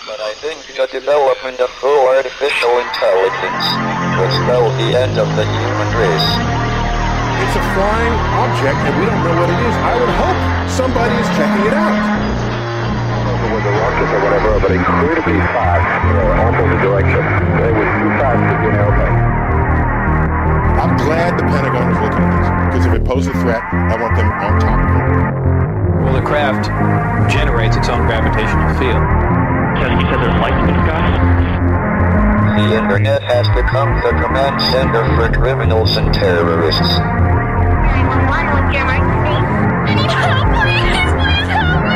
But I think the development of full artificial intelligence will spell the end of the human race. It's a flying object, and we don't know what it is. I would hope somebody is checking it out. It was a rocket or whatever, but incredibly fast, almost the direction. It was too fast to get out there. I'm glad the Pentagon is looking at this, because if it poses a threat, I want them on top of it. Well, the craft generates its own gravitational field. So you said there's lights in the sky? The internet has become the command center for criminals and terrorists. 911, what's your emergency? I need help, please! Please help me!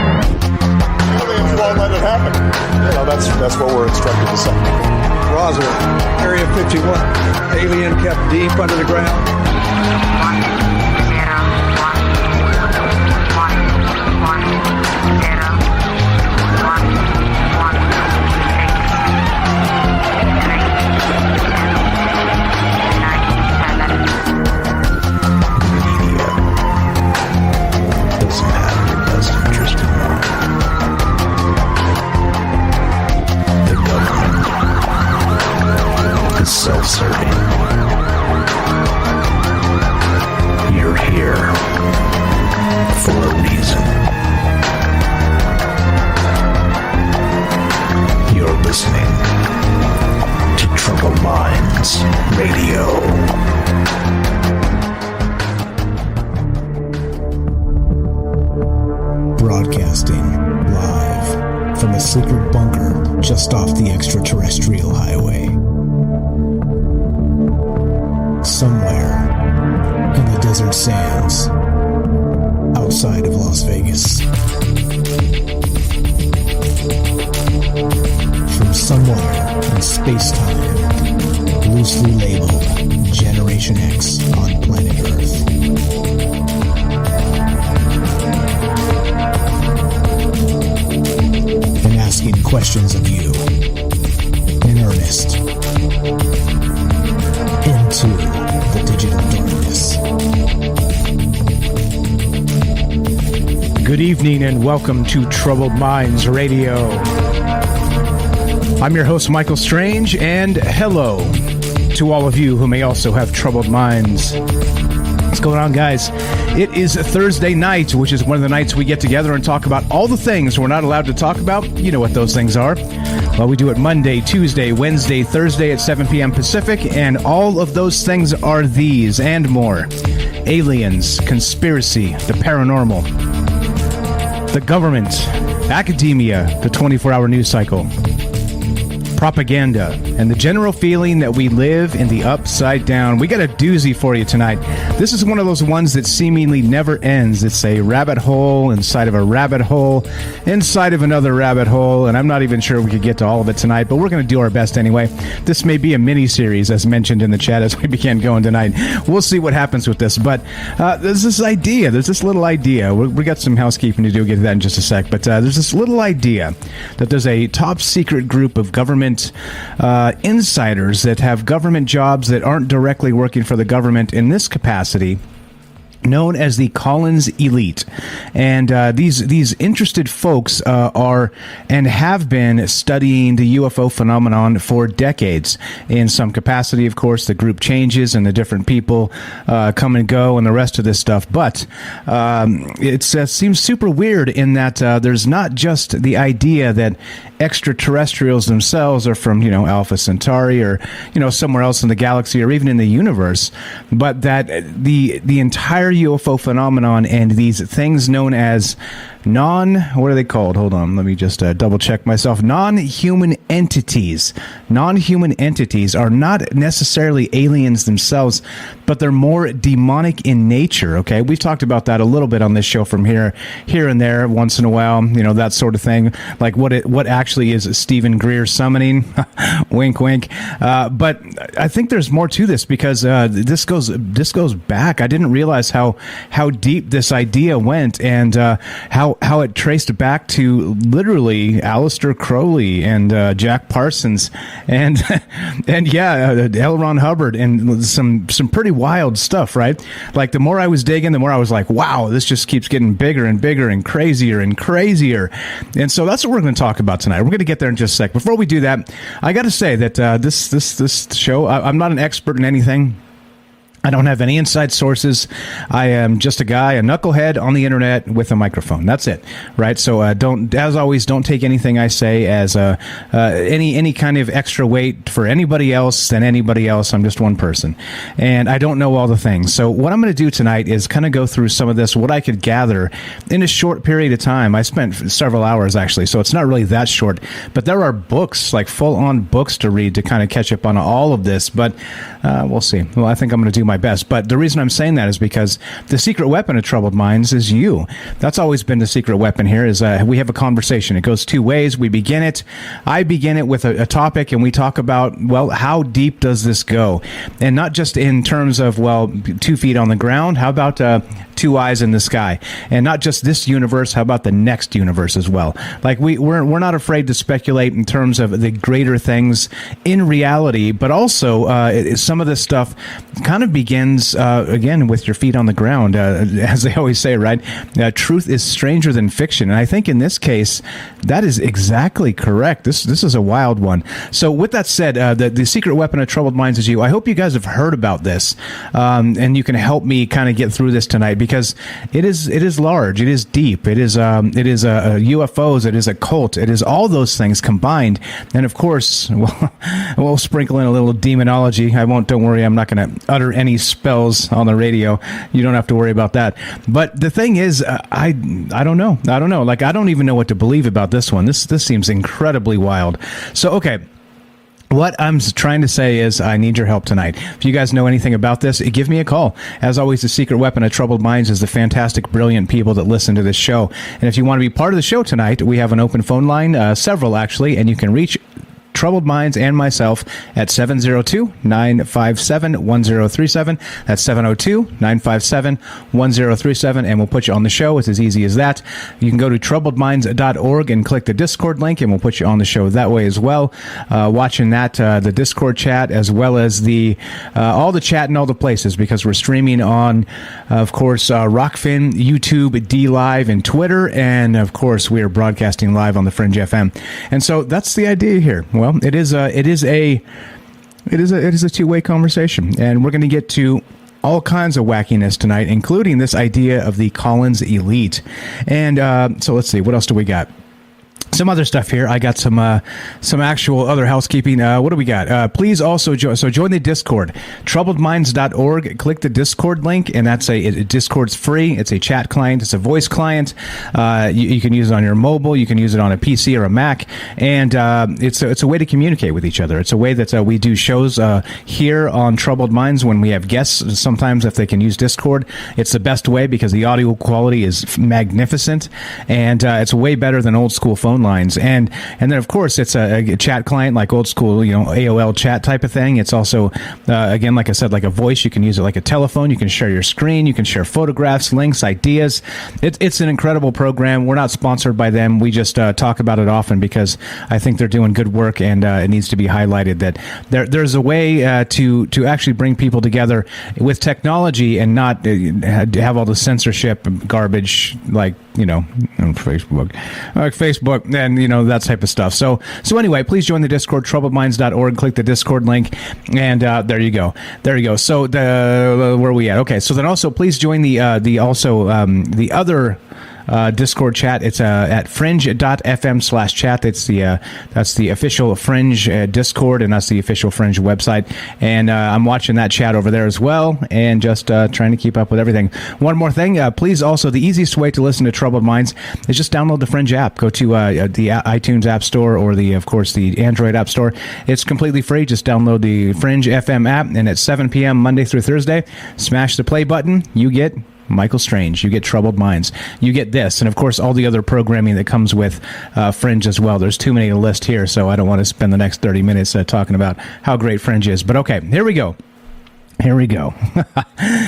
Aliens won't let it happen. You know, that's what we're instructed to say. Roger, Area 51. Alien kept deep under the ground. 1, 0, 1, 1, self-serving. You're here for a reason. You're listening to Troubled Minds Radio. Broadcasting live from a secret bunker just off the extraterrestrial highway. Somewhere in the desert sands outside of Las Vegas. From somewhere in space-time, loosely labeled Generation X on planet Earth. And asking questions of you in earnest into the digital darkness. Good evening and welcome to Troubled Minds Radio. I'm your host, Michael Strange, and hello to all of you who may also have troubled minds. What's going on, guys? It is Thursday night, which is one of the nights we get together and talk about all the things we're not allowed to talk about. You know what those things are. Well, we do it Monday, Tuesday, Wednesday, Thursday at 7 p.m. Pacific, and all of those things are these and more. Aliens, conspiracy, the paranormal, the government, academia, the 24-hour news cycle, propaganda, and the general feeling that we live in the upside down. We got a doozy for you tonight. This is one of those ones that seemingly never ends. It's a rabbit hole inside of a rabbit hole inside of another rabbit hole, and I'm not even sure we could get to all of it tonight, but we're going to do our best anyway. This may be a mini-series, as mentioned in the chat as we began going tonight. We'll see what happens with this, but there's this little idea. We got some housekeeping to do. We'll get to that in just a sec, but there's this little idea that there's a top-secret group of government insiders that have government jobs that aren't directly working for the government in this capacity, known as the Collins Elite. And these interested folks are and have been studying the UFO phenomenon for decades. In some capacity, of course, the group changes and the different people come and go and the rest of this stuff. But it seems super weird in that there's not just the idea that extraterrestrials themselves are from, Alpha Centauri or, somewhere else in the galaxy or even in the universe, but that the entire UFO phenomenon and these things known as what are they called? Hold on, let me just double check myself. Non-human entities. Non-human entities are not necessarily aliens themselves, but they're more demonic in nature, okay? We've talked about that a little bit on this show from here and there once in a while, that sort of thing, like what actually is Stephen Greer summoning. Wink, wink. But I think there's more to this because this goes back. I didn't realize how deep this idea went and how how it traced back to literally Aleister Crowley and Jack Parsons and L. Ron Hubbard and some pretty wild stuff, right? Like the more I was digging, the more I was like, wow, this just keeps getting bigger and bigger and crazier and crazier. And so that's what we're going to talk about tonight. We're going to get there in just a sec. Before we do that, I got to say that this show, I'm not an expert in anything. I don't have any inside sources. I am just a guy, a knucklehead on the internet with a microphone. That's it, right? So don't, as always, don't take anything I say as any kind of extra weight for anybody else than anybody else. I'm just one person, and I don't know all the things. So what I'm going to do tonight is kind of go through some of this, what I could gather in a short period of time. I spent several hours actually, so it's not really that short. But there are books, like full-on books to read to kind of catch up on all of this. But we'll see. Well, I think I'm going to do my best. But the reason I'm saying that is because the secret weapon of Troubled Minds is you. That's always been the secret weapon here, is we have a conversation. It goes two ways. We begin it. I begin it with a topic, and we talk about, well, how deep does this go? And not just in terms of, well, 2 feet on the ground. How about 2 eyes in the sky? And not just this universe. How about the next universe as well? Like we're not afraid to speculate in terms of the greater things in reality, but also some of this stuff kind of begins again with your feet on the ground, as they always say, right? Truth is stranger than fiction, and I think in this case that is exactly correct. This is a wild one. So with that said, the secret weapon of Troubled Minds is you. I hope you guys have heard about this, and you can help me kind of get through this tonight, because it is large, it is deep, it is UFOs, it is a cult, it is all those things combined, and of course, we'll sprinkle in a little demonology. Don't worry, I'm not going to utter any spells on the radio. You don't have to worry about that. But the thing is, I don't know. Like, I don't even know what to believe about this one. This seems incredibly wild. So, okay. What I'm trying to say is I need your help tonight. If you guys know anything about this, give me a call. As always, the secret weapon of Troubled Minds is the fantastic, brilliant people that listen to this show. And if you want to be part of the show tonight, we have an open phone line, several actually, and you can reach Troubled Minds and myself at 702-957-1037. That's 702-957-1037, and we'll put you on the show. It's as easy as that. You can go to troubledminds.org and click the Discord link, and we'll put you on the show that way as well. Watching that, the Discord chat, as well as the all the chat in all the places, because we're streaming on, of course, Rockfin, YouTube, DLive, and Twitter, and of course, we are broadcasting live on the Fringe FM. And so that's the idea here. Well, it is a two-way conversation, and we're going to get to all kinds of wackiness tonight, including this idea of the Collins Elite. And so let's see, what else do we got? Some other stuff here. I got some actual other housekeeping. What do we got? Please also join the Discord. Troubledminds.org. Click the Discord link, and Discord's free. It's a chat client. It's a voice client. You can use it on your mobile. You can use it on a PC or a Mac, and it's a way to communicate with each other. It's a way that we do shows here on Troubled Minds when we have guests. Sometimes if they can use Discord, it's the best way because the audio quality is magnificent, and it's way better than old school phone lines, and then of course it's a chat client like old school, AOL chat type of thing. It's also again, like I said, like a voice. You can use it like a telephone. You can share your screen. You can share photographs, links, ideas. It's an incredible program. We're not sponsored by them. We just talk about it often because I think they're doing good work, and it needs to be highlighted that there's a way to actually bring people together with technology and not have all the censorship garbage like on Facebook, and that type of stuff. So anyway, please join the Discord, troubledminds.org. Click the Discord link, and there you go. So where are we at? Okay, so then also please join the other Discord chat. It's at fringe.fm/chat. That's the official Fringe Discord, and that's the official Fringe website. And I'm watching that chat over there as well, and just trying to keep up with everything. One more thing, please also, the easiest way to listen to Troubled Minds is just download the Fringe app. Go to the iTunes App Store or the Android App Store. It's completely free. Just download the Fringe FM app, and at 7 p.m. Monday through Thursday, smash the play button. You get Michael Strange, you get Troubled Minds, you get this, and of course all the other programming that comes with Fringe as well. There's too many to list here, so I don't want to spend the next 30 minutes talking about how great Fringe is. But okay, here we go. Here we go.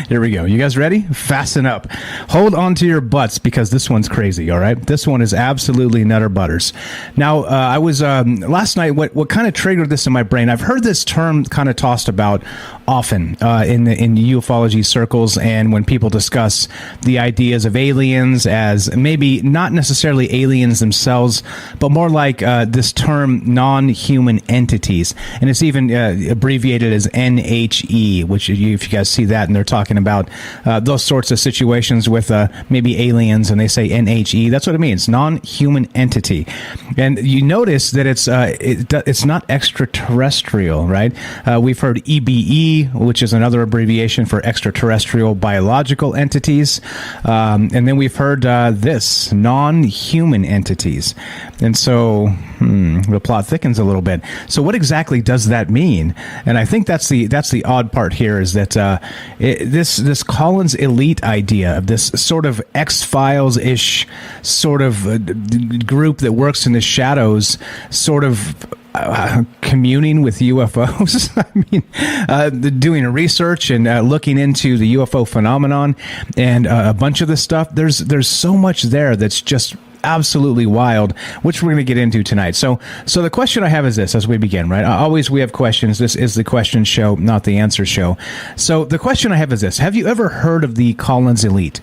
Here we go. You guys ready? Fasten up. Hold on to your butts because this one's crazy, all right? This one is absolutely nutter butters. Now, I was, last night, what kind of triggered this in my brain, I've heard this term kind of tossed about often in ufology circles, and when people discuss the ideas of aliens as maybe not necessarily aliens themselves, but more like this term non-human entities. And it's even abbreviated as NHE, which if you guys see that, and they're talking about those sorts of situations with maybe aliens, and they say NHE, that's what it means, non-human entity. And you notice that it's not extraterrestrial, right? We've heard EBE, which is another abbreviation for extraterrestrial biological entities, and then we've heard this, non-human entities. And so the plot thickens a little bit. So what exactly does that mean? And I think that's the odd part here, is that this Collins elite idea of this sort of X-Files-ish sort of group that works in the shadows, sort of communing with UFOs. I mean, doing research and looking into the UFO phenomenon and a bunch of this stuff. There's so much there that's just absolutely wild, which we're going to get into tonight. So the question I have is this, as we begin, right? Always we have questions. This is the question show, not the answer show. So the question I have is this: have you ever heard of the Collins elite?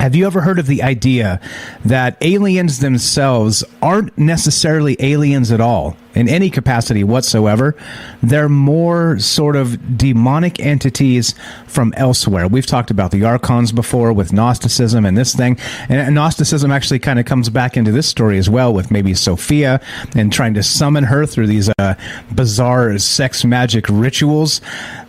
Have you ever heard of the idea that aliens themselves aren't necessarily aliens at all, in any capacity whatsoever? They're more sort of demonic entities from elsewhere. We've talked about the archons before with Gnosticism and this thing. And Gnosticism actually kind of comes back into this story as well, with maybe Sophia and trying to summon her through these bizarre sex magic rituals.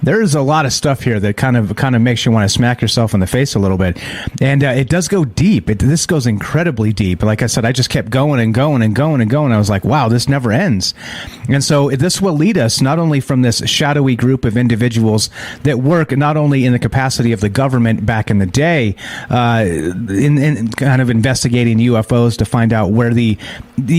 There's a lot of stuff here that kind of makes you want to smack yourself in the face a little bit. And it does go deep. This goes incredibly deep. Like I said, I just kept going and going and going and going. I was like, wow, this never ends. And so this will lead us not only from this shadowy group of individuals that work not only in the capacity of the government back in the day, in kind of investigating UFOs to find out where the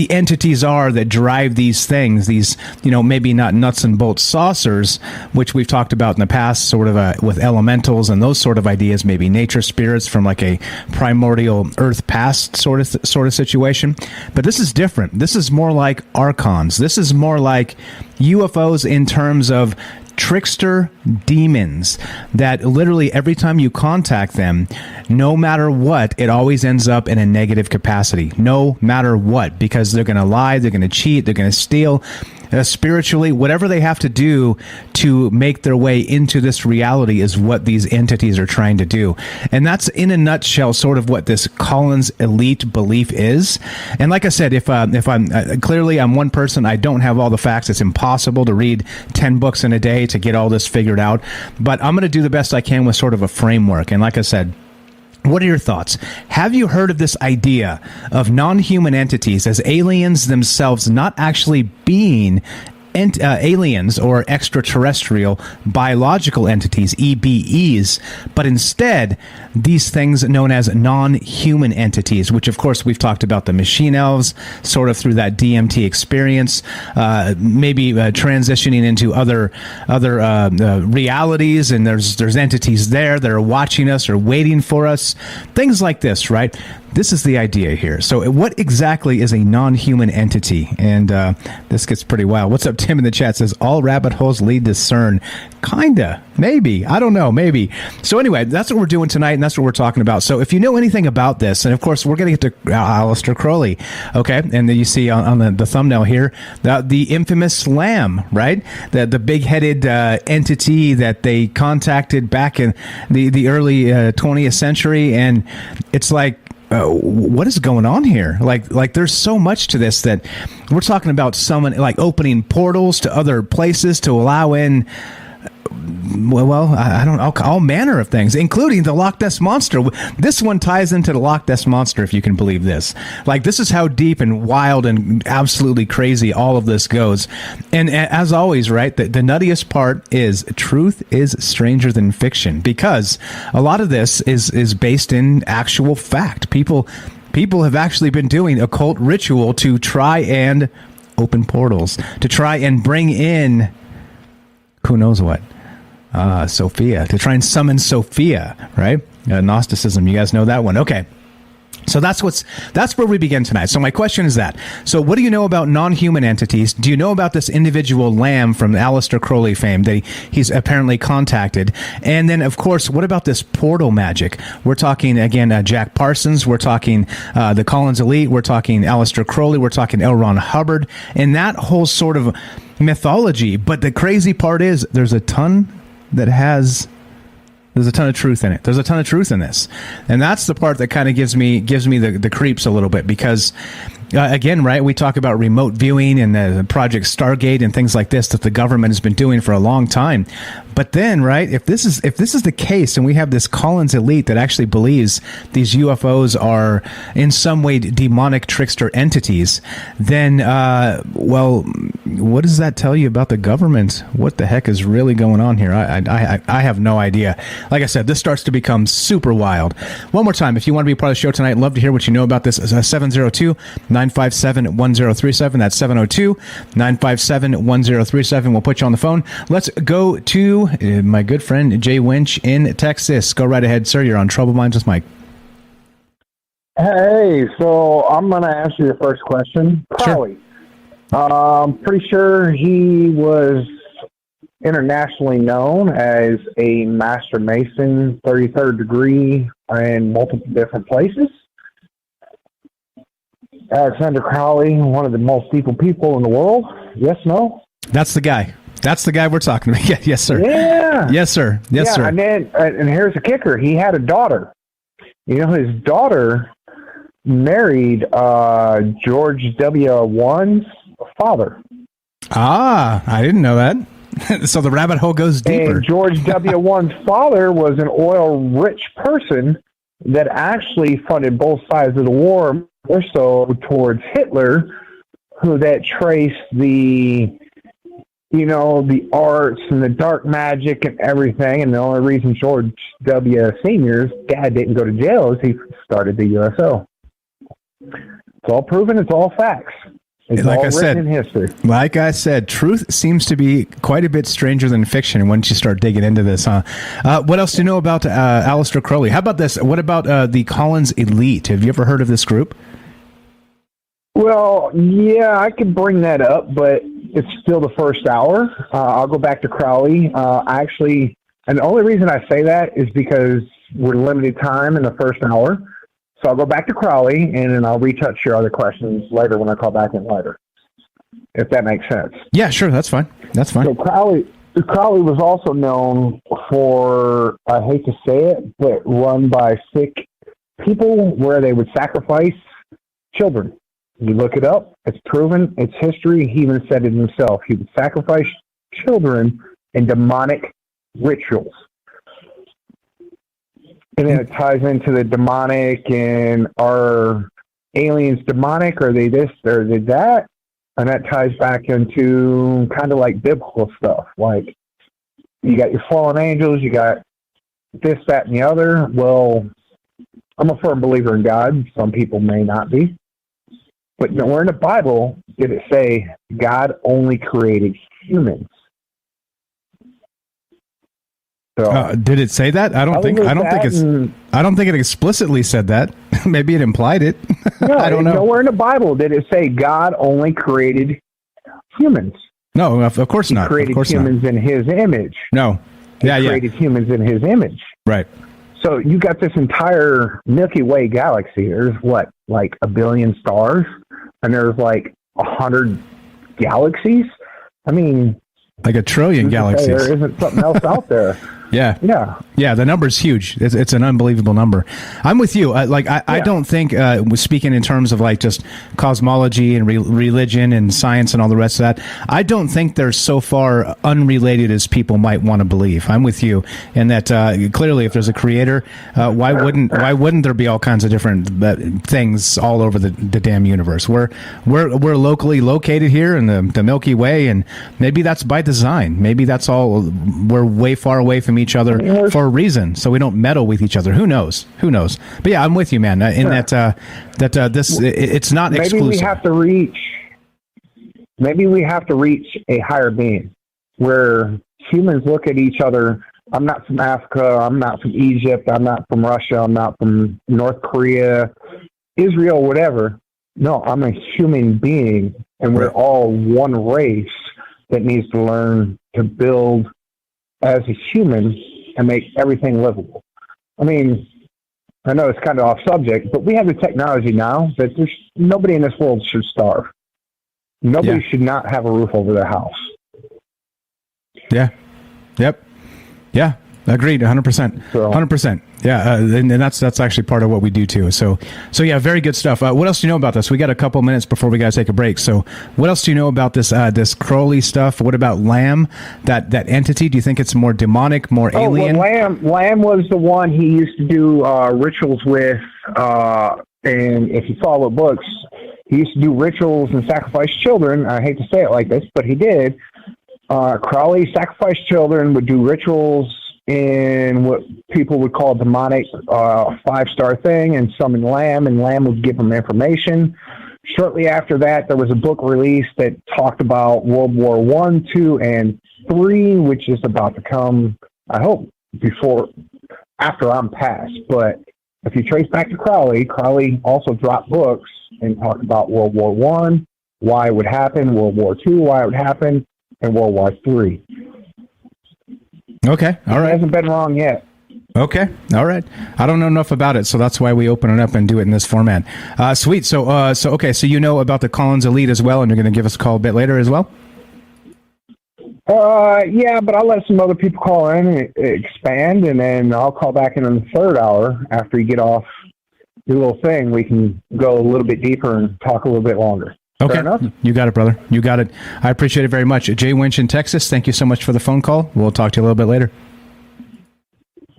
entities are that drive these things, these, maybe not nuts and bolts saucers, which we've talked about in the past, sort of with elementals and those sort of ideas, maybe nature spirits from like a primordial earth past sort of situation. But this is different. This is more like archons. This is more like UFOs in terms of trickster demons that literally every time you contact them, no matter what, it always ends up in a negative capacity, no matter what, because they're going to lie, they're going to cheat, they're going to steal. Spiritually, whatever they have to do to make their way into this reality is what these entities are trying to do. And that's in a nutshell sort of what this Collins elite belief is. And like I said, if I'm clearly I'm one person, I don't have all the facts. It's impossible to read 10 books in a day to get all this figured out. But I'm going to do the best I can with sort of a framework. And like I said, what are your thoughts? Have you heard of this idea of non-human entities as aliens themselves not actually being aliens or extraterrestrial biological entities, EBEs, but instead these things known as non-human entities, which of course we've talked about the machine elves sort of through that DMT experience, maybe transitioning into other realities, and there's entities there that are watching us or waiting for us, things like this, right? This is the idea here. So what exactly is a non-human entity? And this gets pretty wild. What's up, Tim in the chat says, all rabbit holes lead to CERN. Kinda. Maybe. I don't know. Maybe. So anyway, that's what we're doing tonight, and that's what we're talking about. So if you know anything about this, and of course, we're going to get to Aleister Crowley, okay? And then you see on the thumbnail here, the infamous lamb, right? The big-headed entity that they contacted back in the early 20th century, and it's like, what is going on here? Like there's so much to this that we're talking about someone like opening portals to other places to allow in, I don't know, all manner of things, including the Loch Ness Monster. This one ties into the Loch Ness Monster, if you can believe this. Like, this is how deep and wild and absolutely crazy all of this goes. And as always, right, the nuttiest part is truth is stranger than fiction, because a lot of this is based in actual fact. People have actually been doing occult ritual to try and open portals, to try and bring in who knows what. Sophia, to try and summon Sophia, right? Gnosticism, you guys know that one. Okay. So that's where we begin tonight. So my question is that. So what do you know about non-human entities? Do you know about this individual lamb from Aleister Crowley fame that he's apparently contacted? And then, of course, what about this portal magic? We're talking, again, Jack Parsons. We're talking the Collins Elite. We're talking Aleister Crowley. We're talking L. Ron Hubbard. And that whole sort of mythology. But the crazy part is there's a ton of truth in it. There's a ton of truth in this. And that's the part that kind of gives me the creeps a little bit because, again, right, we talk about remote viewing and the Project Stargate and things like this that the government has been doing for a long time. But then, right, if this is the case and we have this Collins elite that actually believes these UFOs are in some way demonic trickster entities, then, well, what does that tell you about the government? What the heck is really going on here? I have no idea. Like I said, this starts to become super wild. One more time, if you want to be part of the show tonight, love to hear what you know about this. 702-957-1037. That's 702-957-1037. We'll put you on the phone. Let's go to my good friend Jay Winch in Texas. Go right ahead, sir. You're on Trouble Minds with Mike. Hey, so I'm going to ask you the first question. Crowley. Sure. Pretty sure he was internationally known as a Master Mason, 33rd degree in multiple different places. Alexander Crowley, one of the most evil people in the world. Yes, no? That's the guy. That's the guy we're talking about. Yeah, yes, sir. Yeah. Yes, sir. Yes, sir. And then, and here's the kicker. He had a daughter. You know, his daughter married George W.'s father. Ah, I didn't know that. So the rabbit hole goes deeper. And George W.'s father was an oil-rich person that actually funded both sides of the war, more so towards Hitler, who that traced the arts and the dark magic and everything. And the only reason George W. Sr.'s dad didn't go to jail is he started the USO. It's all proven. It's all facts. It's like all I written said, in history. Like I said, truth seems to be quite a bit stranger than fiction once you start digging into this, huh? What else do you know about Aleister Crowley? How about this? What about the Collins Elite? Have you ever heard of this group? Well, yeah, I could bring that up, but it's still the first hour. I'll go back to Crowley. And the only reason I say that is because we're limited time in the first hour. So I'll go back to Crowley, and then I'll retouch your other questions later when I call back in later, if that makes sense. Yeah, sure. That's fine. That's fine. So Crowley was also known for, I hate to say it, but run by sick people where they would sacrifice children. You look it up. It's proven. It's history. He even said it himself. He would sacrifice children in demonic rituals. And then it ties into the demonic, and are aliens demonic? Are they this? Are they that? And that ties back into kind of like biblical stuff. Like, you got your fallen angels, you got this, that, and the other. Well, I'm a firm believer in God. Some people may not be. But nowhere in the Bible did it say God only created humans. So, did it say that? I don't think it explicitly said that. Maybe it implied it. No, I don't know. Nowhere in the Bible did it say God only created humans. No, of course not. He created of course humans not. in His image. No. He created humans in His image. Right. So you got this entire Milky Way galaxy. There's what, like 1 billion stars? And there's like 100 galaxies? I mean, like 1 trillion galaxies. There isn't something else out there. Yeah. Yeah. Yeah, the number's huge. It's an unbelievable number. I'm with you. I don't think, speaking in terms of like just cosmology and religion and science and all the rest of that, I don't think they're so far unrelated as people might want to believe. I'm with you in that clearly if there's a creator, why wouldn't there be all kinds of different things all over the damn universe? We're locally located here in the Milky Way, and maybe that's by design. Maybe that's all. We're way far away from each other for a reason, so we don't meddle with each other. Who knows? But yeah, I'm with you, man. In that it's not exclusive. Maybe we have to reach a higher being where humans look at each other. I'm not from Africa. I'm not from Egypt. I'm not from Russia. I'm not from North Korea, Israel, whatever. No, I'm a human being, and we're all one race that needs to learn to build as a human and make everything livable. I mean, I know it's kind of off subject, but we have the technology now that there's nobody in this world should starve. Nobody should not have a roof over their house. Yeah. Yep. Yeah. Agreed. 100%. 100%. Yeah. And that's actually part of what we do too. So yeah, very good stuff. What else do you know about this? We got a couple minutes before we got to take a break. So what else do you know about this, this Crowley stuff? What about Lamb, that entity? Do you think it's more demonic, more alien? Well, Lamb was the one he used to do rituals with, and if you follow books, he used to do rituals and sacrifice children. I hate to say it like this, but he did. Crowley sacrificed children, would do rituals in what people would call a demonic 5-star thing, and summon Lamb, and Lamb would give them information. Shortly after that, there was a book released that talked about World War I, II, and III, which is about to come, I hope, after I'm passed. But if you trace back to Crowley also dropped books and talked about World War I, why it would happen, World War II, why it would happen, and World War III. Okay, all right. It hasn't been wrong yet. Okay, all right. I don't know enough about it, so that's why we open it up and do it in this format. Sweet. So okay. So you know about the Collins Elite as well, and you're going to give us a call a bit later as well. Yeah, but I'll let some other people call in and expand, and then I'll call back in the third hour after you get off your little thing. We can go a little bit deeper and talk a little bit longer. Okay. Fair enough? You got it, brother. You got it. I appreciate it very much. Jay Winch in Texas, thank you so much for the phone call. We'll talk to you a little bit later.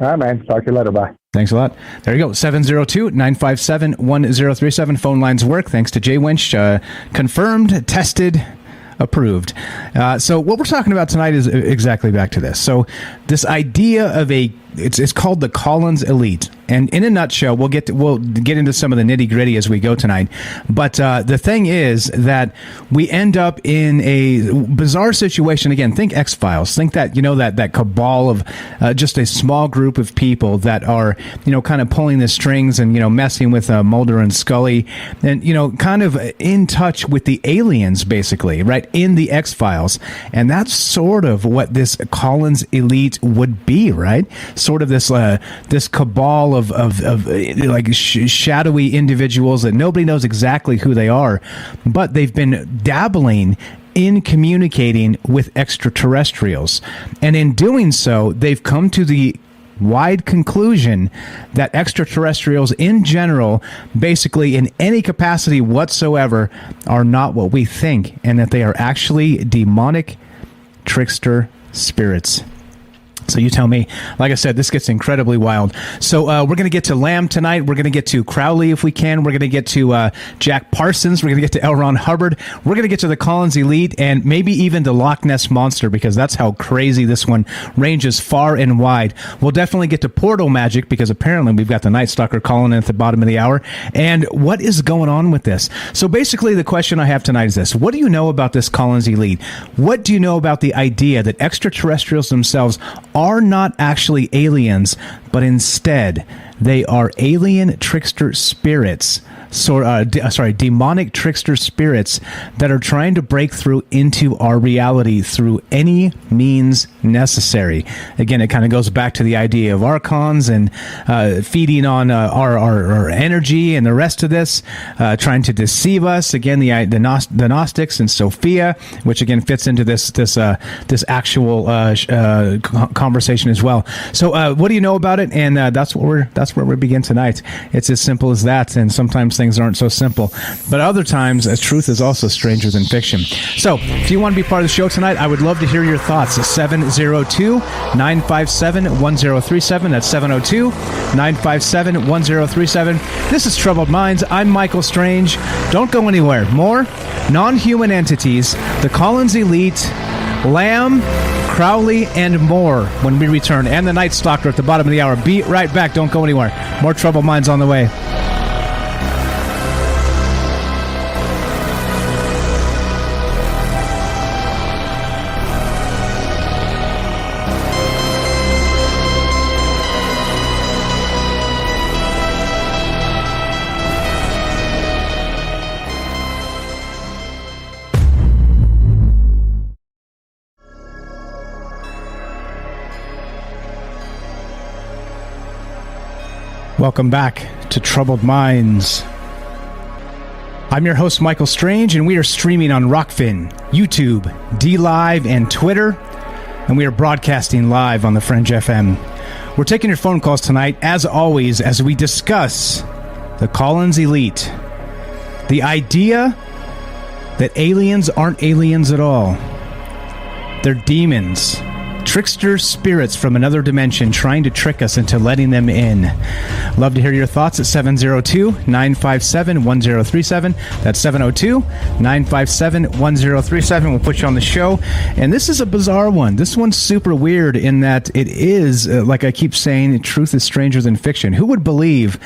All right, man. Talk to you later. Bye. Thanks a lot. There you go. 702-957-1037. Phone lines work. Thanks to Jay Winch. Confirmed, tested, approved. So what we're talking about tonight is exactly back to this. So this idea of it's called the Collins Elite. And in a nutshell, we'll get into some of the nitty gritty as we go tonight. But the thing is that we end up in a bizarre situation. Again, think X-Files. Think that, that cabal of just a small group of people that are, kind of pulling the strings and, messing with Mulder and Scully and, kind of in touch with the aliens, basically, right, in the X-Files. And that's sort of what this Collins Elite would be, right? Sort of this cabal of like shadowy individuals that nobody knows exactly who they are, but they've been dabbling in communicating with extraterrestrials. And in doing so, they've come to the wide conclusion that extraterrestrials in general, basically in any capacity whatsoever, are not what we think, and that they are actually demonic trickster spirits. So you tell me. Like I said, this gets incredibly wild. So we're going to get to Lamb tonight. We're going to get to Crowley if we can. We're going to get to Jack Parsons. We're going to get to L. Ron Hubbard. We're going to get to the Collins Elite and maybe even the Loch Ness Monster, because that's how crazy this one ranges far and wide. We'll definitely get to portal magic, because apparently we've got the Night Stalker calling in at the bottom of the hour. And what is going on with this? So basically the question I have tonight is this. What do you know about this Collins Elite? What do you know about the idea that extraterrestrials themselves are not actually aliens, but instead they are alien trickster spirits, demonic trickster spirits that are trying to break through into our reality through any means necessary. Again, it kind of goes back to the idea of archons and feeding on our energy and the rest of this, trying to deceive us. Again, the Gnostics and Sophia, which again fits into this actual conversation as well. So, what do you know about it? And that's where we begin tonight. It's as simple as that, and sometimes things aren't so simple. But other times, truth is also stranger than fiction. So, if you want to be part of the show tonight, I would love to hear your thoughts. 702-957-1037. That's 702-957-1037. This is Troubled Minds. I'm Michael Strange. Don't go anywhere. More non-human entities, the Collins Elite, Lamb, Crowley, and more when we return. And the Night Stalker at the bottom of the hour. Be right back. Don't go anywhere. More Troubled Minds on the way. Welcome back to Troubled Minds. I'm your host, Michael Strange, and we are streaming on Rockfin, YouTube, DLive, and Twitter, and we are broadcasting live on the Fringe FM. We're taking your phone calls tonight, as always, as we discuss the Collins Elite. The idea that aliens aren't aliens at all. They're demons. Trickster spirits from another dimension trying to trick us into letting them in. Love to hear your thoughts at 702-957-1037. That's 702-957-1037. We'll put you on the show. And this is a bizarre one. This one's super weird in that it is, like I keep saying, truth is stranger than fiction. Who would believe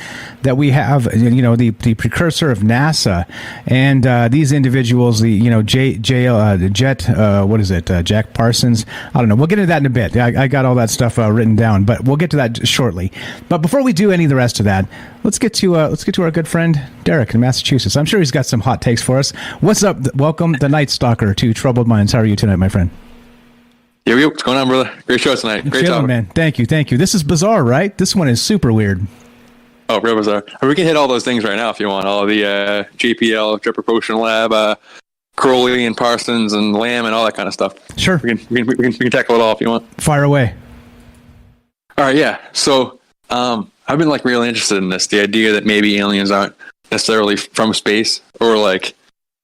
that we have, the precursor of NASA and these individuals, Jack Parsons? I don't know. We'll get into that in a bit. I got all that stuff written down, but we'll get to that shortly. But before we do any of the rest of that, let's get to our good friend Derek in Massachusetts. I'm sure he's got some hot takes for us. What's up? Welcome, the Night Stalker, to Troubled Minds. How are you tonight, my friend? Yo, what's going on, brother? Great show tonight. Great topic, man. Thank you. This is bizarre, right? This one is super weird. Oh, real bizarre. We can hit all those things right now if you want. All the JPL, Jet Propulsion Lab, Crowley and Parsons and Lamb and all that kind of stuff. Sure. We can tackle it all if you want. Fire away. All right, yeah. So I've been really interested in this. The idea that maybe aliens aren't necessarily from space, or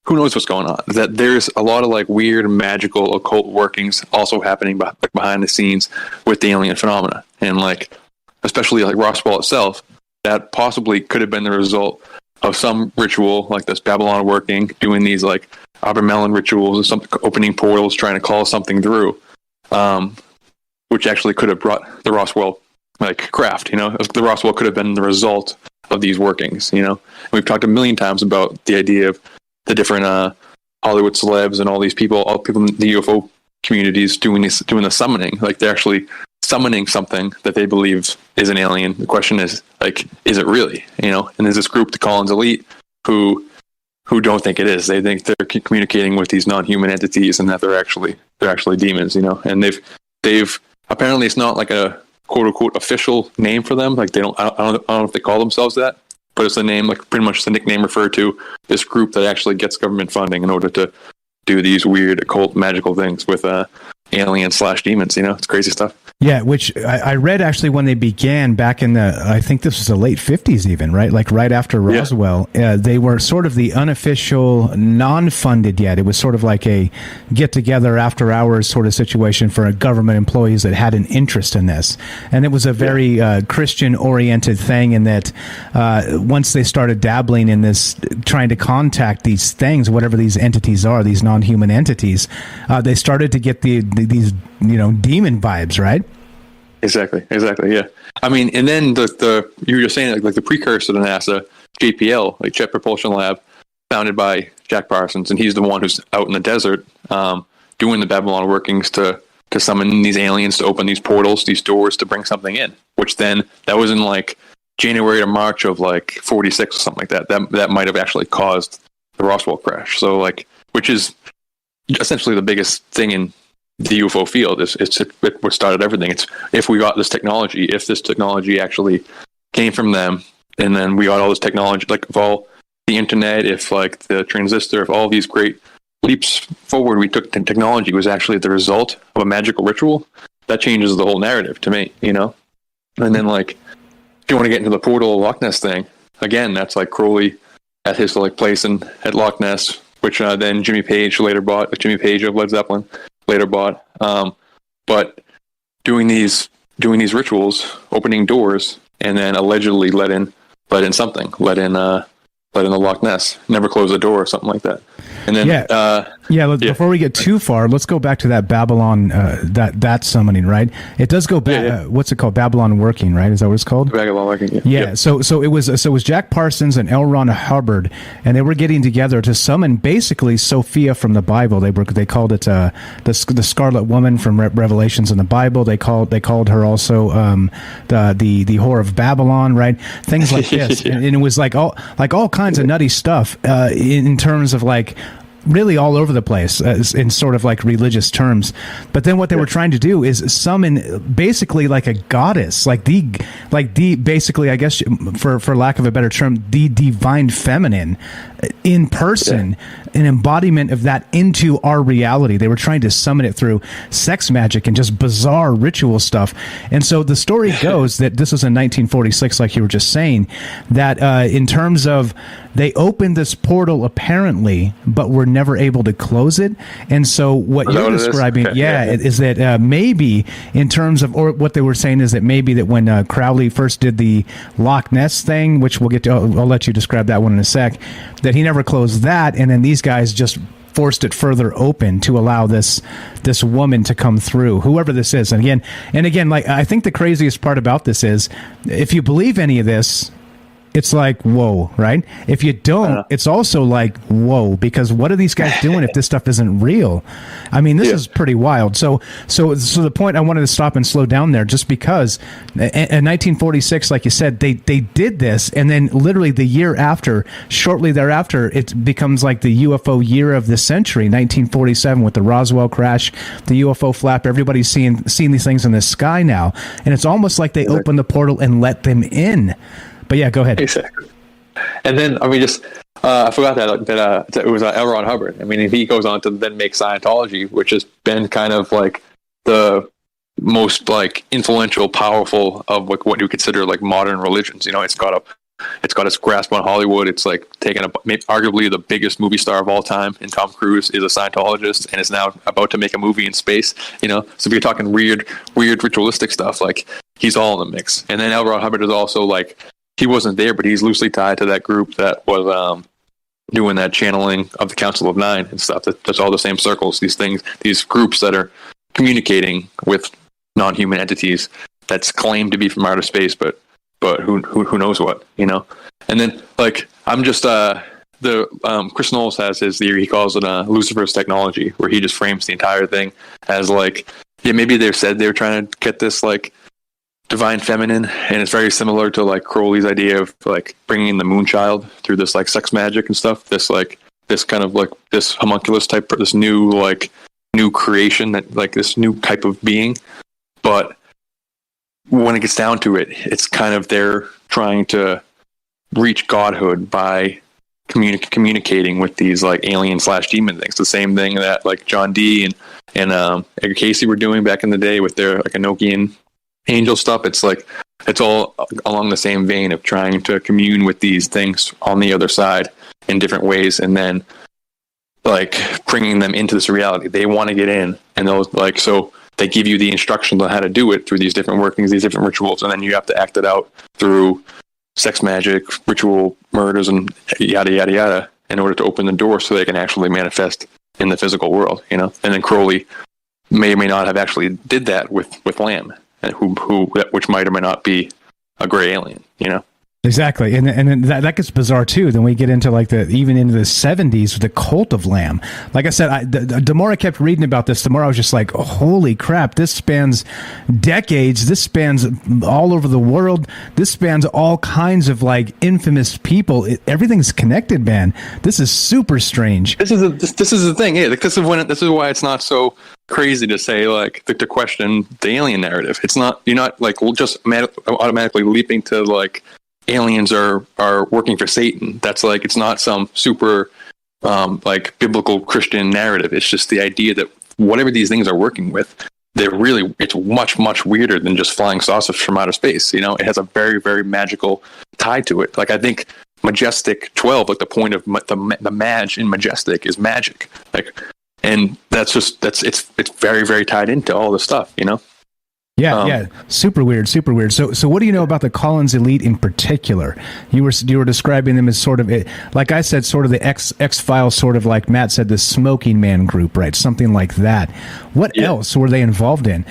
who knows what's going on. That there's a lot of weird magical occult workings also happening behind the scenes with the alien phenomena. And especially Roswell itself, that possibly could have been the result of some ritual like this Babylon working, doing these Abramelin rituals or something, opening portals, trying to call something through, which actually could have brought the Roswell craft. The Roswell could have been the result of these workings. We've talked a million times about the idea of the different Hollywood celebs and all these people, all people in the UFO communities doing the summoning. They're actually summoning something that they believe is an alien. The question is is it really? And there's this group, the Collins Elite, who don't think it is. They think they're communicating with these non-human entities and that they're actually demons, and they've apparently, it's not a quote unquote official name for them. I don't know if they call themselves that, but it's a name, pretty much the nickname referred to this group that actually gets government funding in order to do these weird occult magical things with aliens/demons. It's crazy stuff. Yeah, which I read actually when they began back in I think this was the late 50s even, right? Right after Roswell. Yeah. They were sort of the unofficial, non-funded yet. It was sort of like a get-together after hours sort of situation for government employees that had an interest in this. And it was a very Christian-oriented thing in that once they started dabbling in this, trying to contact these things, whatever these entities are, these non-human entities, they started to get these demon vibes, right? Exactly. Yeah. I mean, and then the you were just saying the precursor to NASA, JPL, Jet Propulsion Lab, founded by Jack Parsons, and he's the one who's out in the desert doing the Babylon workings to summon these aliens, to open these portals, these doors, to bring something in. Which then that was in January or March of 46 or something like that. That might have actually caused the Roswell crash. So which is essentially the biggest thing in the UFO field. It's what started everything. It's if we got this technology actually came from them, and then we got all this technology, of all the internet, if the transistor, if all these great leaps forward we took, the technology was actually the result of a magical ritual, that changes the whole narrative to me, And then if you want to get into the portal Loch Ness thing, again, that's Crowley at his place at Loch Ness, which then Jimmy Page later bought, Jimmy Page of Led Zeppelin later bought, but doing these rituals, opening doors, and then allegedly let in something, let in the Loch Ness, never close the door or something like that. And then before we get too far, let's go back to that Babylon, that summoning, right? It does go back. What's it called? Babylon working, right? Is that what it's called? Babylon working. Yeah. So it was Jack Parsons and L. Ron Hubbard, and they were getting together to summon basically Sophia from the Bible. They called it the Scarlet Woman from Revelations in the Bible. They called her also the whore of Babylon, right? Things like this, and it was all kinds of nutty stuff in terms of really all over the place in sort of like religious terms. But then what they were trying to do is summon basically like a goddess, like the basically, I guess, for lack of a better term, the divine feminine in person, an embodiment of that into our reality. They were trying to summon it through sex magic and just bizarre ritual stuff. And so the story goes that this was in 1946, like you were just saying, that in terms of they opened this portal apparently, but were never able to close it. And so what you're describing, is that maybe in terms of, or what they were saying is that maybe that when Crowley first did the Loch Ness thing, which we'll get to, I'll let you describe that one in a sec, that he never closed that, and then these guys just forced it further open to allow this woman to come through, whoever this is. And again, like, I think the craziest part about this is, if you believe any of this, it's like, whoa, right? If you don't, it's also like, whoa, because what are these guys doing if this stuff isn't real? I mean, this is pretty wild. So the point I wanted to stop and slow down there, just because in 1946, like you said, they did this, and then literally the year after, shortly thereafter, it becomes like the UFO year of the century, 1947, with the Roswell crash, the UFO flap. Everybody's seeing these things in the sky now, and it's almost like they opened the portal and let them in. But yeah, go ahead. Exactly. And then, I mean, just I forgot that it was L. Ron Hubbard. I mean, he goes on to then make Scientology, which has been kind of like the most like influential, powerful of like what you consider like modern religions. You know, it's got its grasp on Hollywood. It's like taken arguably the biggest movie star of all time, and Tom Cruise is a Scientologist and is now about to make a movie in space. You know, so if you're talking weird ritualistic stuff, like he's all in the mix. And then L. Ron Hubbard is also like, he wasn't there, but he's loosely tied to that group that was doing that channeling of the Council of Nine and stuff. That's all the same circles. These groups that are communicating with non-human entities that's claimed to be from outer space, but who knows what, you know? And then like I'm just Chris Knowles has his theory. He calls it Lucifer's technology, where he just frames the entire thing as like, maybe they said they were trying to get this like divine feminine, and it's very similar to like Crowley's idea of like bringing in the moon child through this like sex magic and stuff. This kind of like this homunculus type, this new creation, that like this new type of being. But when it gets down to it, it's kind of they're trying to reach godhood by communicating with these like alien / demon things. The same thing that like John Dee and Edgar Casey were doing back in the day with their like Enochian angel stuff. It's like it's all along the same vein of trying to commune with these things on the other side in different ways, and then like bringing them into this reality. They want to get in, and those like, so they give you the instructions on how to do it through these different workings, these different rituals, and then you have to act it out through sex magic, ritual murders, and yada yada yada in order to open the door so they can actually manifest in the physical world, you know. And then Crowley may or may not have actually did that with Lamb, and which might or may not be a gray alien, you know. Exactly, and then that gets bizarre too. Then we get into like even into the 70s with the cult of Lamb. Like I said, the more I kept reading about this, the more I was just like, oh, holy crap! This spans decades. This spans all over the world. This spans all kinds of like infamous people. Everything's connected, man. This is super strange. This is the thing. Yeah, this is why it's not so crazy to say like to question the alien narrative. It's not, you're not like just automatically leaping to like aliens are working for Satan. That's like, it's not some super like biblical Christian narrative. It's just the idea that whatever these things are working with, it's much weirder than just flying saucers from outer space. You know, it has a very, very magical tie to it. Like I think Majestic 12, like the point of the Maj in Majestic is magic. Like, and it's very, very tied into all this stuff, you know? Yeah, super weird. So what do you know about the Collins elite in particular? You were describing them as sort of, like I said, sort of the X-Files, sort of like Matt said, the Smoking Man group, right? Something like that. What else were they involved in?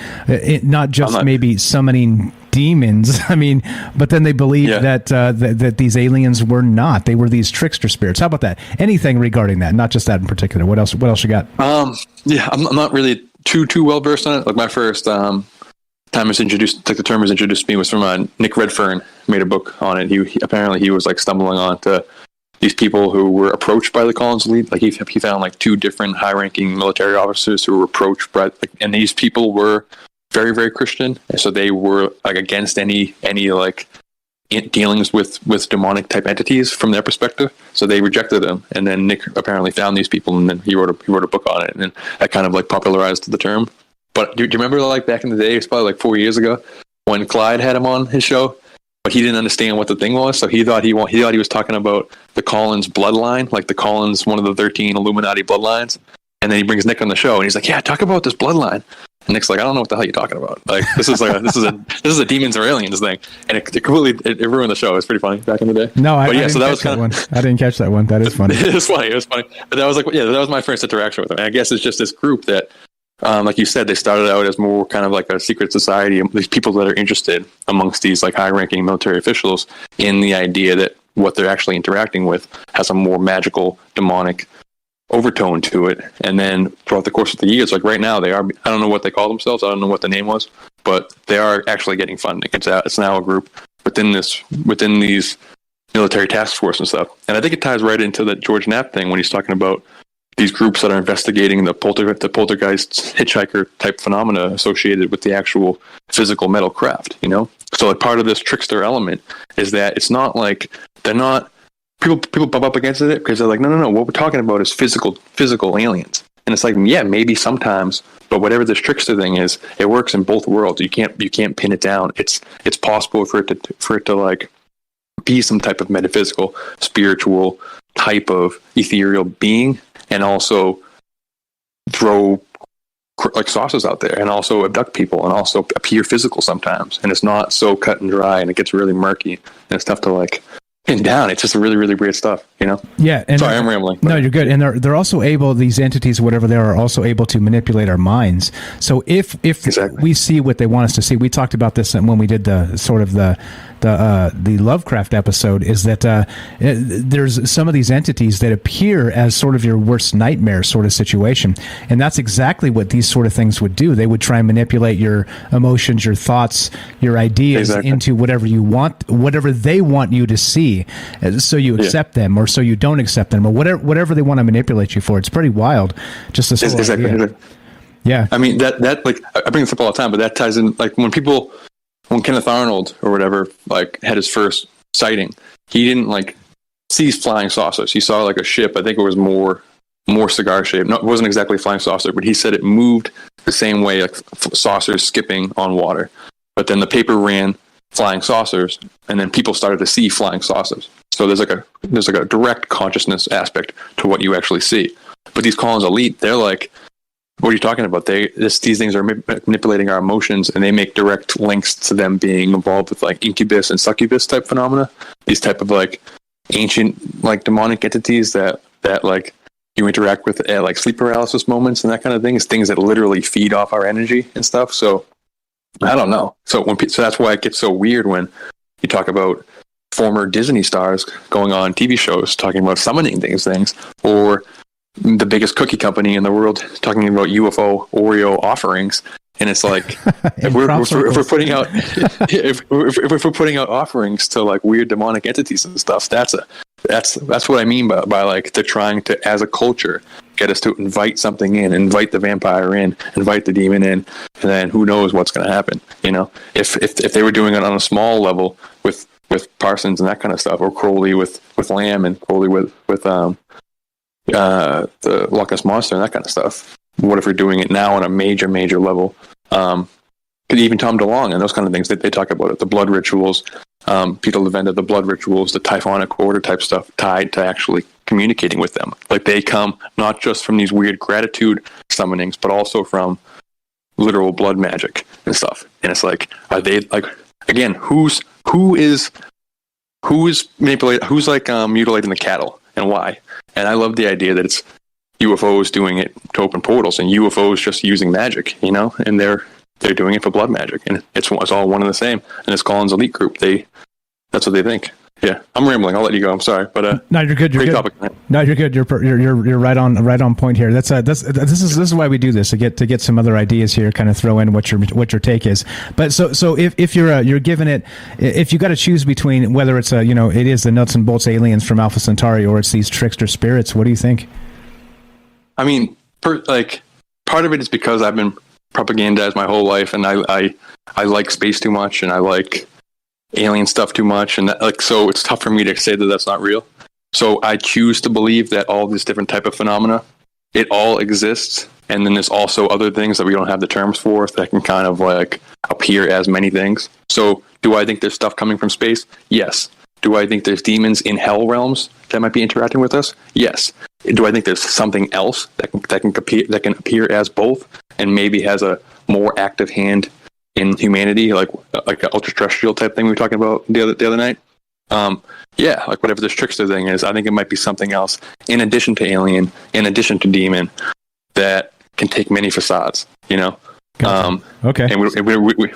Not just maybe summoning demons. I mean, but then they believed that these aliens were not. They were these trickster spirits. How about that? Anything regarding that? Not just that in particular. What else you got? I'm not really too well versed on it. Like my first time it was introduced, like the term was introduced to me, was from Nick Redfern made a book on it. He apparently was like stumbling on to these people who were approached by the Collins elite. Like he found like 2 different high-ranking military officers who were approached by, and these people were very, very Christian, and so they were like against any like dealings with demonic type entities from their perspective. So they rejected them, and then Nick apparently found these people, and then he wrote a book on it, and then that kind of like popularized the term. But do you remember like back in the day? It's probably like 4 years ago when Clyde had him on his show. But he didn't understand what the thing was, so he thought he was talking about the Collins bloodline, like the Collins, one of the 13 Illuminati bloodlines. And then he brings Nick on the show, and he's like, "Yeah, talk about this bloodline." And Nick's like, "I don't know what the hell you're talking about. Like, this is a demons or aliens thing." And it completely ruined the show. It was pretty funny back in the day. No, I didn't catch that one. I didn't catch that one. That is funny. It was funny. But that was like, that was my first interaction with him. And I guess it's just this group that, like you said, they started out as more kind of like a secret society. These people that are interested amongst these like high-ranking military officials in the idea that what they're actually interacting with has a more magical, demonic overtone to it. And then throughout the course of the years, like right now, they are. I don't know what they call themselves. I don't know what the name was, but they are actually getting funding. It's now a group within these military task force and stuff. And I think it ties right into the George Knapp thing when he's talking about these groups that are investigating the poltergeist hitchhiker type phenomena associated with the actual physical metal craft, you know? So like part of this trickster element is that it's not like they're not people bump up against it because they're like, no, what we're talking about is physical aliens. And it's like, yeah, maybe sometimes, but whatever this trickster thing is, it works in both worlds. You can't pin it down. It's possible for it to like be some type of metaphysical, spiritual type of ethereal being, and also throw like sauces out there, and also abduct people, and also appear physical sometimes. And it's not so cut and dry, and it gets really murky, and it's tough to like pin down. It's just really, really weird stuff, you know? Yeah. And sorry, I'm rambling. No, you're good. And they're also able, these entities, whatever they are also able to manipulate our minds. So if exactly. We see what they want us to see, we talked about this when we did the sort of the Lovecraft episode, is that there's some of these entities that appear as sort of your worst nightmare sort of situation. And that's exactly what these sort of things would do. They would try and manipulate your emotions, your thoughts, your ideas into whatever you want, whatever they want you to see. So you accept them, or so you don't accept them, or whatever they want to manipulate you for. It's pretty wild. Just this whole idea. Yeah. I mean, that like, I bring this up all the time, but that ties in, like, when Kenneth Arnold or whatever like had his first sighting, he didn't like see flying saucers. He saw like a ship. I think it was more cigar shaped. No, it wasn't exactly a flying saucer, but he said it moved the same way like saucers skipping on water. But then the paper ran flying saucers, and then people started to see flying saucers. So there's like a direct consciousness aspect to what you actually see. But these Collins elite, they're like, what are you talking about? These things are manipulating our emotions, and they make direct links to them being involved with like incubus and succubus type phenomena. These type of like ancient like demonic entities that like you interact with at like sleep paralysis moments and that kind of thing. Is things that literally feed off our energy and stuff. So I don't know. So that's why it gets so weird when you talk about former Disney stars going on TV shows talking about summoning these things, or the biggest cookie company in the world talking about UFO Oreo offerings. And it's like, if we're putting out if we're putting out offerings to like weird demonic entities and stuff, that's what I mean by like they're trying to, as a culture, get us to invite something in, invite the vampire in, invite the demon in, and then who knows what's going to happen. You know, if they were doing it on a small level with Parsons and that kind of stuff, or Crowley with Lamb, and Crowley with the Loch Ness Monster and that kind of stuff. What if we're doing it now on a major level? Even Tom DeLonge and those kind of things, they talk about it. The blood rituals, Peter Levenda, the blood rituals, the Typhonic Order type stuff tied to actually communicating with them. Like they come not just from these weird gratitude summonings, but also from literal blood magic and stuff. And it's like, are they like, again, who is manipulating, who's like mutilating the cattle and why? And I love the idea that it's UFOs doing it to open portals, and UFOs just using magic, you know, and they're doing it for blood magic, and it's all one and the same. And this Collins elite group, that's what they think. Yeah, I'm rambling. I'll let you go. I'm sorry, but no, you're good. You're great good. topic. No, you're good. You're right on point here. This is why we do this, to get some other ideas here, kind of throw in what your take is. But so if you're given it, if you got to choose between whether it's it is the nuts and bolts aliens from Alpha Centauri or it's these trickster spirits, what do you think? I mean, part of it is because I've been propagandized my whole life, and I like space too much, and I like alien stuff too much, and so it's tough for me to say that that's not real. So I choose to believe that all this different type of phenomena, it all exists, and then there's also other things that we don't have the terms for that can kind of like appear as many things. So do I think there's stuff coming from space? Yes. Do I think there's demons in hell realms that might be interacting with us? Yes. Do I think there's something else that can appear as both and maybe has a more active hand in humanity, like an ultra-terrestrial type thing we were talking about the other night? Yeah, like whatever this trickster thing is, I think it might be something else in addition to alien, in addition to demon, that can take many facades, Gotcha. Okay. And we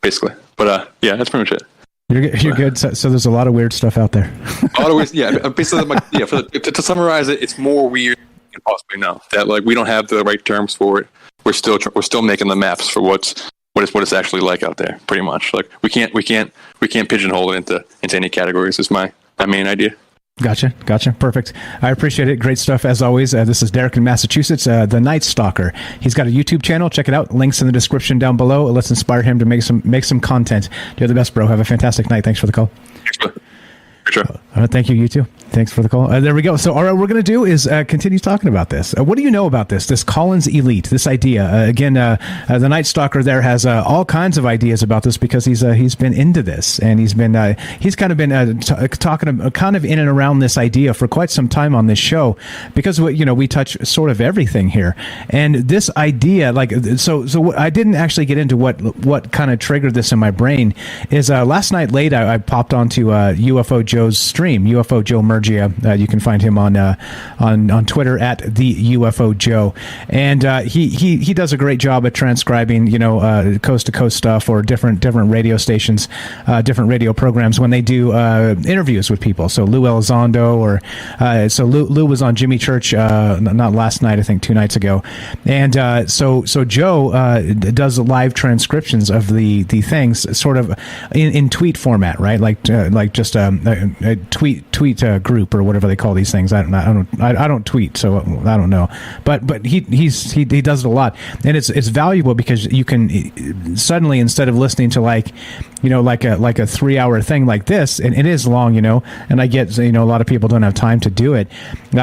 basically, but yeah, that's pretty much it. You're good. So there's a lot of weird stuff out there. Yeah. Basically, to summarize it, it's more weird than you can possibly know. That like we don't have the right terms for it. We're still making the maps for what it's actually like out there. Pretty much, like we can't pigeonhole it into any categories. Is my main idea. Gotcha. Perfect. I appreciate it. Great stuff as always. This is Derek in Massachusetts, the Night Stalker. He's got a YouTube channel. Check it out. Links in the description down below. Let's inspire him to make some content. You're the best, bro. Have a fantastic night. Thanks for the call. Thanks, bro. Sure. Thank you. You too. Thanks for the call. There we go. So, all right, what we're going to do is continue talking about this. What do you know about this Collins Elite, this idea? Again, the Night Stalker there has all kinds of ideas about this because he's been into this, and he's kind of been talking kind of in and around this idea for quite some time on this show, because we touch sort of everything here. And this idea, so I didn't actually get into what kind of triggered this in my brain. Is last night late I popped onto UFO Joe's stream, UFO Joe Mergia. You can find him on Twitter at the UFO Joe, and he does a great job at transcribing coast to coast stuff or different radio stations, different radio programs when they do interviews with people. So Lou Elizondo, or so Lou was on Jimmy Church not last night, I think 2 nights ago, and so Joe does live transcriptions of the things sort of in tweet format, right? Like just a tweet group or whatever they call these things. I don't tweet, so I don't know. But he does it a lot, and it's valuable because you can suddenly, instead of listening to like a 3-hour thing like this, and it is long, and I get a lot of people don't have time to do it.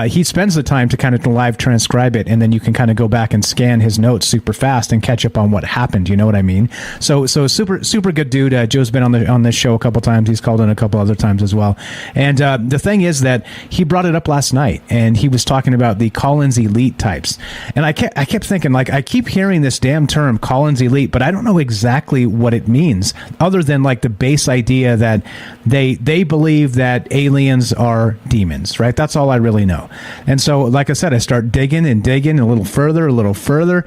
He spends the time to kind of live transcribe it, and then you can kind of go back and scan his notes super fast and catch up on what happened. You know what I mean? So super good dude. Joe's been on this show a couple times. He's called in a couple other times as well. And the thing is that he brought it up last night, and he was talking about the Collins Elite types. And I kept thinking, I keep hearing this damn term Collins Elite, but I don't know exactly what it means, other than the base idea that they believe that aliens are demons, right? That's all I really know. And so, like I said, I start digging a little further,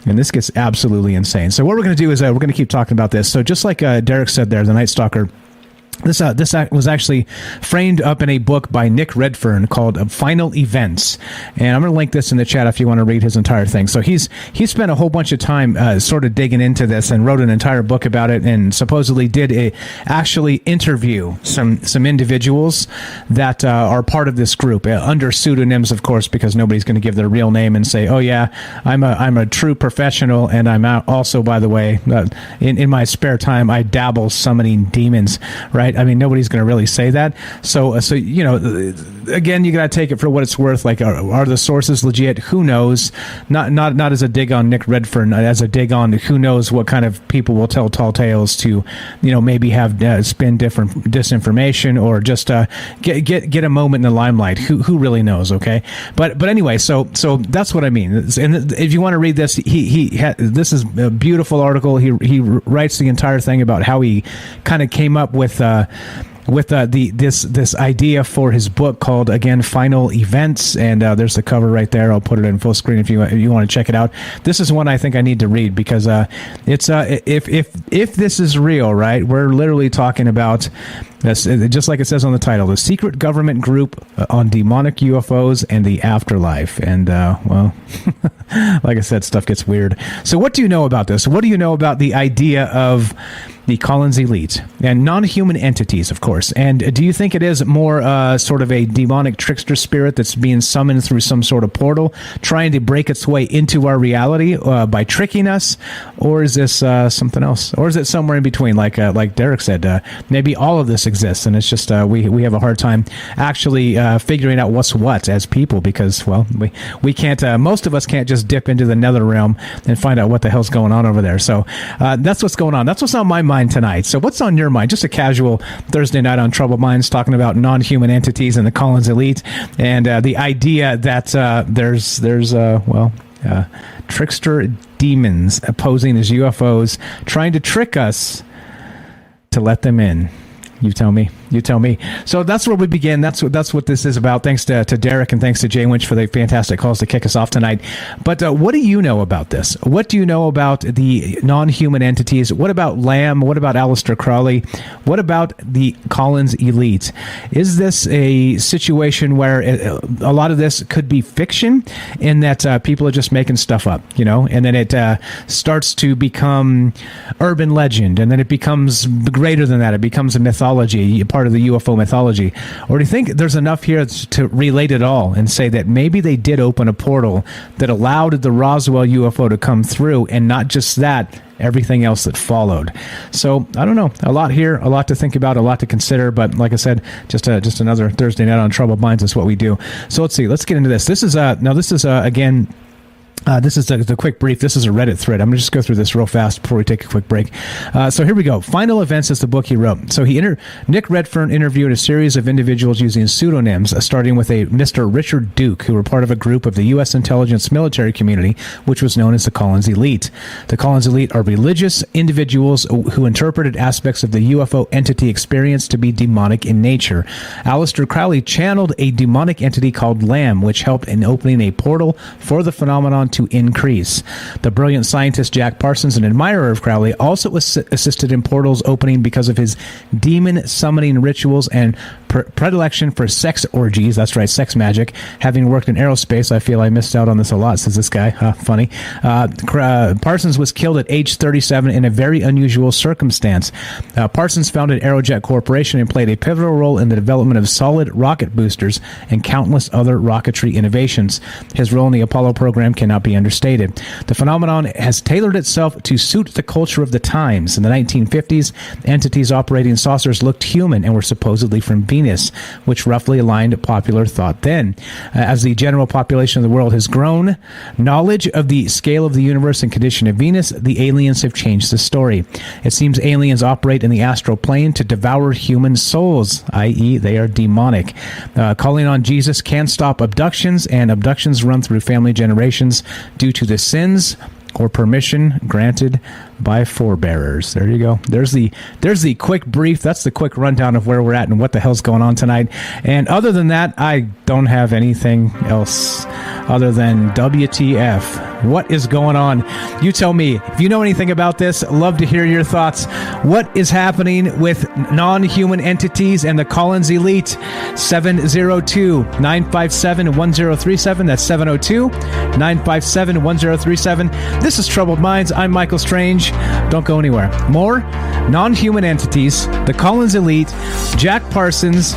and this gets absolutely insane. So what we're going to do is we're going to keep talking about this. So just like Derek said there, the Night Stalker, this was actually framed up in a book by Nick Redfern called Final Events, and I'm going to link this in the chat if you want to read his entire thing. So he spent a whole bunch of time sort of digging into this and wrote an entire book about it, and supposedly did actually interview some individuals that are part of this group under pseudonyms, of course, because nobody's going to give their real name and say, oh yeah, I'm a true professional, and I'm also, by the way, in my spare time I dabble summoning demons, right? I mean, nobody's going to really say that. So again, you got to take it for what it's worth. Are the sources legit? Who knows? Not as a dig on Nick Redfern, as a dig on who knows what kind of people will tell tall tales to, maybe have spin different disinformation, or just get a moment in the limelight. Who really knows? Okay, but anyway, so that's what I mean. And if you want to read this, this is a beautiful article. He writes the entire thing about how he kind of came up with this idea for his book called, again, Final Events, and there's the cover right there. I'll put it in full screen if you want to check it out. This is one I think I need to read because it's if this is real, right? We're literally talking about That's just like it says on the title, the secret government group on demonic UFOs and the afterlife. And, well, like I said, stuff gets weird. So what do you know about this? What do you know about the idea of the Collins elite and non-human entities, of course? And do you think it is more sort of a demonic trickster spirit that's being summoned through some sort of portal, trying to break its way into our reality by tricking us? Or is this something else? Or is it somewhere in between, like Derek said? Maybe all of this exists, and it's just we have a hard time actually figuring out what's what as people, because, well, we can't, most of us can't just dip into the nether realm and find out what the hell's going on over there. So that's what's going on. That's what's on my mind tonight. So what's on your mind? Just a casual Thursday night on Troubled Minds, talking about non-human entities and the Collins elite, and the idea that there's trickster demons posing as UFOs, trying to trick us to let them in. You tell me. You tell me. So that's where we begin. That's what this is about. Thanks to Derek and thanks to Jay Winch for the fantastic calls to kick us off tonight. But what do you know about this? What do you know about the non-human entities? What about Lamb? What about Aleister Crowley? What about the Collins elite? Is this a situation where a lot of this could be fiction, in that people are just making stuff up, and then it starts to become urban legend, and then it becomes greater than that. It becomes a mythology, part of the UFO mythology? Or do you think there's enough here to relate it all and say that maybe they did open a portal that allowed the Roswell UFO to come through, and not just that, everything else that followed? So I don't know. A lot here, a lot to think about, a lot to consider. But like I said, just another Thursday night on Troubled Minds is what we do. So let's see. Let's get into this. This is again. This is the quick brief. This is a Reddit thread. I'm going to just go through this real fast before we take a quick break. So here we go. Final Events is the book he wrote. So Nick Redfern interviewed a series of individuals using pseudonyms, starting with a Mr. Richard Duke, who were part of a group of the U.S. intelligence military community, which was known as the Collins Elite. The Collins Elite are religious individuals who interpreted aspects of the UFO entity experience to be demonic in nature. Aleister Crowley channeled a demonic entity called Lamb, which helped in opening a portal for the phenomenon to increase. The brilliant scientist Jack Parsons, an admirer of Crowley, also assisted in portals opening because of his demon summoning rituals and predilection for sex orgies. That's right, sex magic. Having worked in aerospace, I feel I missed out on this a lot, says this guy. Funny. Parsons was killed at age 37 in a very unusual circumstance. Parsons founded Aerojet Corporation and played a pivotal role in the development of solid rocket boosters and countless other rocketry innovations. His role in the Apollo program cannot be understated. The phenomenon has tailored itself to suit the culture of the times. In the 1950s, entities operating saucers looked human and were supposedly from Venus, which roughly aligned popular thought then. As the general population of the world has grown, knowledge of the scale of the universe and condition of Venus, the aliens have changed the story. It seems aliens operate in the astral plane to devour human souls, i.e. they are demonic. Calling on Jesus can stop abductions, and abductions run through family generations due to the sins or permission granted by forebearers. There you go. There's the quick brief. That's the quick rundown of where we're at and what the hell's going on tonight. And other than that, I don't have anything else other than WTF. What is going on? You tell me. If you know anything about this, love to hear your thoughts. What is happening with non-human entities and the Collins Elite? 702-957-1037. That's 702-957-1037. This is Troubled Minds. I'm Michael Strange. Don't go anywhere. More non-human entities, the Collins Elite, Jack Parsons,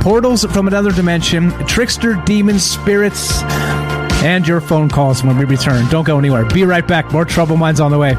portals from another dimension, trickster demon spirits, and your phone calls when we return. Don't go anywhere. Be right back. More Troubled Minds on the way.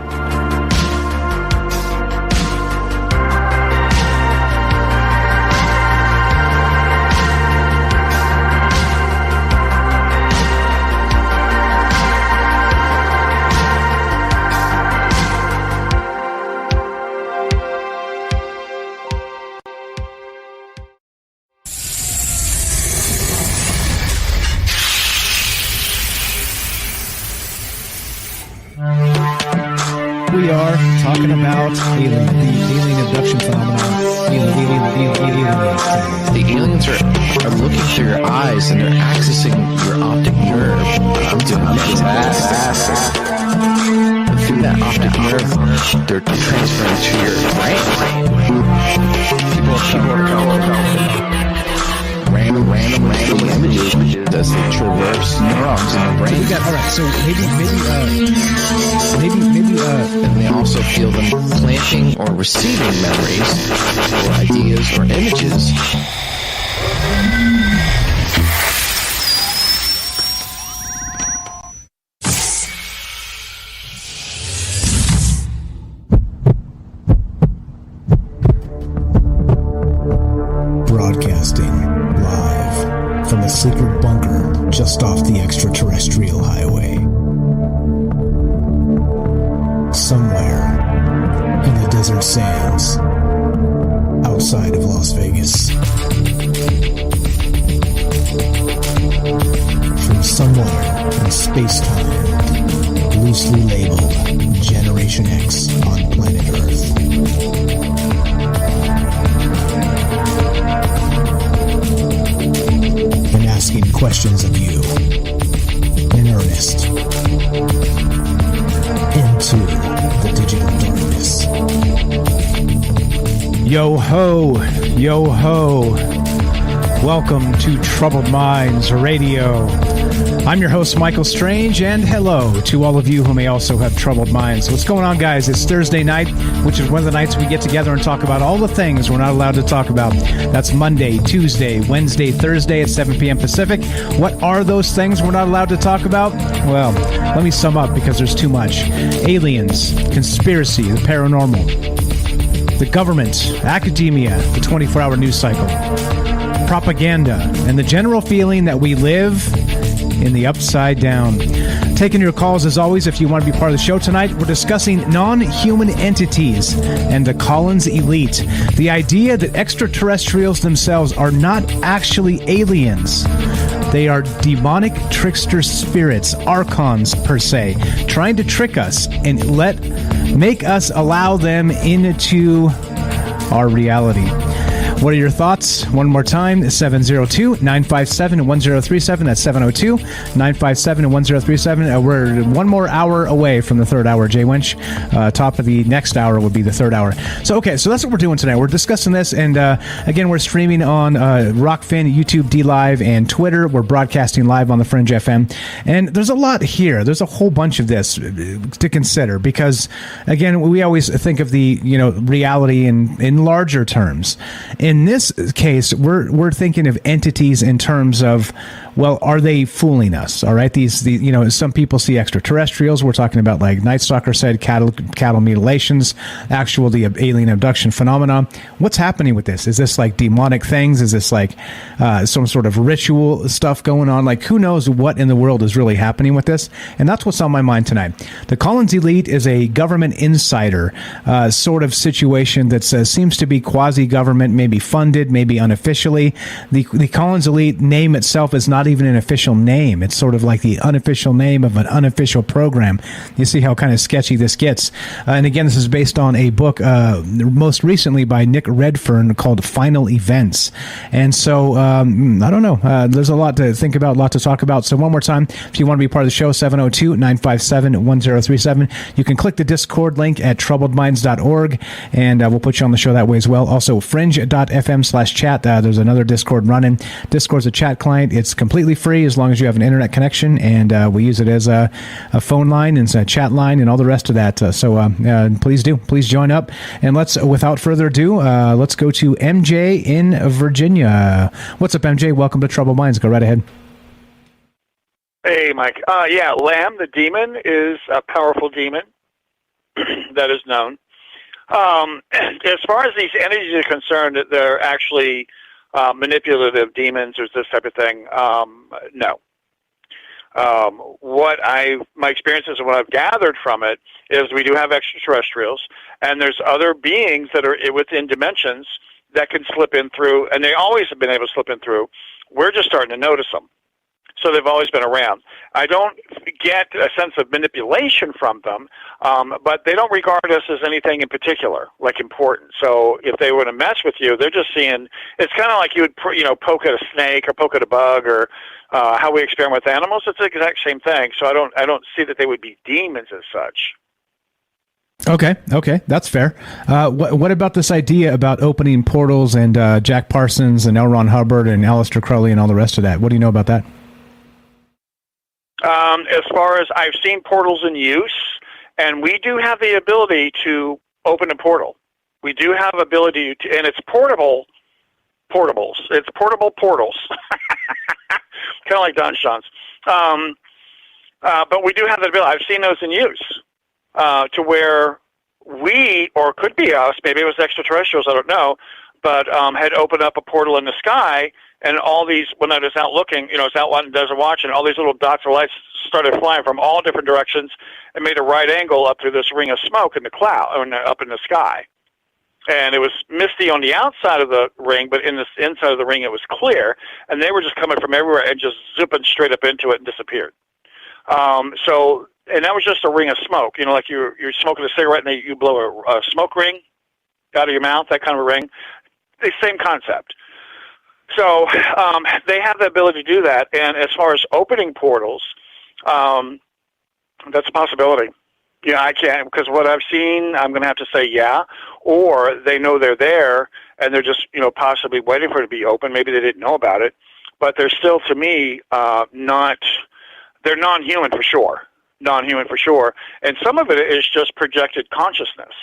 We are talking about the alien abduction phenomenon. The aliens are looking through your eyes and they're accessing your optic nerve. I'm doing that. Through that optic nerve, they're transferring to your brain. People are got, all right, so maybe, and they also feel them planting or receiving memories or ideas or images. Broadcasting live from a secret bunker just off the extraterrestrial highway. Somewhere in the desert sands outside of Las Vegas. From somewhere in space-time, loosely labeled Generation X on planet Earth. And asking questions of you in earnest into the digital darkness. Yo ho, yo ho. Welcome to Troubled Minds Radio. I'm your host, Michael Strange, and hello to all of you who may also have troubled minds. What's going on, guys? It's Thursday night, which is one of the nights we get together and talk about all the things we're not allowed to talk about. That's Monday, Tuesday, Wednesday, Thursday at 7 p.m. Pacific. What are those things we're not allowed to talk about? Well, let me sum up because there's too much. Aliens, conspiracy, the paranormal, the government, academia, the 24-hour news cycle, propaganda, and the general feeling that we live in the upside down. Taking your calls as always if you want to be part of the show tonight. We're discussing non-human entities and the Collins elite. The idea that extraterrestrials themselves are not actually aliens. They are demonic trickster spirits, archons per se, trying to trick us and make us allow them into our reality. What are your thoughts? One more time, 702-957-1037. That's 702-957-1037. We're one more hour away from the third hour, Jay Winch. Top of the next hour would be the third hour. So that's what we're doing tonight. We're discussing this, and again, we're streaming on Rockfin, YouTube, D-Live, and Twitter. We're broadcasting live on the Fringe FM. And there's a lot here. There's a whole bunch of this to consider because, again, we always think of the reality in larger terms. In this case, we're thinking of entities in terms of, well, are they fooling us? All right, these some people see extraterrestrials. We're talking about, like Night Stalker said, cattle mutilations, the alien abduction phenomenon. What's happening with this? Is this like demonic things? Is this like some sort of ritual stuff going on? Like, who knows what in the world is really happening with this? And that's what's on my mind tonight. The Collins elite is a government insider sort of situation that seems to be quasi-government, maybe funded, maybe unofficially. The Collins elite name itself is not even an official name. It's sort of like the unofficial name of an unofficial program. You see how kind of sketchy this gets. And again, this is based on a book most recently by Nick Redfern called Final Events. And so, I don't know. There's a lot to think about, a lot to talk about. So one more time, if you want to be part of the show, 702-957-1037. You can click the Discord link at troubledminds.org, and we'll put you on the show that way as well. Also, fringe.fm/chat. There's another Discord running. Discord's a chat client. It's completely free as long as you have an internet connection, and we use it as a phone line and a chat line and all the rest of that. So please join up. And without further ado, let's go to MJ in Virginia. What's up, MJ? Welcome to Troubled Minds. Go right ahead. Hey, Mike. Lamb, the demon, is a powerful demon that is known. As far as these entities are concerned, they're actually manipulative demons or this type of thing. No. My experiences and what I've gathered from it is we do have extraterrestrials, and there's other beings that are within dimensions that can slip in through, and they always have been able to slip in through. We're just starting to notice them. So they've always been around. I don't get a sense of manipulation from them, but they don't regard us as anything in particular, like important. So if they were to mess with you, they're just seeing, it's kind of like you would poke at a snake or poke at a bug, or how we experiment with animals. It's the exact same thing. So I don't see that they would be demons as such. Okay, that's fair. What about this idea about opening portals and Jack Parsons and L. Ron Hubbard and Aleister Crowley and all the rest of that? What do you know about that? As far as I've seen portals in use, and we do have the ability to open a portal. We do have ability to, and it's portables. It's portable portals, kind of like Don John's. But we do have that ability. I've seen those in use to where we, or it could be us, maybe it was extraterrestrials, I don't know, but had opened up a portal in the sky, and all these, when I was out looking, it's out in the desert watching, all these little dots of lights started flying from all different directions and made a right angle up through this ring of smoke in the cloud, or up in the sky. And it was misty on the outside of the ring, but in the inside of the ring it was clear, and they were just coming from everywhere and just zipping straight up into it and disappeared. And that was just a ring of smoke, like you're smoking a cigarette and you blow a smoke ring out of your mouth, that kind of a ring. The same concept. So they have the ability to do that. And as far as opening portals, that's a possibility. Yeah, I can't, because what I've seen, I'm going to have to say yeah. Or they know they're there, and they're just, possibly waiting for it to be open. Maybe they didn't know about it. But they're still, to me, they're non-human for sure. Non-human for sure. And some of it is just projected consciousness.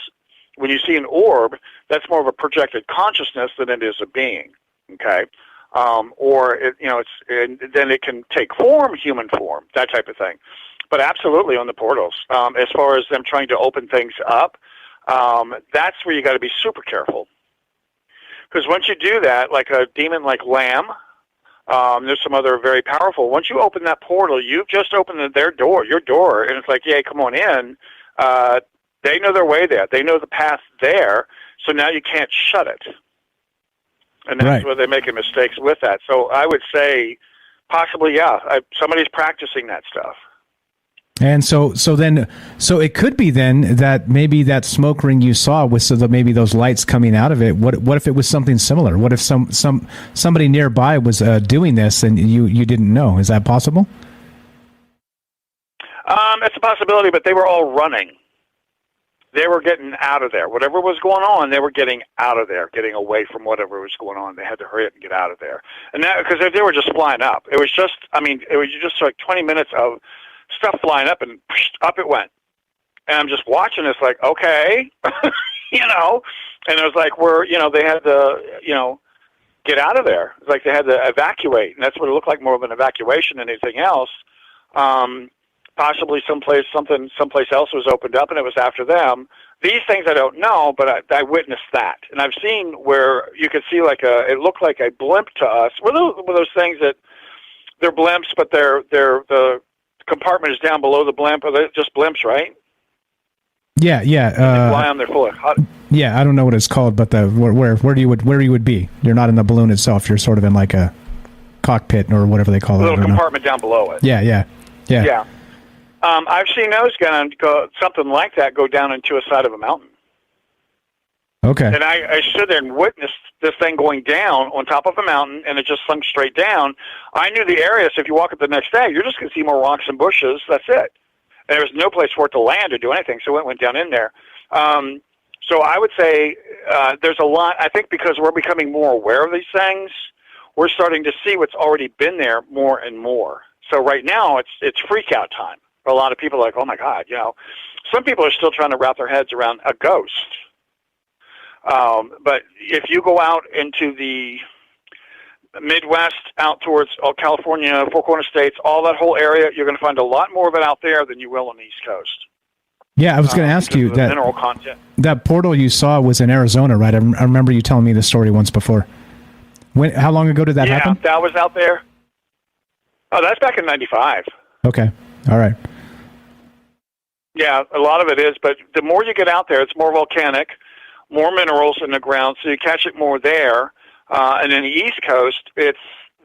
When you see an orb, that's more of a projected consciousness than it is a being. Okay? Or, then it can take form, human form, that type of thing. But absolutely on the portals. As far as them trying to open things up, that's where you got to be super careful. Because once you do that, like a demon like Lamb, there's some other very powerful. Once you open that portal, you've just opened your door, and it's like, yeah, come on in. They know their way there. They know the path there, so now you can't shut it. And that's where they're making mistakes with that. So I would say possibly, yeah, somebody's practicing that stuff. And so it could be then that maybe that smoke ring you saw with maybe those lights coming out of it. What if it was something similar? What if somebody nearby was doing this and you didn't know? Is that possible? It's a possibility, but they were all running. They were getting out of there. Whatever was going on, they were getting out of there, getting away from whatever was going on. They had to hurry up and get out of there. And that, because they were just flying up. It was just like 20 minutes of stuff flying up, and up it went. And I'm just watching this like, okay, and it was like they had to, get out of there. It's like they had to evacuate, and that's what it looked like, more of an evacuation than anything else. Possibly someplace else was opened up, and it was after them. These things I don't know, but I witnessed that, and I've seen where you could see it looked like a blimp to us. Were those things that they're blimps, but the compartment is down below the blimp? Are they just blimps, right? Yeah. They fly on, they're full of hot. Yeah, I don't know what it's called, but where you would be. You're not in the balloon itself. You're sort of in like a cockpit or whatever they call it. A little compartment down below it. Yeah. I've seen those go something like that go down into a side of a mountain. Okay. And I stood there and witnessed this thing going down on top of a mountain, and it just sunk straight down. I knew the area, so if you walk up the next day, you're just going to see more rocks and bushes. That's it. And there was no place for it to land or do anything, so it went down in there. So I would say there's a lot. I think because we're becoming more aware of these things, we're starting to see what's already been there more and more. So right now, it's freak out time. For a lot of people, like, oh my God, Some people are still trying to wrap their heads around a ghost. But if you go out into the Midwest, out towards California, Four Corner States, all that whole area, you're going to find a lot more of it out there than you will on the East Coast. Yeah, I was going to ask you that mineral content. That portal you saw was in Arizona, right? I remember you telling me this story once before. How long ago did that happen? Yeah, that was out there. Oh, that's back in '95. Okay, all right. Yeah, a lot of it is, but the more you get out there, it's more volcanic, more minerals in the ground, so you catch it more there. And in the East Coast, it's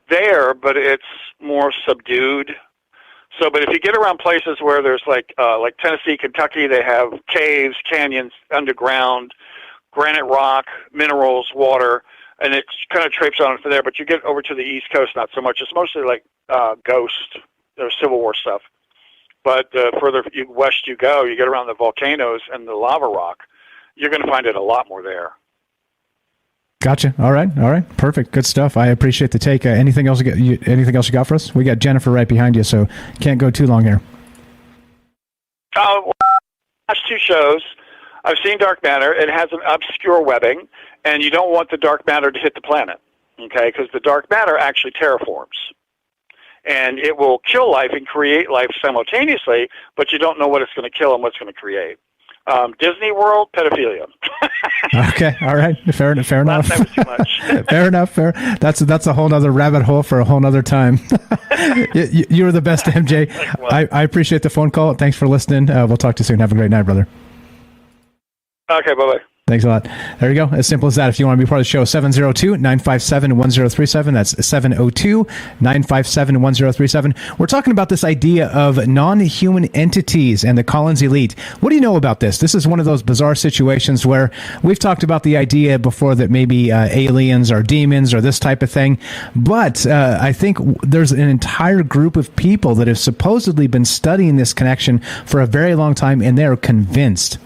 there, but it's more subdued. So, but if you get around places where there's like Tennessee, Kentucky, they have caves, canyons, underground, granite rock, minerals, water, and it kind of traipses on from there. But you get over to the East Coast, not so much. It's mostly like ghost or Civil War stuff. But further west you go, you get around the volcanoes and the lava rock, you're going to find it a lot more there. Gotcha. All right. Perfect. Good stuff. I appreciate the take. Anything else you got for us? We got Jennifer right behind you, so can't go too long here. Last 2 shows, I've seen dark matter. It has an obscure webbing, and you don't want the dark matter to hit the planet, okay? Because the dark matter actually terraforms. And it will kill life and create life simultaneously, but you don't know what it's going to kill and what's going to create. Disney World, pedophilia. Okay, all right, fair enough. Last time was too much. Fair enough. That's a whole nother rabbit hole for a whole nother time. You were the best, MJ. I appreciate the phone call. Thanks for listening. We'll talk to you soon. Have a great night, brother. Okay, bye-bye. Thanks a lot. There you go. As simple as that. If you want to be part of the show, 702-957-1037. That's 702-957-1037. We're talking about this idea of non-human entities and the Collins elite. What do you know about this? This is one of those bizarre situations where we've talked about the idea before that maybe aliens or demons or this type of thing. But I think there's an entire group of people that have supposedly been studying this connection for a very long time, and they're convinced,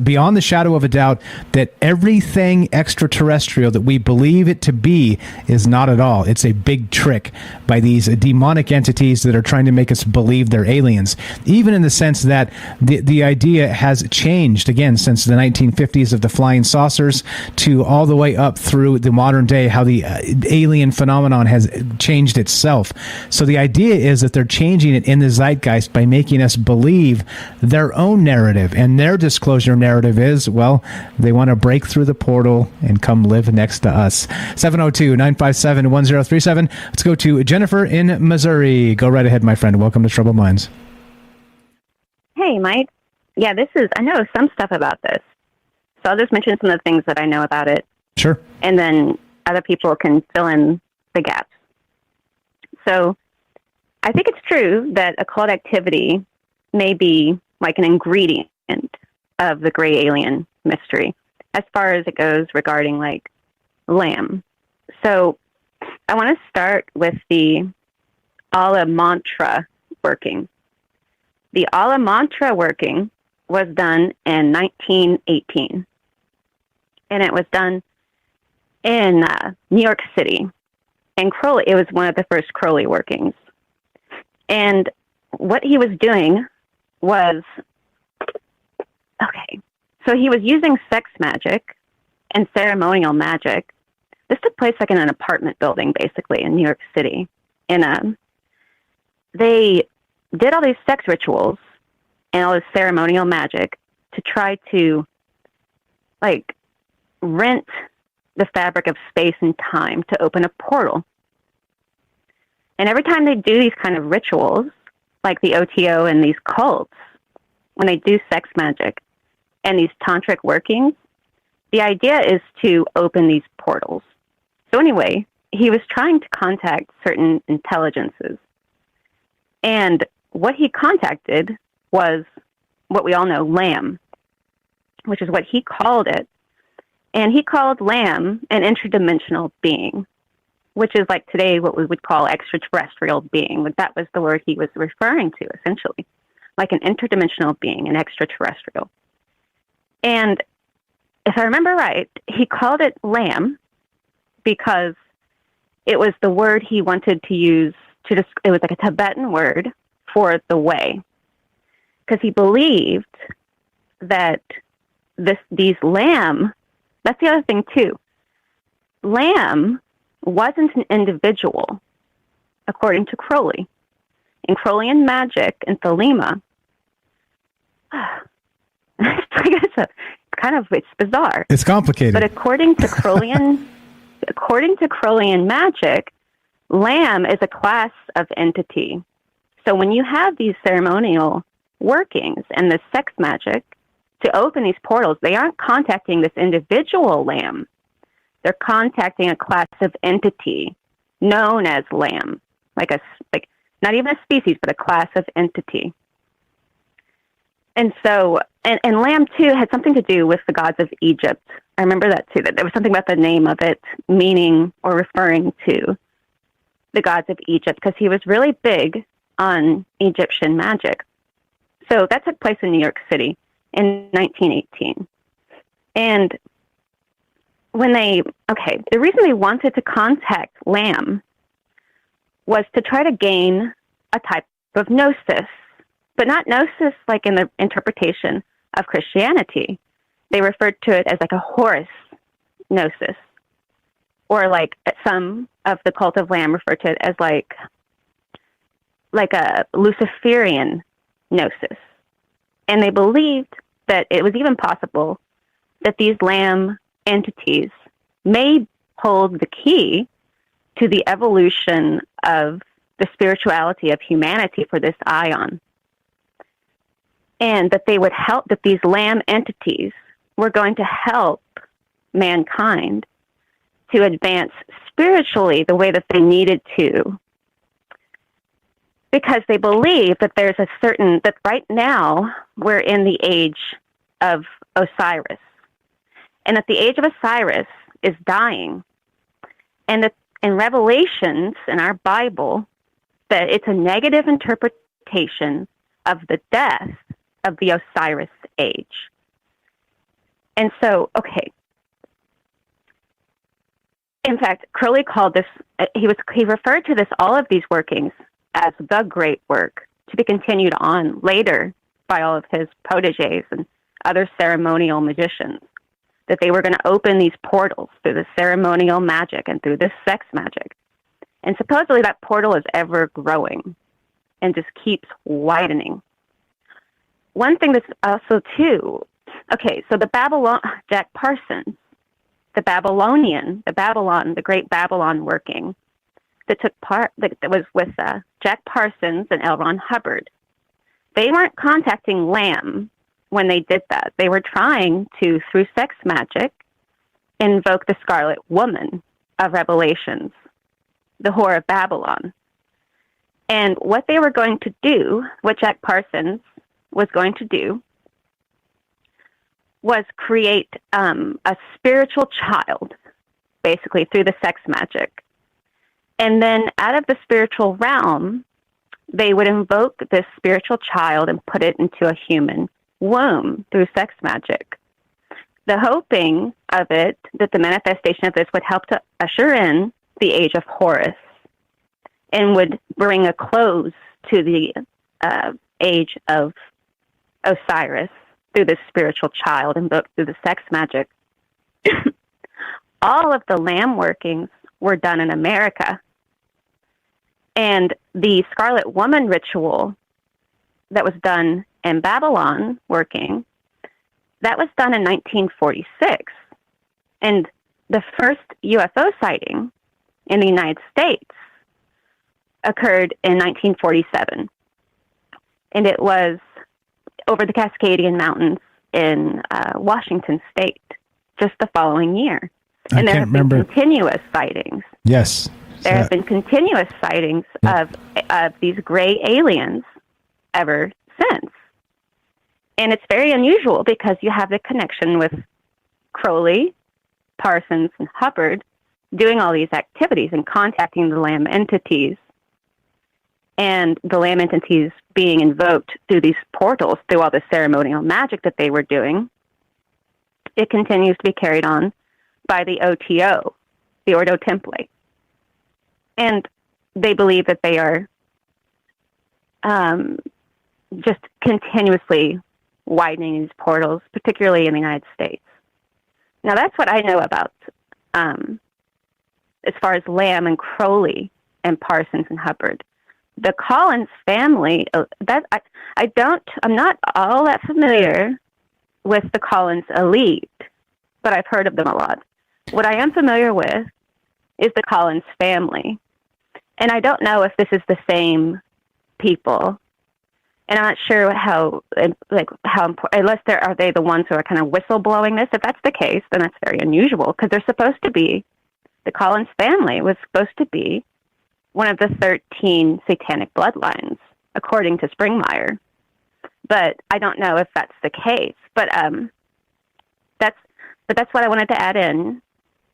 beyond the shadow of a doubt, that everything extraterrestrial that we believe it to be is not at all. It's a big trick by these demonic entities that are trying to make us believe they're aliens, even in the sense that the idea has changed, again, since the 1950s of the flying saucers to all the way up through the modern day, how the alien phenomenon has changed itself. So the idea is that they're changing it in the zeitgeist by making us believe their own narrative, and their disclosure narrative is, well, they want to break through the portal and come live next to us. 702-957-1037. Let's go to Jennifer in Missouri. Go right ahead, my friend. Welcome to Troubled Minds. Hey, Mike. Yeah, I know some stuff about this. So I'll just mention some of the things that I know about it. Sure. And then other people can fill in the gaps. So I think it's true that occult activity may be like an ingredient of the gray alien mystery as far as it goes regarding like lamb. So I want to start with the Ala Mantra working. The Ala Mantra working was done in 1918, and it was done in New York City. And Crowley, it was one of the first Crowley workings. And what he was doing was, okay, so he was using sex magic and ceremonial magic. This took place like in an apartment building, basically, in New York City. And they did all these sex rituals and all this ceremonial magic to try to, like, rent the fabric of space and time to open a portal. And every time they do these kind of rituals, like the OTO and these cults, when they do sex magic and these tantric workings, the idea is to open these portals. So anyway, he was trying to contact certain intelligences. And what he contacted was what we all know, Lamb, which is what he called it. And he called Lamb an interdimensional being, which is like today what we would call extraterrestrial being. Like that was the word he was referring to, essentially, like an interdimensional being, an extraterrestrial. And if I remember right, he called it Lamb because it was the word he wanted to use it was like a Tibetan word for the way. Because he believed that these lamb, that's the other thing too. Lamb wasn't an individual, according to Crowley. In Crowleyan magic and Thelema, it's bizarre. It's complicated. But according to Crowleyan magic, Lamb is a class of entity. So when you have these ceremonial workings and the sex magic to open these portals, they aren't contacting this individual Lamb. They're contacting a class of entity known as Lamb, like not even a species, but a class of entity. And so, and Lamb too had something to do with the gods of Egypt. I remember that too, that there was something about the name of it meaning or referring to the gods of Egypt, because he was really big on Egyptian magic. So that took place in New York City in 1918. And the reason they wanted to contact Lamb was to try to gain a type of gnosis, but not gnosis like in the interpretation of Christianity. They referred to it as like a Horus gnosis, or like some of the cult of Lamb referred to it as like a Luciferian gnosis. And they believed that it was even possible that these Lamb entities may hold the key to the evolution of the spirituality of humanity for this ion. And that they would help, that these Lamb entities were going to help mankind to advance spiritually the way that they needed to. Because they believe that there's that right now we're in the age of Osiris. And that the age of Osiris is dying. And that in Revelations, in our Bible, that it's a negative interpretation of the death of the Osiris age. And so, in fact, Crowley called this, he referred to this, all of these workings, as the great work, to be continued on later by all of his proteges and other ceremonial magicians, that they were going to open these portals through the ceremonial magic and through this sex magic. And supposedly that portal is ever growing and just keeps widening. One thing that's also too, so Jack Parsons, the Great Babylon working that took part, that was with Jack Parsons and L. Ron Hubbard. They weren't contacting Lamb when they did that. They were trying to, through sex magic, invoke the Scarlet Woman of Revelations, the whore of Babylon. And what they were going to do, what Jack Parsons was going to do, was create a spiritual child, basically, through the sex magic. And then out of the spiritual realm, they would invoke this spiritual child and put it into a human womb through sex magic. The hoping of it, that the manifestation of this would help to usher in the age of Horus and would bring a close to the age of Osiris through this spiritual child invoked through the sex magic. All of the Lamb workings were done in America. And the Scarlet Woman ritual that was done in Babylon working, that was done in 1946. And the first UFO sighting in the United States occurred in 1947. And it was over the Cascadian Mountains in Washington State, just the following year. And there have been continuous sightings. Yes. There have been continuous sightings of these gray aliens ever since. And it's very unusual because you have the connection with Crowley, Parsons, and Hubbard doing all these activities and contacting the Lamb entities, and the Lamb entities being invoked through these portals, through all the ceremonial magic that they were doing. It continues to be carried on by the OTO, the Ordo Templi. And they believe that they are just continuously widening these portals, particularly in the United States. Now, that's what I know about as far as Lamb and Crowley and Parsons and Hubbard. The Collins family, I'm not all that familiar with the Collins elite, but I've heard of them a lot. What I am familiar with is the Collins family. And I don't know if this is the same people. And I'm not sure how unless are they the ones who are kind of whistleblowing this. If that's the case, then that's very unusual, because they're supposed to be, the Collins family was supposed to be one of the 13 satanic bloodlines, according to Springmeier. But I don't know if that's the case. But that's what I wanted to add in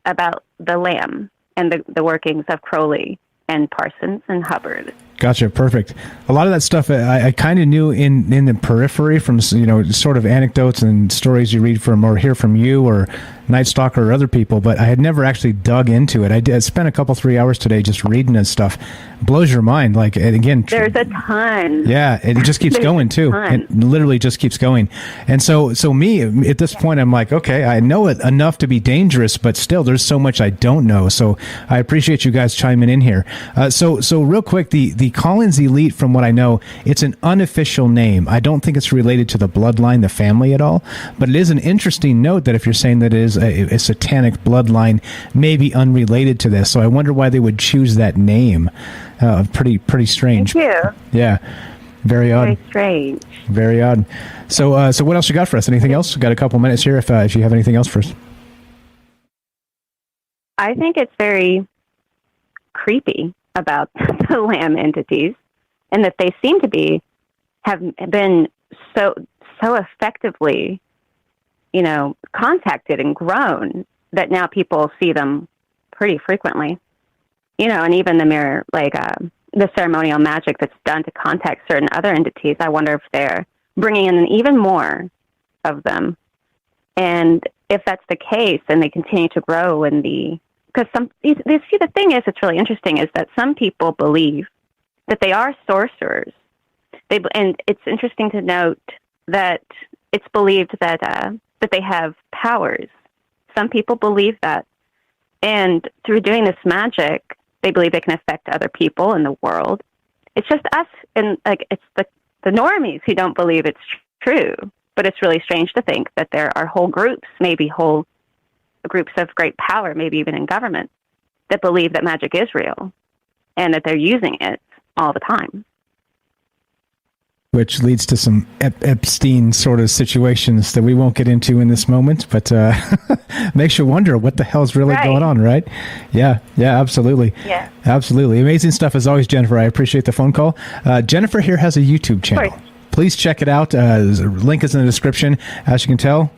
about the Lamb and the workings of Crowley and Parsons and Hubbard. Gotcha. Perfect. A lot of that stuff I kind of knew in the periphery from, sort of anecdotes and stories you read from or hear from you or Night Stalker or other people, but I had never actually dug into it. I spent a couple, 3 hours today just reading this stuff. Blows your mind. Like, and again, there's a ton. Yeah, it just keeps going too. It literally just keeps going. And so me at this point, I'm like, okay, I know it enough to be dangerous, but still, there's so much I don't know. So I appreciate you guys chiming in here. So real quick, the Collins Elite, from what I know, it's an unofficial name. I don't think it's related to the bloodline, the family at all. But it is an interesting note that if you're saying that it is a satanic bloodline, maybe unrelated to this. So I wonder why they would choose that name. Pretty strange. Thank you. Yeah. Very odd. Very strange. Very odd. So what else you got for us? Anything else? We've got a couple minutes here if you have anything else for us. I think it's very creepy about the Lamb entities, and that they seem to have been so effectively, contacted and grown that now people see them pretty frequently. And even the mirror, the ceremonial magic that's done to contact certain other entities, I wonder if they're bringing in even more of them. And if that's the case, and they continue to grow because the thing is, it's really interesting, is that some people believe that they are sorcerers. And it's interesting to note that it's believed that they have powers. Some people believe that. And through doing this magic, they believe they can affect other people in the world. It's just us, and it's the normies who don't believe it's true. But it's really strange to think that there are whole groups, maybe whole groups of great power, maybe even in government, that believe that magic is real and that they're using it all the time. Which leads to some Epstein sort of situations that we won't get into in this moment, but makes you wonder what the hell's really going on, right? Yeah, absolutely. Yeah. Absolutely. Amazing stuff as always, Jennifer. I appreciate the phone call. Jennifer here has a YouTube channel. Please check it out. The link is in the description. As you can tell,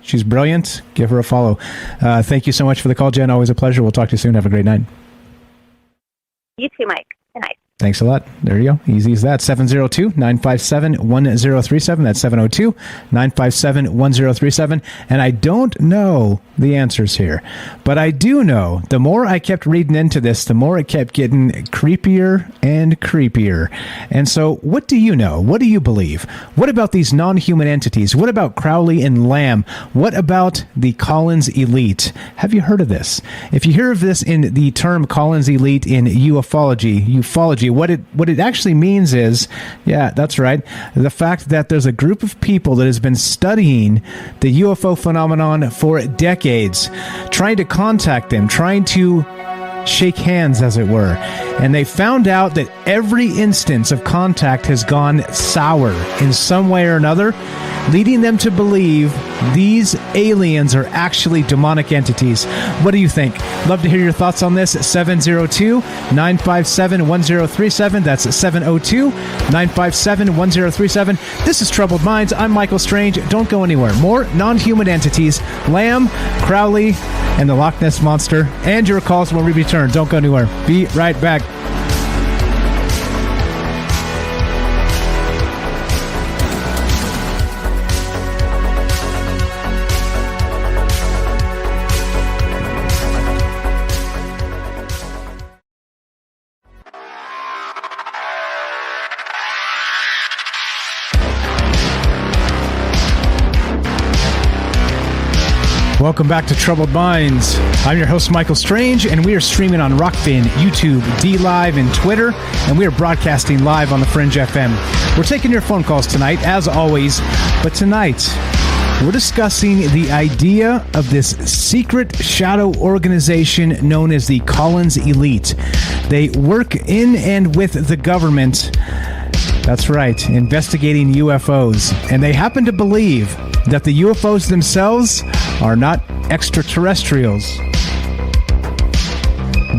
she's brilliant. Give her a follow. Thank you so much for the call, Jen. Always a pleasure. We'll talk to you soon. Have a great night. You too, Mike. Good night. Thanks a lot. There you go. Easy as that. 702-957-1037. That's 702-957-1037. And I don't know the answers here, but I do know the more I kept reading into this, the more it kept getting creepier and creepier. And so what do you know? What do you believe? What about these non-human entities? What about Crowley and Lamb? What about the Collins Elite? Have you heard of this? If you hear of this in the term Collins Elite in ufology, what it actually means is, yeah, that's right, the fact that there's a group of people that has been studying the UFO phenomenon for decades, trying to contact them, trying to shake hands, as it were. And they found out that every instance of contact has gone sour in some way or another, leading them to believe these aliens are actually demonic entities. What do you think? Love to hear your thoughts on this. 702-957-1037. That's 702-957-1037. This is Troubled Minds. I'm Michael Strange. Don't go anywhere. More non-human entities, Lamb, Crowley, and the Loch Ness Monster, and your calls when we return. Don't go anywhere. Be right back. Welcome back to Troubled Minds. I'm your host, Michael Strange, and we are streaming on Rockfin, YouTube, DLive, and Twitter, and we are broadcasting live on the Fringe FM. We're taking your phone calls tonight, as always, but tonight we're discussing the idea of this secret shadow organization known as the Collins Elite. They work in and with the government. That's right, investigating UFOs. And they happen to believe that the UFOs themselves are not extraterrestrials,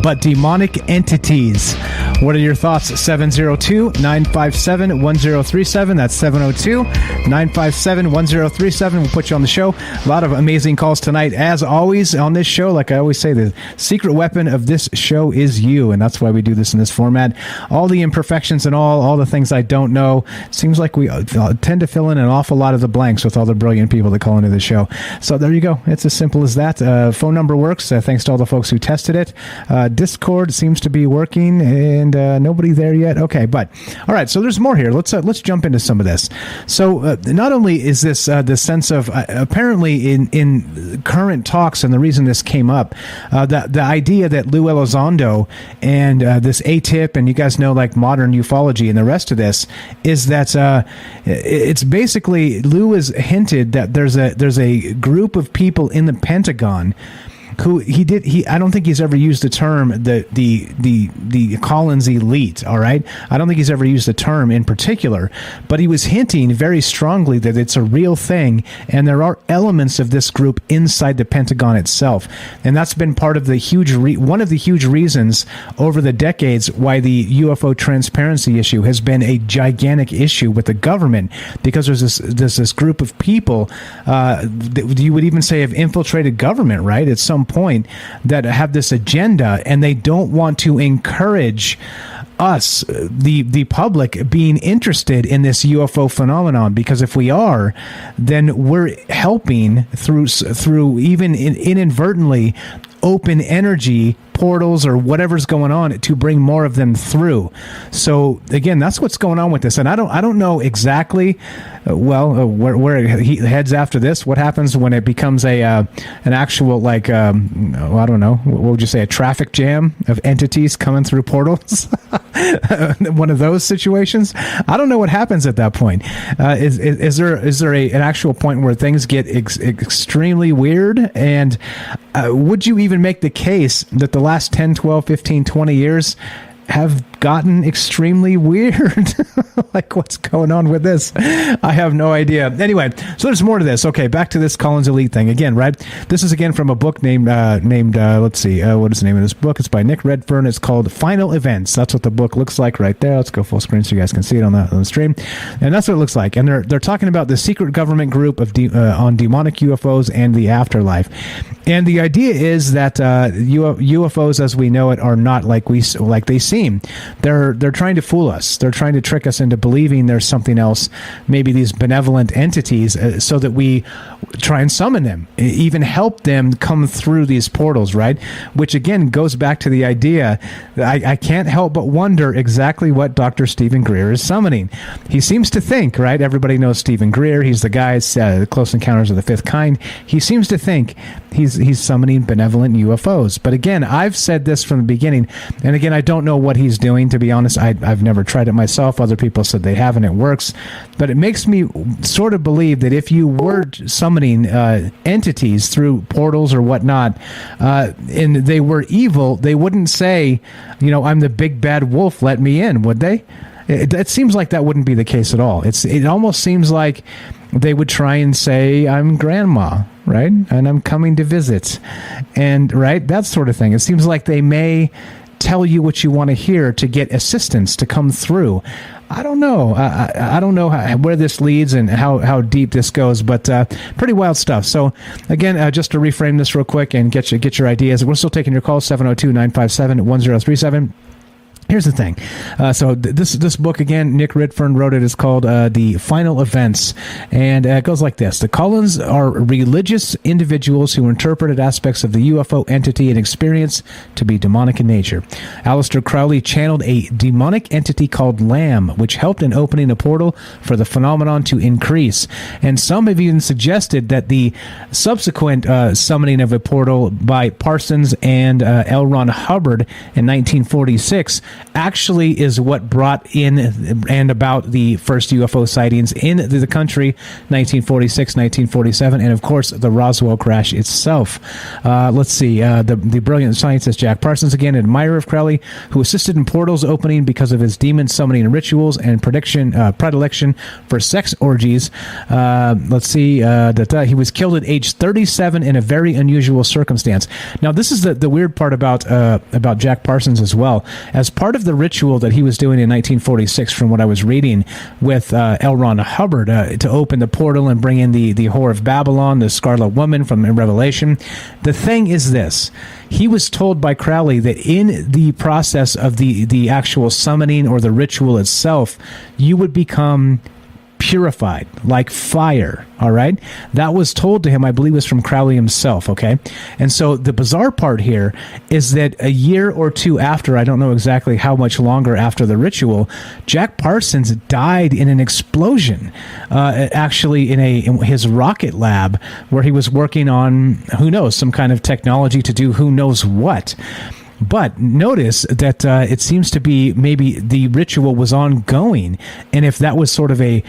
but demonic entities. What are your thoughts? 702-957-1037. That's 702-957-1037. We'll put you on the show. A lot of amazing calls tonight. As always, on this show, like I always say, the secret weapon of this show is you, and that's why we do this in this format. All the imperfections and all the things I don't know. Seems like we tend to fill in an awful lot of the blanks with all the brilliant people that call into the show. So there you go. It's as simple as that. Phone number works. Thanks to all the folks who tested it. Discord seems to be working, and nobody there yet. Okay, but all right. So there's more here. Let's jump into some of this. So not only is this the sense of apparently in current talks, and the reason this came up, the idea that Lou Elizondo and this ATIP, and you guys know like modern ufology and the rest of this, is that it's basically Lou has hinted that there's a group of people in the Pentagon who I don't think he's ever used the term the Collins elite. All right, I don't think he's ever used the term in particular, but he was hinting very strongly that it's a real thing, and there are elements of this group inside the Pentagon itself, and that's been part of the one of the huge reasons over the decades why the UFO transparency issue has been a gigantic issue with the government, because there's this group of people that you would even say have infiltrated government, right, at some point, that have this agenda, and they don't want to encourage us, the public, being interested in this UFO phenomenon, because if we are, then we're helping through even inadvertently open energy portals or whatever's going on to bring more of them through. So again, that's what's going on with this, and I don't know exactly where it heads after this. What happens when it becomes an actual I don't know, what would you say, a traffic jam of entities coming through portals? One of those situations. I don't know what happens at that point. Is there an actual point where things get extremely weird? And would you even make the case that the last 10, 12, 15, 20 years have gotten extremely weird? Like, what's going on with this? I have no idea. Anyway, so there's more to this. Okay, back to this Collins Elite thing again, right? This is again from a book named let's see, what is the name of this book? It's by Nick Redfern. It's called Final Events. That's what the book looks like right there. Let's go full screen so you guys can see it on the stream. And that's what it looks like. And they're talking about the secret government group of on demonic UFOs and the afterlife. And the idea is that UFOs as we know it are not like they seem. They're trying to fool us. They're trying to trick us into believing there's something else, maybe these benevolent entities, so that we try and summon them, even help them come through these portals, right? Which again goes back to the idea that I can't help but wonder exactly what Dr. Stephen Greer is summoning. He seems to think, right? Everybody knows Stephen Greer. He's the guy, Close Encounters of the Fifth Kind. He seems to think he's summoning benevolent UFOs. But again, I've said this from the beginning, and again, I don't know what he's doing, to be honest. I've never tried it myself. Other people said they have, and it works. But it makes me sort of believe that if you were summoning entities through portals or whatnot, and they were evil, they wouldn't say, I'm the big bad wolf, let me in, would they? It seems like that wouldn't be the case at all. It almost seems like they would try and say, I'm grandma, right? And I'm coming to visit. And, right, that sort of thing. It seems like they may tell you what you want to hear to get assistance to come through. I don't know. I don't know where this leads and how deep this goes, but pretty wild stuff. So again, just to reframe this real quick and get your ideas. We're still taking your calls, 702-957-1037. Here's the thing. So this book, again, Nick Redfern wrote it. It's called The Final Events. And it goes like this. The Collins are religious individuals who interpreted aspects of the UFO entity and experience to be demonic in nature. Aleister Crowley channeled a demonic entity called Lamb, which helped in opening a portal for the phenomenon to increase. And some have even suggested that the subsequent summoning of a portal by Parsons and L. Ron Hubbard in 1946 actually is what brought in and about the first UFO sightings in the country, 1946, 1947, and of course the Roswell crash itself. Let's see, the brilliant scientist Jack Parsons, again, an admirer of Crowley, who assisted in portals opening because of his demon summoning rituals and predilection for sex orgies. Let's see, that he was killed at age 37 in a very unusual circumstance. Now, this is the weird part about Jack Parsons as well. As part part of the ritual that he was doing in 1946, from what I was reading, with L. Ron Hubbard to open the portal and bring in the Whore of Babylon, the Scarlet Woman from Revelation. The thing is this. He was told by Crowley that in the process of the actual summoning or the ritual itself, you would become purified like fire. All right, that was told to him, I believe, was from Crowley himself. Okay, and so the bizarre part here is that a year or two after, I don't know exactly how much longer after the ritual, Jack Parsons died in an explosion, actually in his rocket lab where he was working on, who knows, some kind of technology to do who knows what. But notice that it seems to be maybe the ritual was ongoing. And if that was sort of a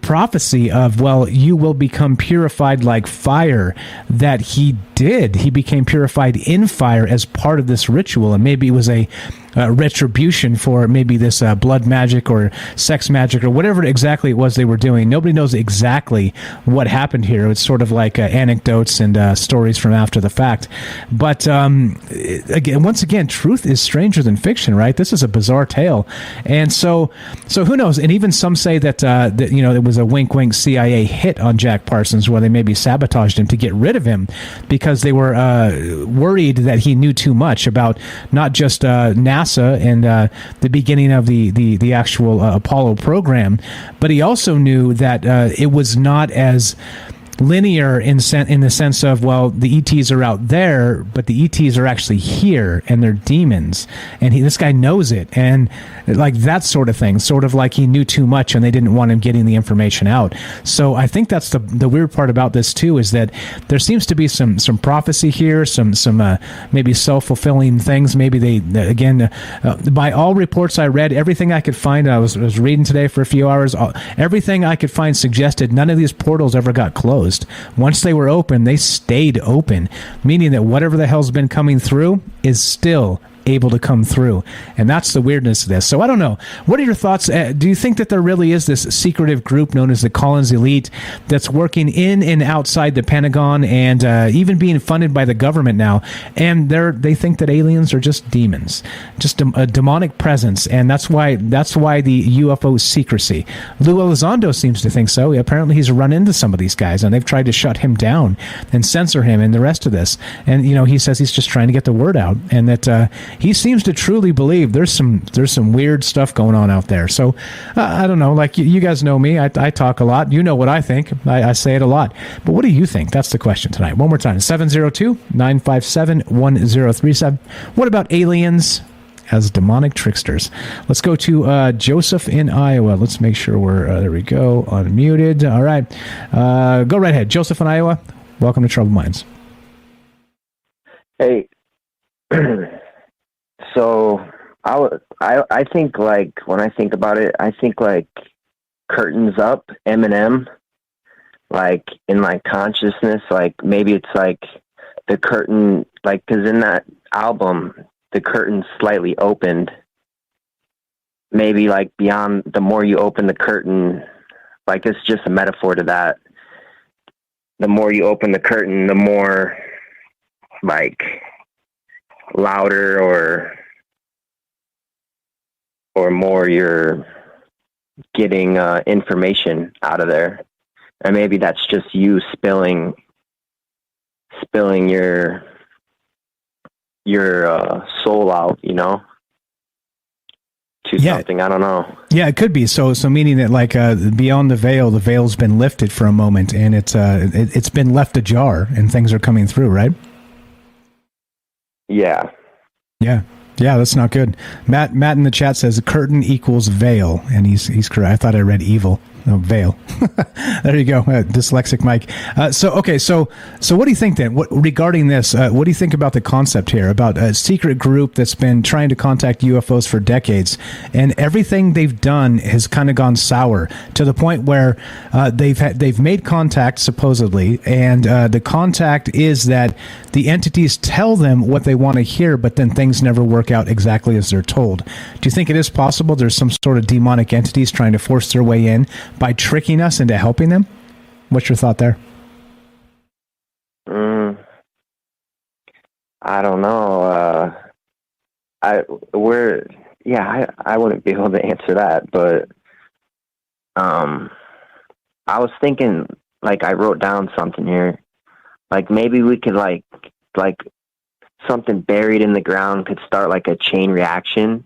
prophecy of, well, you will become purified like fire, that he did. He became purified in fire as part of this ritual. And maybe it was a retribution for maybe this blood magic or sex magic or whatever exactly it was they were doing. Nobody knows exactly what happened here. It's sort of like anecdotes and stories from after the fact. But once again, truth is stranger than fiction, right? This is a bizarre tale. And so who knows? And even some say that, it was a wink-wink CIA hit on Jack Parsons where they maybe sabotaged him to get rid of him because they were worried that he knew too much about not just NASA and the beginning of the actual Apollo program, but he also knew that it was not as linear in the sense of, well, the ETs are out there, but the ETs are actually here and they're demons, and this guy knows it, and like that sort of thing, sort of like he knew too much and they didn't want him getting the information out. So I think that's the weird part about this too, is that there seems to be some prophecy here, some maybe self-fulfilling things. Maybe they again, by all reports I read, everything I could find, I was reading today for a few hours, everything I could find suggested none of these portals ever got closed. Once they were open, they stayed open, meaning that whatever the hell's been coming through is still able to come through. And that's the weirdness of this. So I don't know. What are your thoughts? Do you think that there really is this secretive group known as the Collins Elite that's working in and outside the Pentagon and even being funded by the government now? And they think that aliens are just demons, just a demonic presence. And that's why the UFO secrecy. Lou Elizondo seems to think so. Apparently he's run into some of these guys and they've tried to shut him down and censor him and the rest of this. And, he says he's just trying to get the word out, and that he seems to truly believe there's some weird stuff going on out there. So I don't know. Like you guys know me. I talk a lot. You know what I think. I say it a lot. But what do you think? That's the question tonight. One more time. 702-957-1037. What about aliens as demonic tricksters? Let's go to Joseph in Iowa. Let's make sure we're there we go, unmuted. All right. Go right ahead. Joseph in Iowa. Welcome to Troubled Minds. Hey. So I think, like, when I think about it, I think like Curtains Up, Eminem, like in my consciousness, like maybe it's like the curtain, like, because in that album the curtain slightly opened, maybe like beyond, the more you open the curtain, like it's just a metaphor to that, the more you open the curtain, the more like louder or more you're getting information out of there. And maybe that's just you spilling your soul out, to something. I don't know. Yeah, it could be. So meaning that, like, beyond the veil's been lifted for a moment, and it's been left ajar, and things are coming through, right? Yeah. Yeah, that's not good. Matt in the chat says curtain equals veil, and he's correct. I thought I read evil. No, veil. There you go. Dyslexic Mike. So what do you think then? Regarding this, what do you think about the concept here, about a secret group that's been trying to contact UFOs for decades, and everything they've done has kind of gone sour to the point where they've made contact supposedly, and the contact is that the entities tell them what they want to hear, but then things never work out exactly as they're told. Do you think it is possible there's some sort of demonic entities trying to force their way in by tricking us into helping them? What's your thought there? I don't know. I wouldn't be able to answer that, but I was thinking, like, I wrote down something here, like maybe we could like something buried in the ground could start like a chain reaction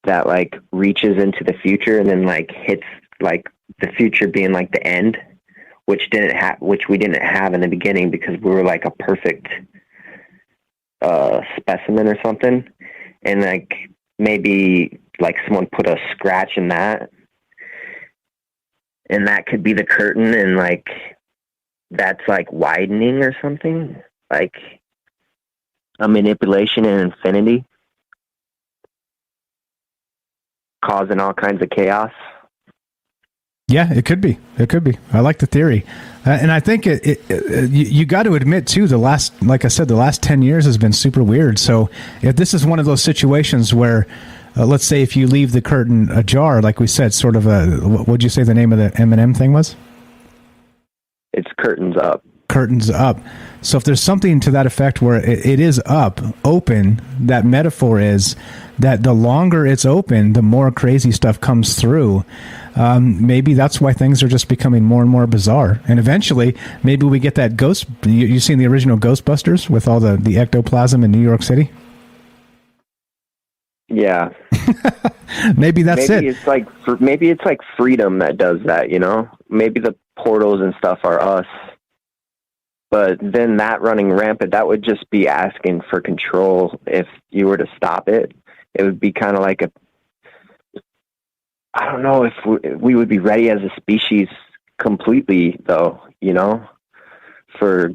that like reaches into the future and then like hits like the future being like the end, which we didn't have in the beginning because we were like a perfect specimen or something, and like maybe like someone put a scratch in that, and that could be the curtain, and like that's like widening or something, like a manipulation in infinity, causing all kinds of chaos. Yeah, it could be. It could be. I like the theory. And I think you got to admit, too, like I said, the last 10 years has been super weird. So if this is one of those situations where, let's say if you leave the curtain ajar, like we said, sort of what would you say the name of the Eminem thing was? It's curtains up. Curtains up. So if there's something to that effect where it is up, open, that metaphor is that the longer it's open, the more crazy stuff comes through. Maybe that's why things are just becoming more and more bizarre. And eventually, maybe we get that ghost. You seen the original Ghostbusters with all the ectoplasm in New York City? Yeah. Maybe that's it. Maybe it's like freedom that does that, you know? Maybe the portals and stuff are us. But then that running rampant, that would just be asking for control. If you were to stop it, it would be kind of like I don't know if we would be ready as a species completely, though, you know, for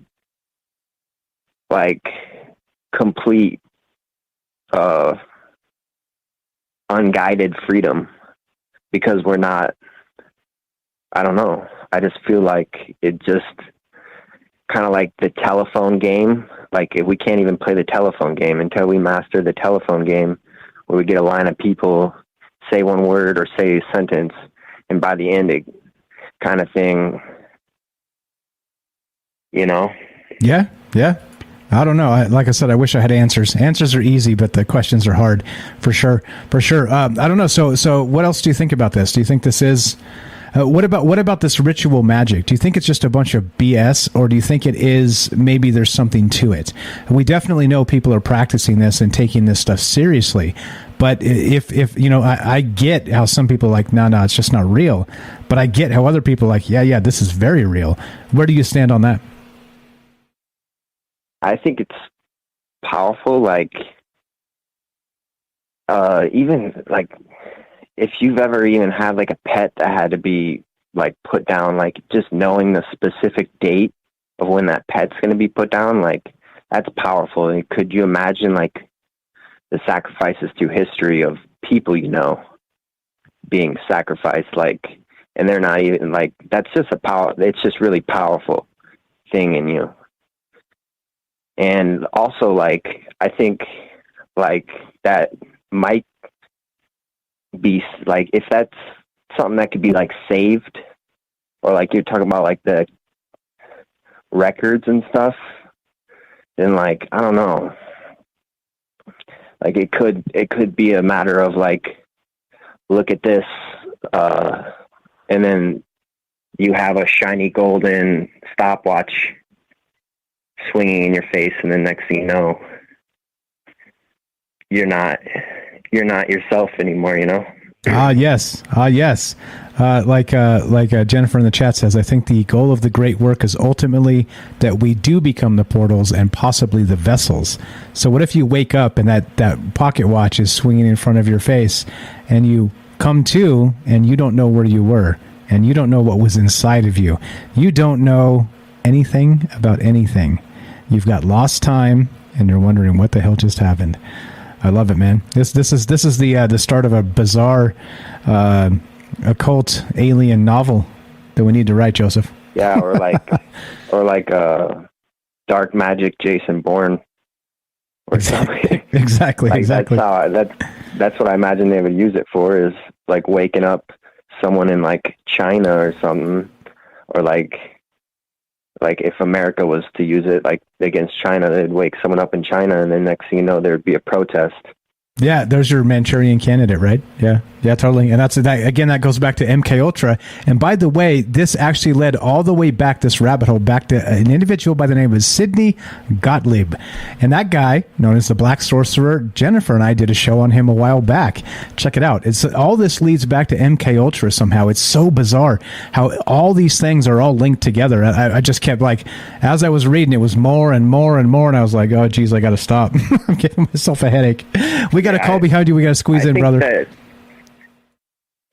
like complete unguided freedom, because we're not, I don't know. I just feel like it just kind of like the telephone game. Like we can't even play the telephone game until we master the telephone game, where we get a line of people, say one word or say a sentence, and by the end it kind of thing, you know? Yeah. I don't know. Like I said, I wish I had answers. Answers are easy, but the questions are hard, for sure. I don't know. So what else do you think about this? Do you think this is... what about this ritual magic? Do you think it's just a bunch of BS, or do you think it is, maybe there's something to it? And we definitely know people are practicing this and taking this stuff seriously. But if you know, I get how some people are like, no, it's just not real. But I get how other people are like, yeah, this is very real. Where do you stand on that? I think it's powerful. Like, even like, if you've ever even had like a pet that had to be like put down, like just knowing the specific date of when that pet's going to be put down, like that's powerful. And could you imagine like the sacrifices through history of people, you know, being sacrificed, like, and they're not even like, that's just it's just really powerful thing in you. And also, like, I think like that might be like, if that's something that could be like saved, or like you're talking about like the records and stuff, then like, I don't know, like it could be a matter of like, look at this, and then you have a shiny golden stopwatch swinging in your face, and then next thing you know, you're not yourself anymore, you know? Yes. Like Jennifer in the chat says, I think the goal of the great work is ultimately that we do become the portals and possibly the vessels. So what if you wake up and that pocket watch is swinging in front of your face, and you come to and you don't know where you were, and you don't know what was inside of you. You don't know anything about anything. You've got lost time, and you're wondering what the hell just happened. I love it, man. This is the start of a bizarre occult alien novel that we need to write, Joseph. Yeah, or like dark magic Jason Bourne or something. Exactly. Like that's what I imagine they would use it for, is like waking up someone in like China or something, or like if America was to use it like against China, they'd wake someone up in China, and then next thing you know, there'd be a protest Yeah, there's your Manchurian Candidate, right? Yeah, totally. And that goes back to MK Ultra. And by the way, this actually led all the way back, this rabbit hole, back to an individual by the name of Sidney Gottlieb. And that guy, known as the Black Sorcerer, Jennifer and I did a show on him a while back. Check it out. It's all this leads back to MK Ultra somehow. It's so bizarre how all these things are all linked together. I just kept as I was reading, it was more and more and more, and I was like, oh, geez, I got to stop. I'm giving myself a headache. We got a call behind you. We got to squeeze in, brother.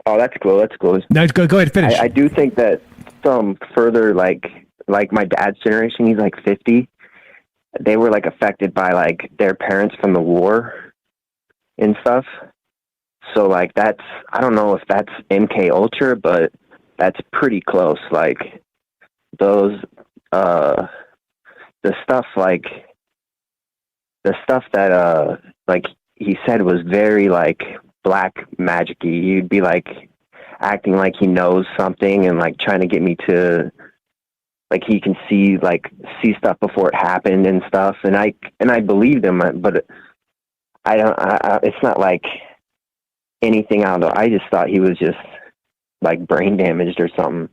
That's cool. No, go ahead, finish. I do think that some further, like my dad's generation, he's like 50. They were affected by their parents from the war and stuff. So that's, I don't know if that's MK Ultra, but that's pretty close. Those the stuff that he said was very black magic-y. He'd be acting like he knows something and trying to get me to he can see stuff before it happened and stuff. And I believed him, but I don't. It's not anything out of. I just thought he was just brain damaged or something,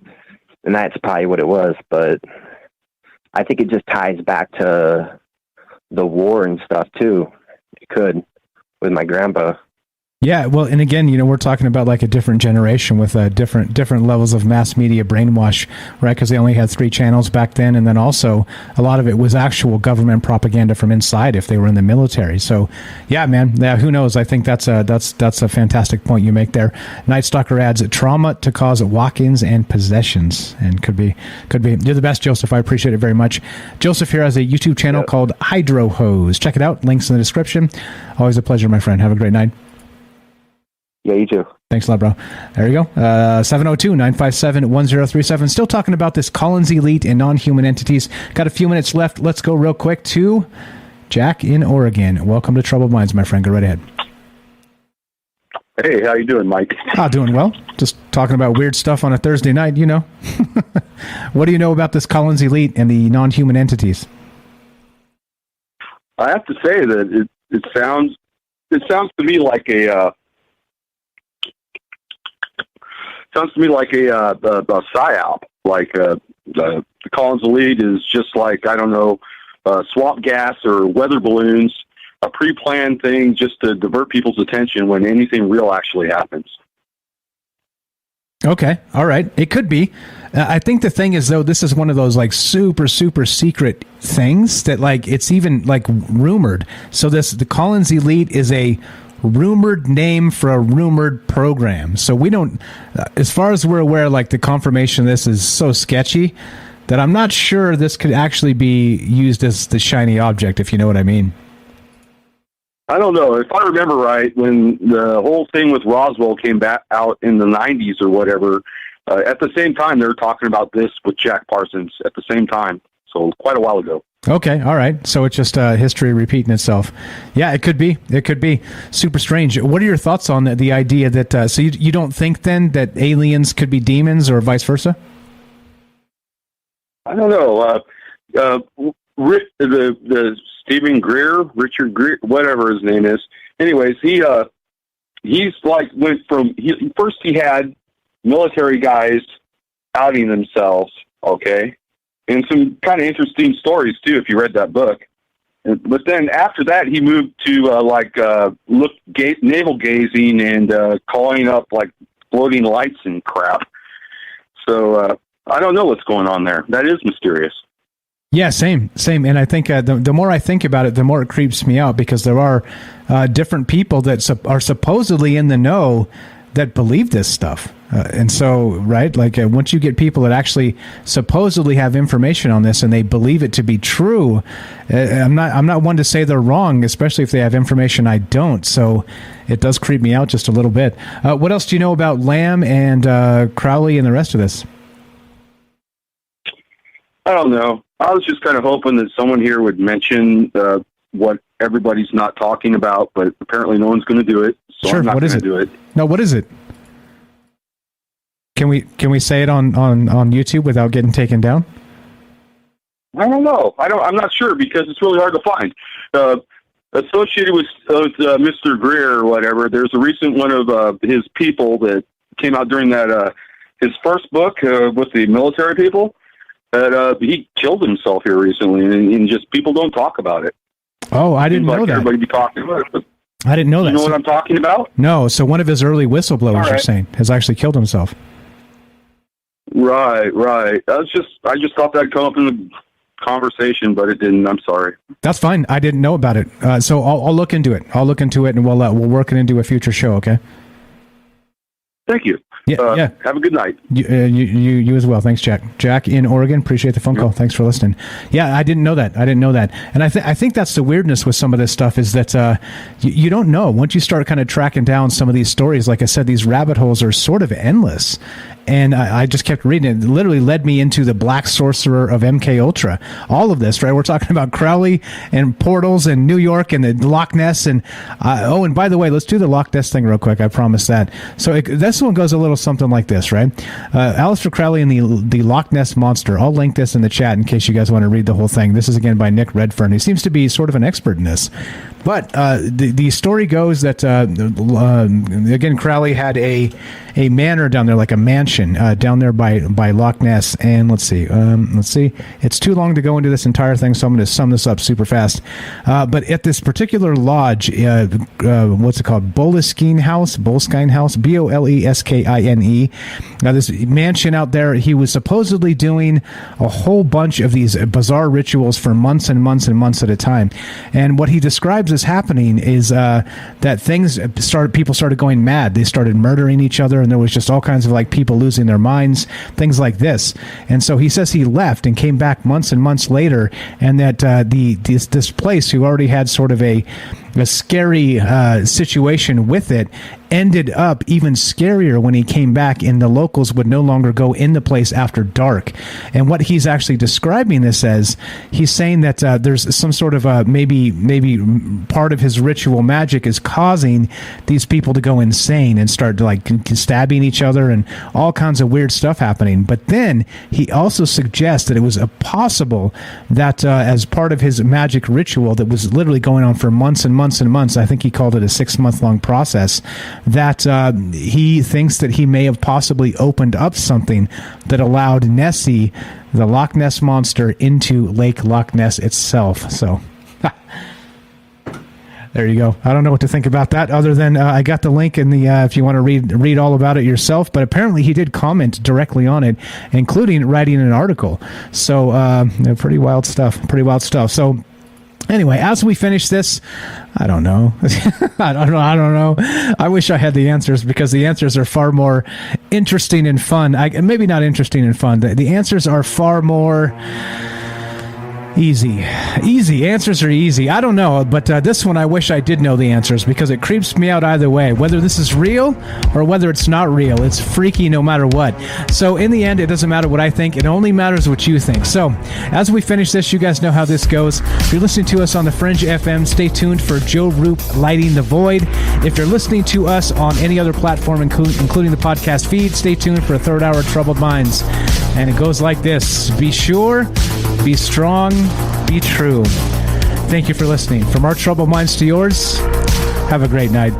and that's probably what it was. But I think it just ties back to the war and stuff too. It could with my grandpa. Yeah, well, and again, we're talking about a different generation with different levels of mass media brainwash, right? Because they only had 3 channels back then, and then also a lot of it was actual government propaganda from inside if they were in the military. So, yeah, man, who knows? I think that's a fantastic point you make there. Night Stalker adds trauma to cause walk-ins and possessions, and could be. You're the best, Joseph. I appreciate it very much. Joseph here has a YouTube channel called Hydro Hose. Check it out. Links in the description. Always a pleasure, my friend. Have a great night. Yeah, you too. Thanks a lot, bro. There you go. 702-957-1037. Still talking about this Collins Elite and non-human entities. Got a few minutes left. Let's go real quick to Jack in Oregon. Welcome to Troubled Minds, my friend. Go right ahead. Hey, how you doing, Mike? Doing well. Just talking about weird stuff on a Thursday night, What do you know about this Collins Elite and the non-human entities? I have to say that it sounds to me like a psyop. The Collins Elite is just swamp gas or weather balloons, a pre-planned thing just to divert people's attention when anything real actually happens. Okay. All right. It could be. I think the thing is, though, this is one of those super, super secret things that it's even rumored. So the Collins Elite is a rumored name for a rumored program. So we don't, as far as we're aware, the confirmation of this is so sketchy that I'm not sure this could actually be used as the shiny object, if you know what I mean. I don't know. If I remember right, when the whole thing with Roswell came back out in the 90s or whatever, at the same time, they were talking about this with Jack Parsons at the same time. So quite a while ago. Okay, all right. So it's just history repeating itself. Yeah, it could be. It could be super strange. What are your thoughts on the idea that? So you don't think then that aliens could be demons or vice versa? I don't know. The Stephen Greer, Richard Greer, whatever his name is. Anyways, he's went from first he had military guys outing themselves. Okay. And some kind of interesting stories, too, if you read that book. But then after that, he moved to, navel gazing and calling up, floating lights and crap. So I don't know what's going on there. That is mysterious. Yeah, same. And I think the more I think about it, the more it creeps me out because there are different people that are supposedly in the know that believe this stuff. And so, right, once you get people that actually supposedly have information on this and they believe it to be true, I'm not one to say they're wrong, especially if they have information I don't. So it does creep me out just a little bit. What else do you know about Lamb and Crowley and the rest of this? I don't know. I was just kind of hoping that someone here would mention what everybody's not talking about, but apparently no one's going to do it. So sure. I'm not What is going it? to do it. No, what is it? Can we say it on YouTube without getting taken down? I don't know. I'm not sure because it's really hard to find. associated with Mr. Greer or whatever. There's a recent one of his people that came out during that his first book with the military people. That he killed himself here recently, and just people don't talk about it. Oh, I didn't know that. Everybody be talking about it. But I didn't know that. You know what I'm talking about? No. So one of his early whistleblowers, you're saying, has actually killed himself. Right. I just thought that'd come up in the conversation, but it didn't. I'm sorry. That's fine. I didn't know about it. So I'll look into it. And we'll work it into a future show. Okay. Thank you. Yeah. Have a good night. You as well. Thanks, Jack. Jack in Oregon. Appreciate the phone call. Thanks for listening. Yeah, I didn't know that. And I think that's the weirdness with some of this stuff is that you don't know. Once you start kind of tracking down some of these stories, like I said, these rabbit holes are sort of endless. And I just kept reading it. It literally led me into the Black Sorcerer of MK Ultra. All of this, right? We're talking about Crowley and portals and New York and the Loch Ness. And and by the way, let's do the Loch Ness thing real quick. I promise that. So this one goes a little something like this, right? Aleister Crowley and the Loch Ness Monster. I'll link this in the chat in case you guys want to read the whole thing. This is again by Nick Redfern, who seems to be sort of an expert in this. But the story goes that again, Crowley had a manor down there, like a mansion down there by Loch Ness. And let's see, it's too long to go into this entire thing, so I'm going to sum this up super fast. But at this particular lodge, what's it called? Boleskine House, Boleskine. Now, this mansion out there, he was supposedly doing a whole bunch of these bizarre rituals for months and months and months at a time. And what he describes as happening is that people started going mad. They started murdering each other, and there was just all kinds of like people losing their minds, things like this. And so he says he left and came back months and months later, and that this place, who already had sort of a scary situation with it, ended up even scarier when he came back, and the locals would no longer go in the place after dark. And what he's actually describing this as, he's saying that there's some sort of maybe part of his ritual magic is causing these people to go insane and start like stabbing each other and all kinds of weird stuff happening. But then he also suggests that it was possible that as part of his magic ritual that was literally going on for months and months and months, I think he called it a 6-month long process, that he thinks that he may have possibly opened up something that allowed Nessie, the Loch Ness Monster, into Lake Loch Ness itself. So there you go. I don't know what to think about that, other than I got the link in the if you want to read all about it yourself. But apparently he did comment directly on it, including writing an article. So pretty wild stuff. So anyway, as we finish this, I don't know. I don't know. I wish I had the answers, because the answers are far more interesting and fun. Maybe not interesting and fun. The answers are far more easy. Answers are easy. I don't know, but this one I wish I did know the answers, because it creeps me out either way. Whether this is real or whether it's not real, it's freaky no matter what. So in the end, it doesn't matter what I think. It only matters what you think. So as we finish this, you guys know how this goes. If you're listening to us on the Fringe FM, stay tuned for Joe Roop Lighting the Void. If you're listening to us on any other platform, including the podcast feed, stay tuned for a third hour of Troubled Minds. And it goes like this: be sure, be strong, be true. Thank you for listening. From our troubled minds to yours, have a great night.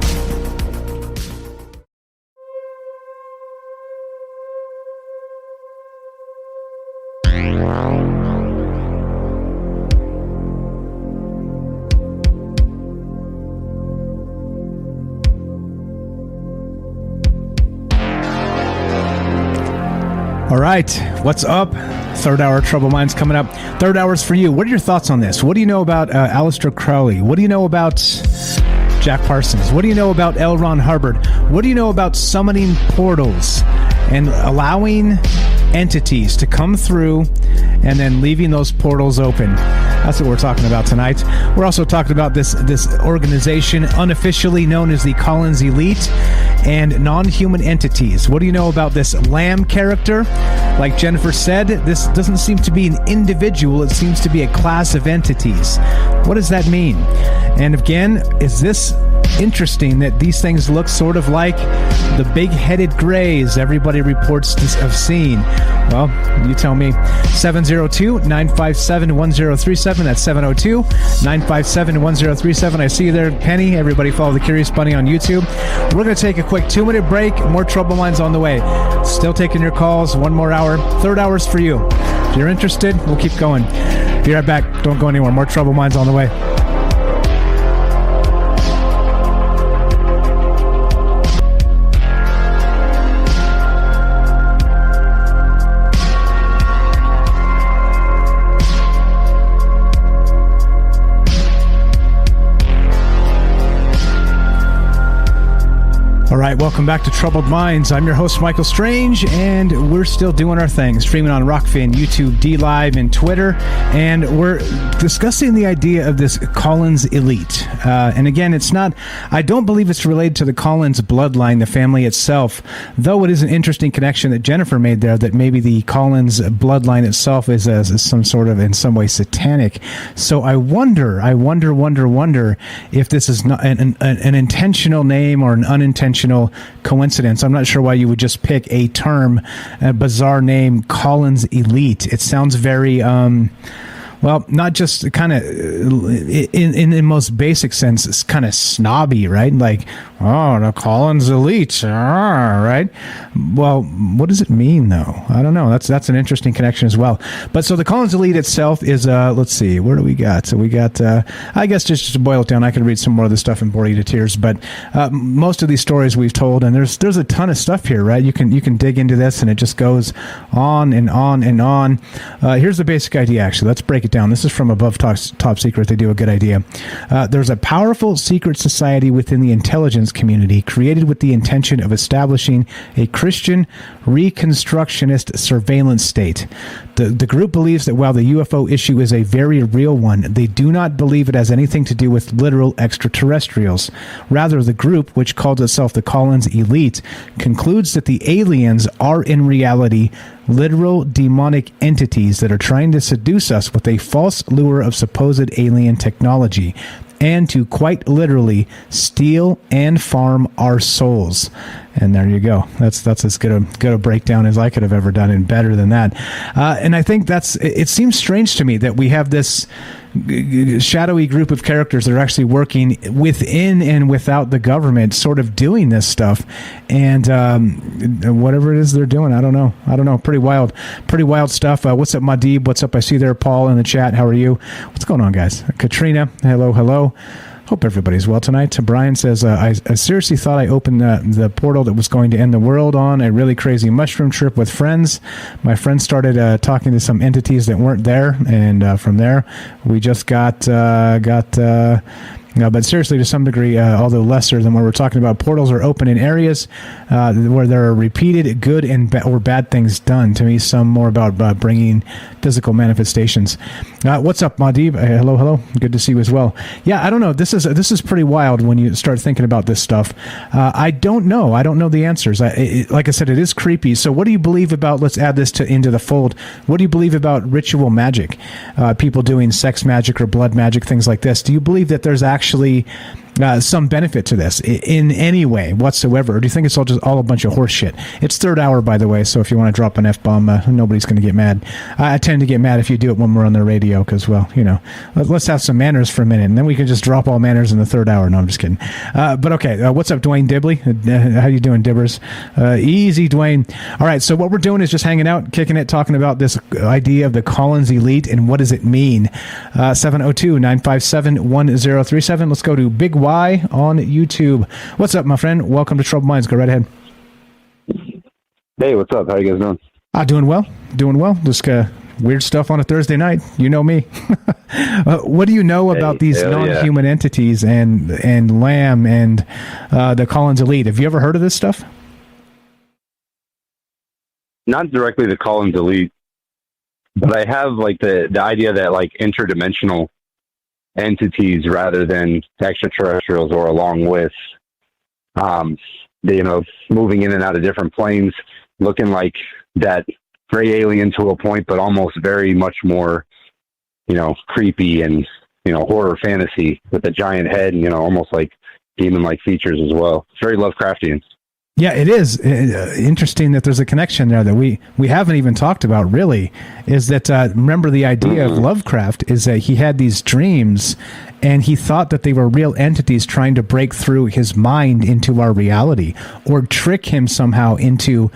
All right, what's up? Third hour Trouble Minds coming up. Third hour's for you. What are your thoughts on this? What do you know about Aleister Crowley? What do you know about Jack Parsons? What do you know about L. Ron Hubbard? What do you know about summoning portals and allowing entities to come through and then leaving those portals open? That's what we're talking about tonight. We're also talking about this organization unofficially known as the Collins Elite and non-human entities. What do you know about this Lamb character? Like Jennifer said, this doesn't seem to be an individual. It seems to be a class of entities. What does that mean? And again, is this interesting that these things look sort of like the big-headed grays everybody reports of seeing? Well, you tell me. 702-957-1037. 1037. That's 702-957-1037. I see you there, Penny. Everybody follow the Curious Bunny on YouTube. We're going to take a quick 2-minute break. More Trouble Minds on the way. Still taking your calls. One more hour. Third hour's for you. If you're interested, we'll keep going. Be right back. Don't go anywhere. More Trouble Minds on the way. All right, welcome back to Troubled Minds. I'm your host, Michael Strange, and we're still doing our thing, streaming on Rockfin, YouTube, D-Live, and Twitter, and we're discussing the idea of this Collins elite. And again, it's not, I don't believe it's related to the Collins bloodline, the family itself, though it is an interesting connection that Jennifer made there, that maybe the Collins bloodline itself is some sort of, in some way, satanic. So I wonder if this is not an intentional name or an unintentional coincidence. I'm not sure why you would just pick a term, a bizarre name, Collins Elite. It sounds very, well, not just kind of, in the most basic sense, it's kind of snobby, right? Like, oh, the Collins Elite, right? Well, what does it mean, though? I don't know. That's an interesting connection as well. But so the Collins Elite itself is, let's see, where do we got? So we got, I guess just to boil it down, I could read some more of this stuff and bore you to tears, but most of these stories we've told, and there's a ton of stuff here, right? You can dig into this, and it just goes on and on and on. Here's the basic idea, actually. Let's break it down. This is from Above Top Secret. They do a good idea. There's a powerful secret society within the intelligence community created with the intention of establishing a Christian Reconstructionist surveillance state. The group believes that while the UFO issue is a very real one, they do not believe it has anything to do with literal extraterrestrials. Rather, the group, which calls itself the Collins Elite, concludes that the aliens are in reality literal demonic entities that are trying to seduce us with a false lure of supposed alien technology, and to quite literally steal and farm our souls. And there you go. That's as good a breakdown as I could have ever done, and better than that. And I think it seems strange to me that we have this shadowy group of characters that are actually working within and without the government, sort of doing this stuff, and whatever it is they're doing, I don't know. Pretty wild stuff. What's up, Madib? What's up? I see there Paul in the chat. How are you? What's going on, guys? Katrina, hello. Hope everybody's well tonight. Brian says, I seriously thought I opened the portal that was going to end the world on a really crazy mushroom trip with friends. My friends started talking to some entities that weren't there, and from there, we just got but seriously, to some degree, although lesser than what we're talking about, portals are open in areas where there are repeated good and or bad things done. To me, some more about bringing physical manifestations. What's up, Madib? Hello. Good to see you as well. Yeah, I don't know. This is pretty wild when you start thinking about this stuff. I don't know. I don't know the answers. Like I said, it is creepy. So what do you believe about, let's add this into the fold, what do you believe about ritual magic? People doing sex magic or blood magic, things like this. Do you believe that there's actually some benefit to this in any way whatsoever? Or do you think it's all a bunch of horse shit? It's third hour, by the way, so if you want to drop an F-bomb, nobody's going to get mad. I tend to get mad if you do it when we're on the radio, because, well, let's have some manners for a minute, and then we can just drop all manners in the third hour. No, I'm just kidding. But okay, what's up, Dwayne Dibley? How you doing, Dibbers? Easy, Dwayne. All right, so what we're doing is just hanging out, kicking it, talking about this idea of the Collins Elite and what does it mean. 702-957-1037. Let's go to Big Y on YouTube. What's up, my friend? Welcome to Troubled Minds. Go right ahead. Hey, what's up? How you guys doing? Doing well. Just weird stuff on a Thursday night. You know me. What do you know about these non-human entities and Lamb and the Collins Elite? Have you ever heard of this stuff? Not directly the Collins Elite, but I have like the idea that like interdimensional entities rather than extraterrestrials, or along with moving in and out of different planes, looking like that gray alien to a point, but almost very much more creepy and horror fantasy with a giant head and almost like demon like features as well. It's very Lovecraftian. Yeah, it is interesting that there's a connection there that we haven't even talked about, really, is that, remember the idea of Lovecraft is that he had these dreams and he thought that they were real entities trying to break through his mind into our reality or trick him somehow into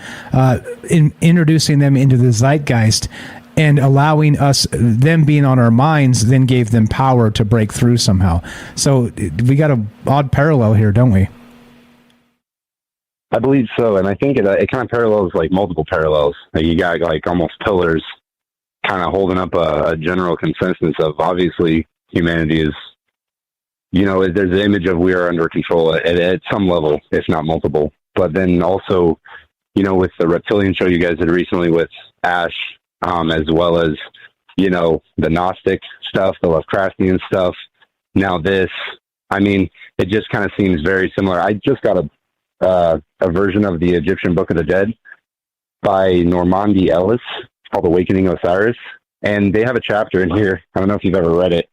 introducing them into the zeitgeist and allowing us, them being on our minds, then gave them power to break through somehow. So we got an odd parallel here, don't we? I believe so, and I think it kind of parallels like multiple parallels. Like you got like almost pillars kind of holding up a general consensus of obviously humanity is, you know, there's an image of we are under control at some level, if not multiple. But then also, you know, with the reptilian show you guys did recently with Ash, as well as, you know, the Gnostic stuff, the Lovecraftian stuff. Now this, I mean, it just kind of seems very similar. I just got a version of the Egyptian Book of the Dead by Normandy Ellis called Awakening Osiris. And they have a chapter in here. I don't know if you've ever read it.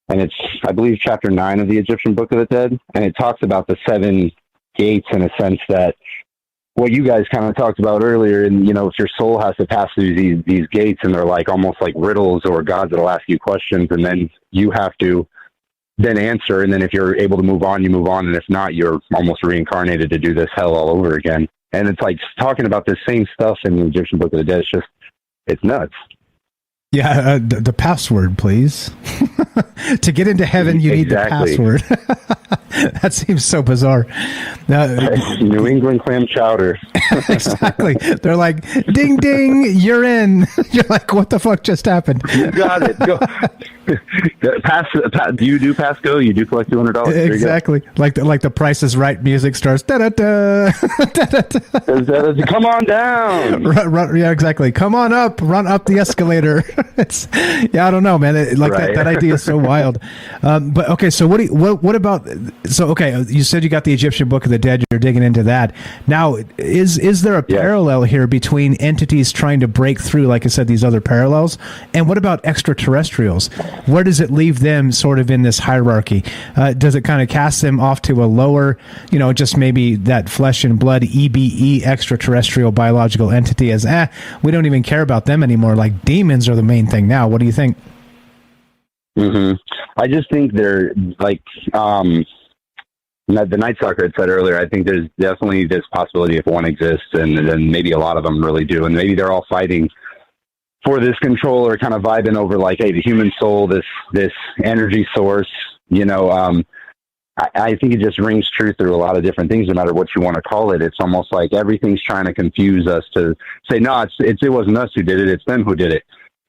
And it's, I believe, chapter 9 of the Egyptian Book of the Dead. And it talks about the 7 gates in a sense that what you guys kind of talked about earlier. And, you know, if your soul has to pass through these gates and they're like almost like riddles or gods that'll ask you questions and then you have to then answer, and then if you're able to move on, you move on, and if not, you're almost reincarnated to do this hell all over again. And it's like talking about this same stuff in the Egyptian Book of the Dead. It's nuts. Yeah, the password, please. To get into heaven, you need the password. That seems so bizarre. New England clam chowder. Exactly. They're like, ding, ding, you're in. You're like, what the fuck just happened? You got it. Go. Do you do Pasco? You do collect $200? Exactly. Like the Price is Right music starts. Da-da-da. Da-da-da. Come on down. Yeah, exactly. Come on up. Run up the escalator. I don't know, man. That idea is so wild. But okay, so what about? So okay, you said you got the Egyptian Book of the Dead. You're digging into that. Now, is there a parallel here between entities trying to break through, like I said, these other parallels? And what about extraterrestrials? Where does it leave them sort of in this hierarchy? Does it kind of cast them off to a lower, you know, just maybe that flesh and blood EBE extraterrestrial biological entity as, we don't even care about them anymore. Like demons are the main thing now. What do you think? I just think they're like, the Night Stalker had said earlier, I think there's definitely this possibility if one exists, and then maybe a lot of them really do, and maybe they're all fighting for this control or kind of vibing over like, hey, the human soul, this energy source, you know. I think it just rings true through a lot of different things, no matter what you want to call it. It's almost like everything's trying to confuse us to say, no, it wasn't us who did it, it's them who did it.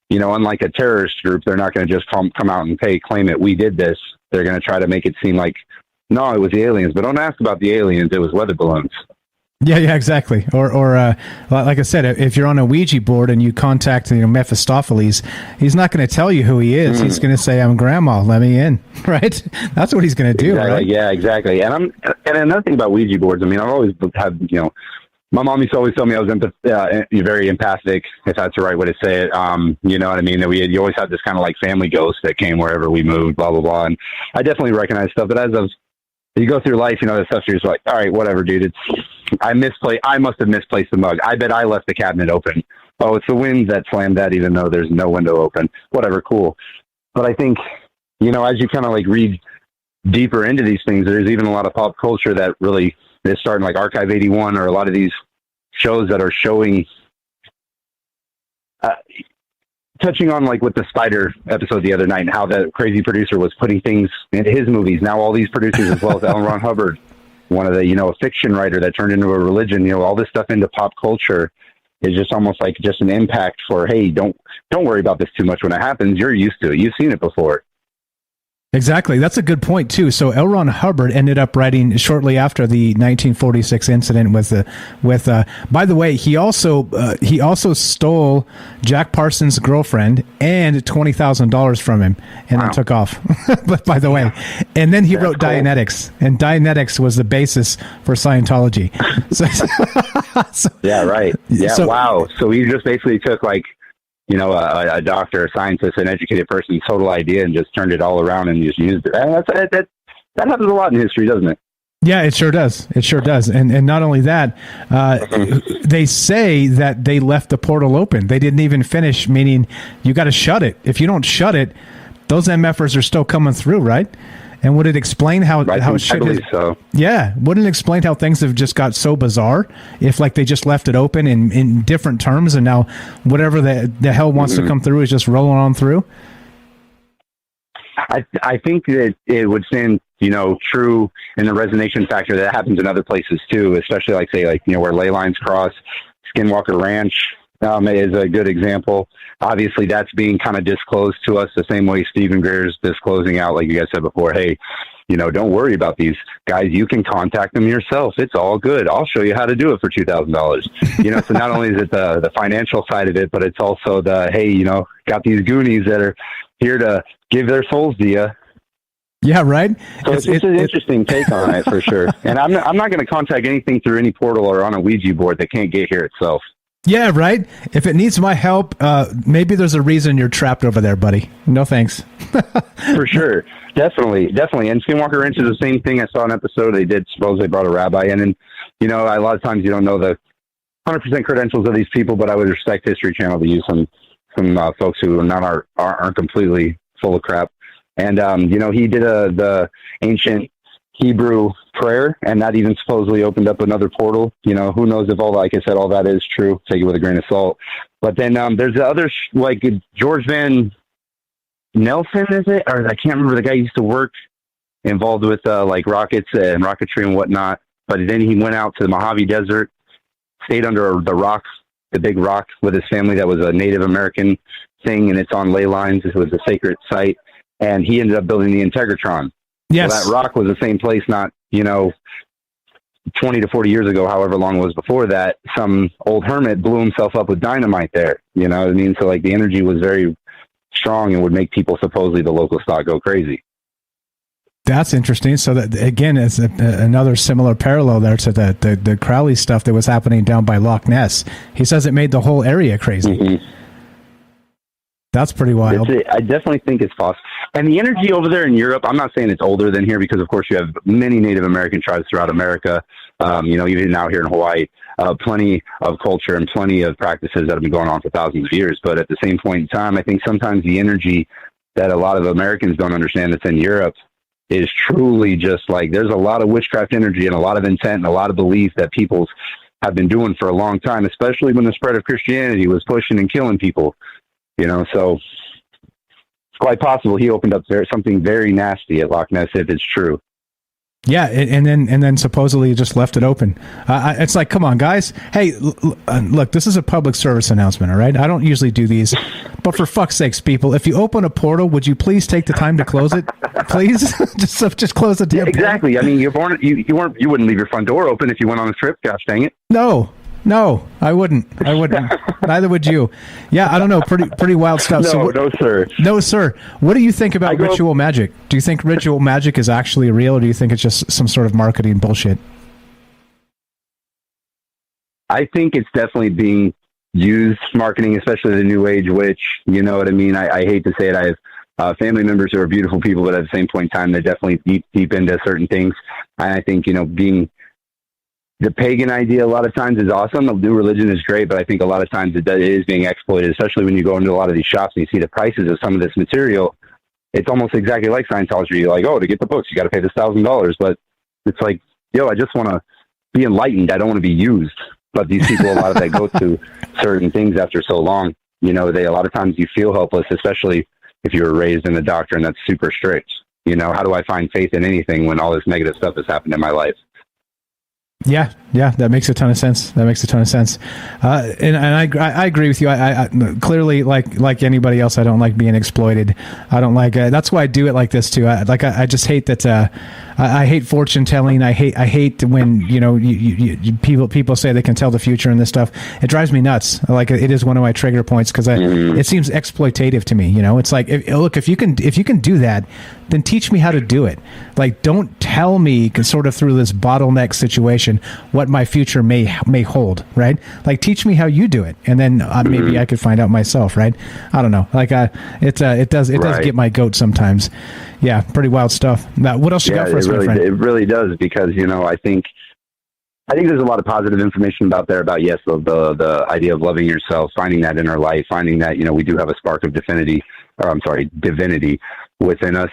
You know, unlike a terrorist group, they're not going to just come out and claim it. We did this. They're going to try to make it seem like, no, it was the aliens. But don't ask about the aliens. It was weather balloons. Yeah, exactly. Or like I said, if you're on a Ouija board and you contact Mephistopheles, he's not going to tell you who he is. He's going to say, "I'm Grandma. Let me in." Right? That's what he's going to do. Exactly. Right? Yeah, exactly. And another thing about Ouija boards. I mean, I've always had, you know, my mom used to always tell me I was very empathic, if that's the right way to say it. You know what I mean? That you always had this kind of like family ghost that came wherever we moved, blah, blah, blah. And I definitely recognize stuff. But you go through life, you know, the stuff, you're just like, all right, whatever, dude. I must have misplaced the mug. I bet I left the cabinet open. Oh, it's the wind that slammed that, even though there's no window open. Whatever, cool. But I think, you know, as you kind of like read deeper into these things, there's even a lot of pop culture that really is starting, like Archive 81 or a lot of these shows that are showing, touching on like with the Spider episode the other night and how that crazy producer was putting things into his movies. Now all these producers, as well as L. Ron Hubbard, one of the, you know, a fiction writer that turned into a religion, you know, all this stuff into pop culture is just almost like just an impact for, hey, don't worry about this too much when it happens. You're used to it. You've seen it before. Exactly. That's a good point, too. So L. Ron Hubbard ended up writing shortly after the 1946 incident with by the way, he also stole Jack Parsons' girlfriend and $20,000 from him and then took off. But by the way, and then he wrote Dianetics, and Dianetics was the basis for Scientology. So yeah, right. Yeah, so, wow. So he just basically took like, you know, a doctor, a scientist, an educated person's total idea and just turned it all around and just used it. And that happens a lot in history, doesn't it? Yeah, it sure does. It sure does. And not only that, they say that they left the portal open. They didn't even finish, meaning you got to shut it. If you don't shut it, those MFers are still coming through, right? And would it explain how shit I believe so. Yeah, wouldn't it explain how things have just got so bizarre if like they just left it open in different terms, and now whatever the hell wants to come through is just rolling on through? I think that it would stand, true in the resonation factor that happens in other places too, especially where ley lines cross. Skinwalker Ranch is a good example. Obviously, that's being kind of disclosed to us the same way Stephen Greer's disclosing out, like you guys said before. Hey, don't worry about these guys. You can contact them yourself. It's all good. I'll show you how to do it for $2,000. So not only is it the financial side of it, but it's also the, hey, got these Goonies that are here to give their souls to you. Yeah, right. So it's an interesting take on it for sure. And I'm not going to contact anything through any portal or on a Ouija board that can't get here itself. Yeah, right. If it needs my help, maybe there's a reason you're trapped over there, buddy. No thanks. For sure. Definitely. And Skinwalker Ranch is the same thing. I saw an episode. They brought a rabbi in, and, a lot of times you don't know the 100% credentials of these people, but I would respect History Channel to use some folks who aren't completely full of crap. And, he did the ancient Hebrew prayer, and that even supposedly opened up another portal. Who knows if all that is true. Take it with a grain of salt. But then there's the other, like George Van Nelson, is it? Or I can't remember. The guy used to work involved with rockets and rocketry and whatnot. But then he went out to the Mojave Desert, stayed under the rocks, the big rock, with his family. That was a Native American thing, and it's on ley lines. It was a sacred site. And he ended up building the Integratron. Yes. So that rock was the same place, not, 20 to 40 years ago, however long it was before that, some old hermit blew himself up with dynamite there. You know what I mean? So the energy was very strong and would make people, supposedly the locals thought, go crazy. That's interesting. So that, again, is another similar parallel there to the Crowley stuff that was happening down by Loch Ness. He says it made the whole area crazy. Mm-hmm. That's pretty wild. I definitely think it's possible. And the energy over there in Europe, I'm not saying it's older than here, because of course you have many Native American tribes throughout America. Even now here in Hawaii, plenty of culture and plenty of practices that have been going on for thousands of years. But at the same point in time, I think sometimes the energy that a lot of Americans don't understand that's in Europe is truly just there's a lot of witchcraft energy and a lot of intent and a lot of belief that peoples have been doing for a long time, especially when the spread of Christianity was pushing and killing people. So it's quite possible he opened up something very nasty at Loch Ness if it's true. Yeah, and then supposedly just left it open. It's like, come on, guys. Hey, look, this is a public service announcement, all right? I don't usually do these, but for fuck's sakes, people, if you open a portal, would you please take the time to close it, please? just close the damn exactly. portal. I mean, you wouldn't leave your front door open if you went on a trip. Gosh dang it. No, I wouldn't. Neither would you. Yeah, I don't know. Pretty wild stuff. No, sir. What do you think about ritual magic? Do you think ritual magic is actually real, or do you think it's just some sort of marketing bullshit? I think it's definitely being used marketing, especially the New Age witch. You know what I mean? I hate to say it. I have family members who are beautiful people, but at the same point in time, they're definitely deep into certain things. And I think, being the pagan idea a lot of times is awesome. The new religion is great, but I think a lot of times it is being exploited, especially when you go into a lot of these shops and you see the prices of some of this material. It's almost exactly like Scientology. You're like, oh, to get the books, you got to pay this $1,000. But it's like, I just want to be enlightened. I don't want to be used. But these people, a lot of that go to certain things after so long. A lot of times you feel helpless, especially if you were raised in a doctrine that's super strict. How do I find faith in anything when all this negative stuff has happened in my life? Yeah, that makes a ton of sense. And I agree with you. I clearly, like anybody else, I don't like being exploited. I don't like. That's why I do it like this too. I just hate that. I hate fortune telling. I hate when people say they can tell the future and this stuff. It drives me nuts. It is one of my trigger points because it seems exploitative to me. It's like, if you can do that, then teach me how to do it. Like, don't tell me sort of through this bottleneck situation what my future may hold, right? Like, teach me how you do it, and then maybe I could find out myself, right? I don't know. Like, it does get my goat sometimes. Yeah, pretty wild stuff. Now, what else you got for us, my friend? It really does, because I think there's a lot of positive information out there about, yes, the idea of loving yourself, finding that inner light, finding that, we do have a spark of divinity within us.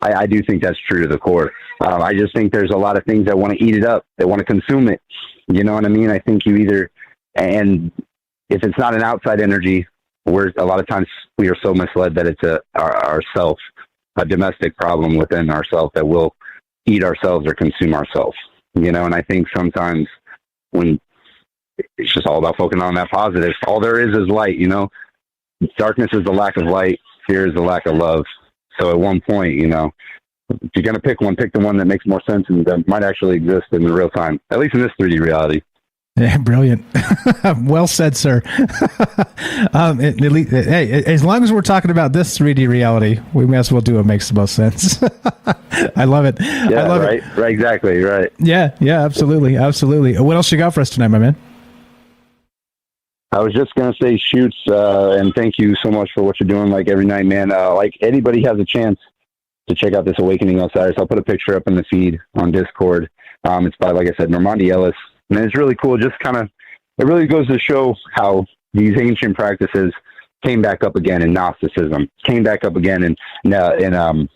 I do think that's true to the core. I just think there's a lot of things that want to eat it up, that want to consume it. You know what I mean? I think and if it's not an outside energy, a lot of times we are so misled that it's ourself, a domestic problem within ourselves that will eat ourselves or consume ourselves. And I think sometimes when it's just all about focusing on that positive, all there is light, Darkness is the lack of light, fear is the lack of love. So at one point, if you're going to pick one, pick the one that makes more sense and that might actually exist in the real time, at least in this 3D reality. Yeah, brilliant. Well said, sir. Hey, as long as we're talking about this 3D reality, we may as well do what makes the most sense. I love it. Yeah, I love right, it. Right, exactly, right. Yeah, absolutely. What else you got for us tonight, my man? I was just going to say shoots, and thank you so much for what you're doing, like, every night, man. Like, anybody has a chance to check out this Awakening Outsiders. I'll put a picture up in the feed on Discord. It's by, like I said, Normandi Ellis. And it's really cool. Just it really goes to show how these ancient practices came back up again in Gnosticism, came back up again in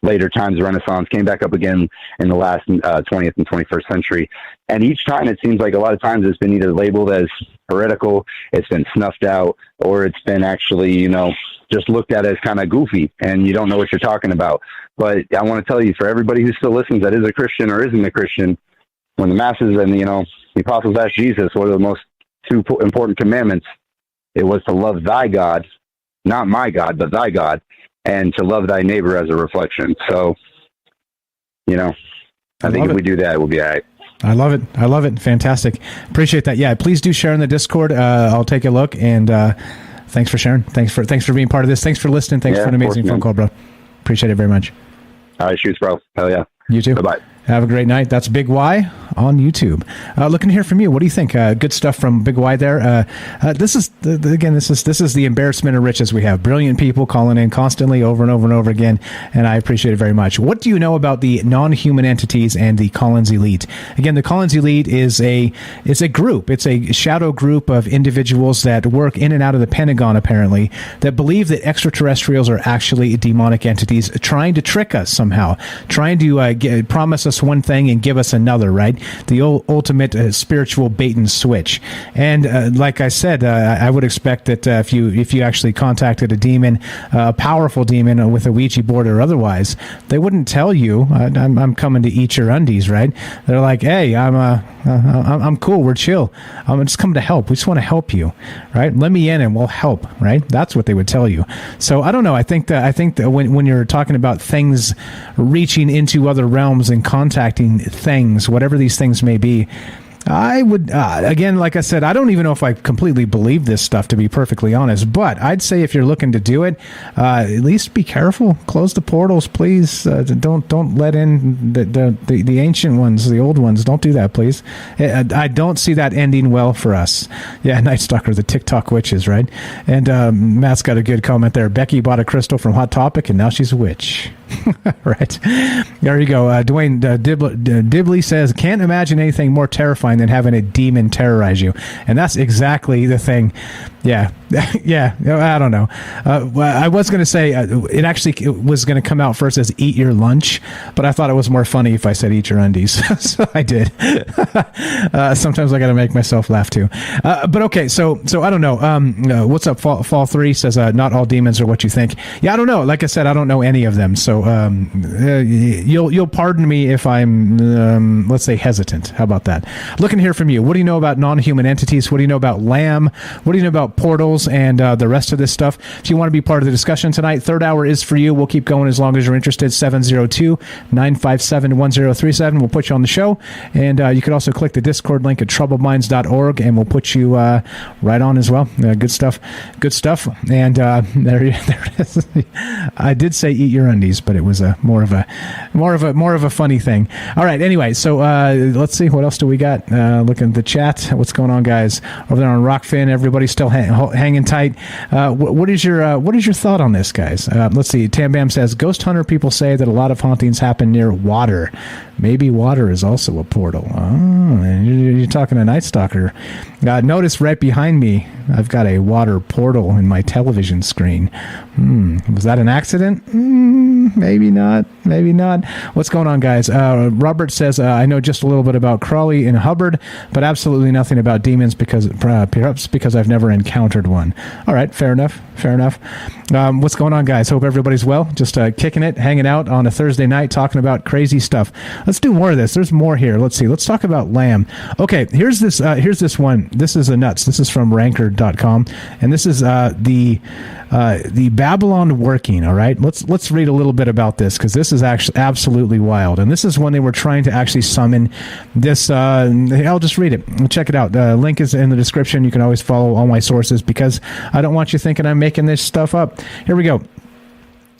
later times, Renaissance, came back up again in the last 20th and 21st century. And each time it seems like a lot of times it's been either labeled as heretical, it's been snuffed out, or it's been actually, just looked at as kind of goofy and you don't know what you're talking about. But I want to tell you, for everybody who still listens that is a Christian or isn't a Christian, when the masses and, the apostles asked Jesus, what are the most two important commandments? It was to love thy God, not my God, but thy God, and to love thy neighbor as a reflection. So, I think if we do that, we'll be all right. I love it. Fantastic. Appreciate that. Yeah, please do share in the Discord. I'll take a look, and thanks for sharing. Thanks for being part of this. Thanks for listening. Thanks for an amazing phone call, bro. Appreciate it very much. All right, shoots, bro. Hell yeah. You too. Bye-bye. Have a great night. That's Big Y on YouTube. Looking to hear from you. What do you think? Good stuff from Big Y there. This is the embarrassment of riches we have. Brilliant people calling in constantly over and over and over again, and I appreciate it very much. What do you know about the non-human entities and the Collins Elite? Again, the Collins Elite is a group. It's a shadow group of individuals that work in and out of the Pentagon, apparently, that believe that extraterrestrials are actually demonic entities trying to trick us somehow, trying to promise us one thing and give us another, right? The ultimate spiritual bait and switch. And like I said, I would expect that if you actually contacted a demon, a powerful demon with a Ouija board or otherwise, they wouldn't tell you, I'm coming to eat your undies, right? They're like, hey, I'm cool, we're chill. I'm just coming to help. We just want to help you, right? Let me in and we'll help, right? That's what they would tell you. So I don't know. I think that when you're talking about things reaching into other realms and contacting things, whatever these things may be, I would, again, like I said, I don't even know if I completely believe this stuff, to be perfectly honest, but I'd say if you're looking to do it, at least be careful. Close the portals, please. Don't let in the ancient ones, the old ones. Don't do that, please. I don't see that ending well for us. Yeah, Night Stalker, the TikTok witches, right? And Matt's got a good comment there. Becky bought a crystal from Hot Topic, and now she's a witch. Right. There you go. Dwayne Dibley says, can't imagine anything more terrifying than having a demon terrorize you. And that's exactly the thing. Yeah. Yeah. I don't know. I was going to say it was going to come out first as eat your lunch, but I thought it was more funny if I said eat your undies. So I did. Sometimes I got to make myself laugh too. But okay. So I don't know. What's up? Fall 3 says, not all demons are what you think. Yeah. I don't know. Like I said, I don't know any of them. So So you'll pardon me if I'm, let's say, hesitant. How about that? Looking to hear from you. What do you know about non-human entities? What do you know about LAM? What do you know about portals and the rest of this stuff? If you want to be part of the discussion tonight, third hour is for you. We'll keep going as long as you're interested. 702-957-1037. We'll put you on the show. And you can also click the Discord link at troubledminds.org, and we'll put you right on as well. Good stuff. Good stuff. And there it is. I did say eat your undies, but it was more of a funny thing. All right. Anyway, so let's see what else do we got. Looking at the chat. What's going on, guys? Over there on Rockfin, everybody's still hanging tight. What is your thought on this, guys? Let's see. Tam Bam says ghost hunter people say that a lot of hauntings happen near water. Maybe water is also a portal. Oh, you're talking to Night Stalker. Notice right behind me, I've got a water portal in my television screen. Was that an accident? Maybe not. Maybe not. What's going on, guys? Robert says, I know just a little bit about Crowley and Hubbard, but absolutely nothing about demons perhaps because I've never encountered one. All right, fair enough. Fair enough. What's going on, guys? Hope everybody's well. Just kicking it, hanging out on a Thursday night, talking about crazy stuff. Let's do more of this. There's more here. Let's see. Let's talk about LAM. Okay, here's this one. This is nuts. This is from ranker.com, and this is the Babylon working. All right, let's read a little bit about this, because this is actually absolutely wild. And this is when they were trying to actually summon this. I'll just read it. Check it out. The link is in the description. You can always follow all my sources, because I don't want you thinking I'm making this stuff up. Here we go.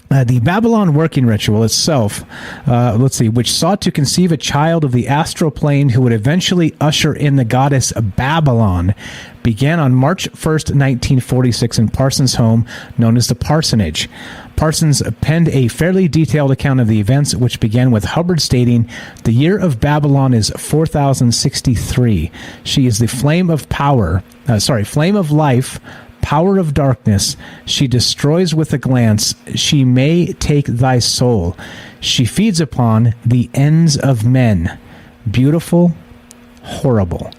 The Babylon working ritual itself, which sought to conceive a child of the astral plane who would eventually usher in the goddess Babylon, began on March 1st, 1946 in Parsons' home, known as the Parsonage. Parsons penned a fairly detailed account of the events, which began with Hubbard stating, "The year of Babylon is 4063. She is the flame of life, power of darkness. She destroys with a glance. She may take thy soul. She feeds upon the ends of men. Beautiful, horrible."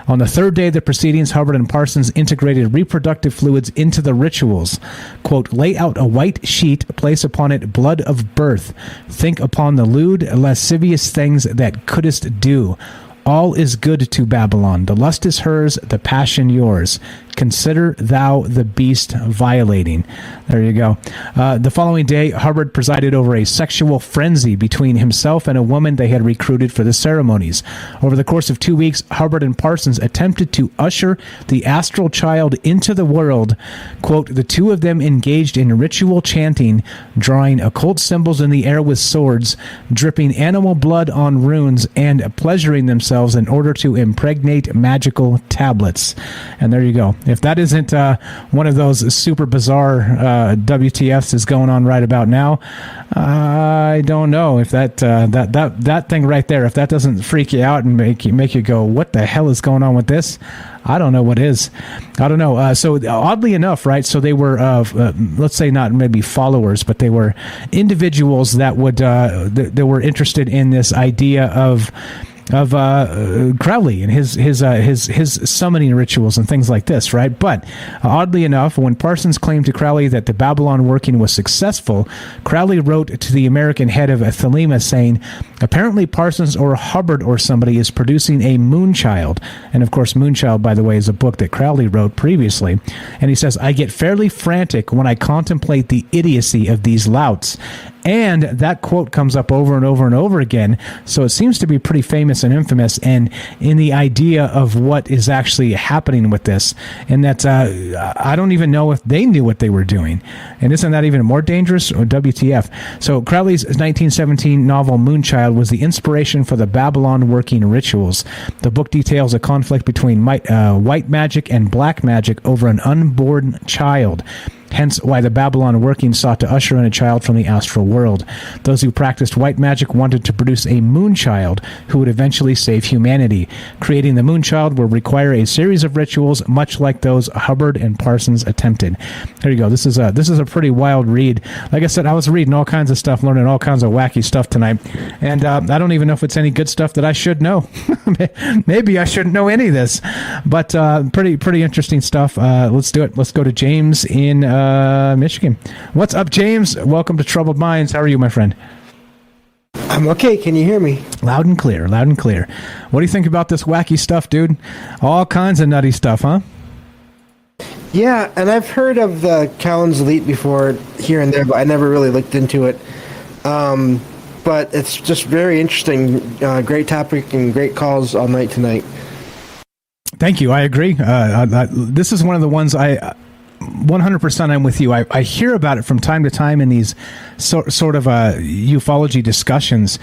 On the third day of the proceedings, Hubbard and Parsons integrated reproductive fluids into the rituals. Quote, "Lay out a white sheet, place upon it blood of birth. Think upon the lewd, lascivious things that couldst do. All is good to Babylon. The lust is hers, the passion yours. Consider thou the beast violating." There you go. The following day, Hubbard presided over a sexual frenzy between himself and a woman they had recruited for the ceremonies. Over the course of 2 weeks, Hubbard and Parsons attempted to usher the astral child into the world. Quote, "The two of them engaged in ritual chanting, drawing occult symbols in the air with swords, dripping animal blood on runes, and pleasuring themselves in order to impregnate magical tablets." And there you go. If that isn't one of those super bizarre WTFs is going on right about now, I don't know if that thing right there, if that doesn't freak you out and make you go, what the hell is going on with this? I don't know what is. I don't know. So oddly enough, right? So they were, let's say not maybe followers, but they were individuals that would that were interested in this idea of Crowley and his summoning rituals and things like this, right? But oddly enough, when Parsons claimed to Crowley that the Babylon working was successful, Crowley wrote to the American head of Thelema saying, "Apparently Parsons or Hubbard or somebody is producing a Moonchild." And of course, Moonchild, by the way, is a book that Crowley wrote previously. And he says, "I get fairly frantic when I contemplate the idiocy of these louts." And that quote comes up over and over and over again. So it seems to be pretty famous and infamous, and in the idea of what is actually happening with this. And that I don't even know if they knew what they were doing. And isn't that even more dangerous? Or WTF? So Crowley's 1917 novel Moonchild was the inspiration for the Babylon working rituals. The book details a conflict between white magic and black magic over an unborn child. Hence why the Babylon working sought to usher in a child from the astral world. Those who practiced white magic wanted to produce a Moonchild who would eventually save humanity. Creating the Moonchild will require a series of rituals much like those Hubbard and Parsons attempted. There you go. This is a pretty wild read. Like I said, I was reading all kinds of stuff, learning all kinds of wacky stuff tonight, and I don't even know if it's any good stuff that I should know. Maybe I shouldn't know any of this, but pretty interesting stuff. Let's do it. Let's go to James in Michigan. What's up, James? Welcome to Troubled Minds. How are you, my friend? I'm okay. Can you hear me? Loud and clear, loud and clear. What do you think about this wacky stuff, dude? All kinds of nutty stuff, huh? Yeah, and I've heard of the Collins Elite before here and there, but I never really looked into it. But it's just very interesting. Great topic and great calls all night tonight. Thank you. I agree. This is one of the ones 100% I'm with you. I hear about it from time to time in these sort of ufology discussions.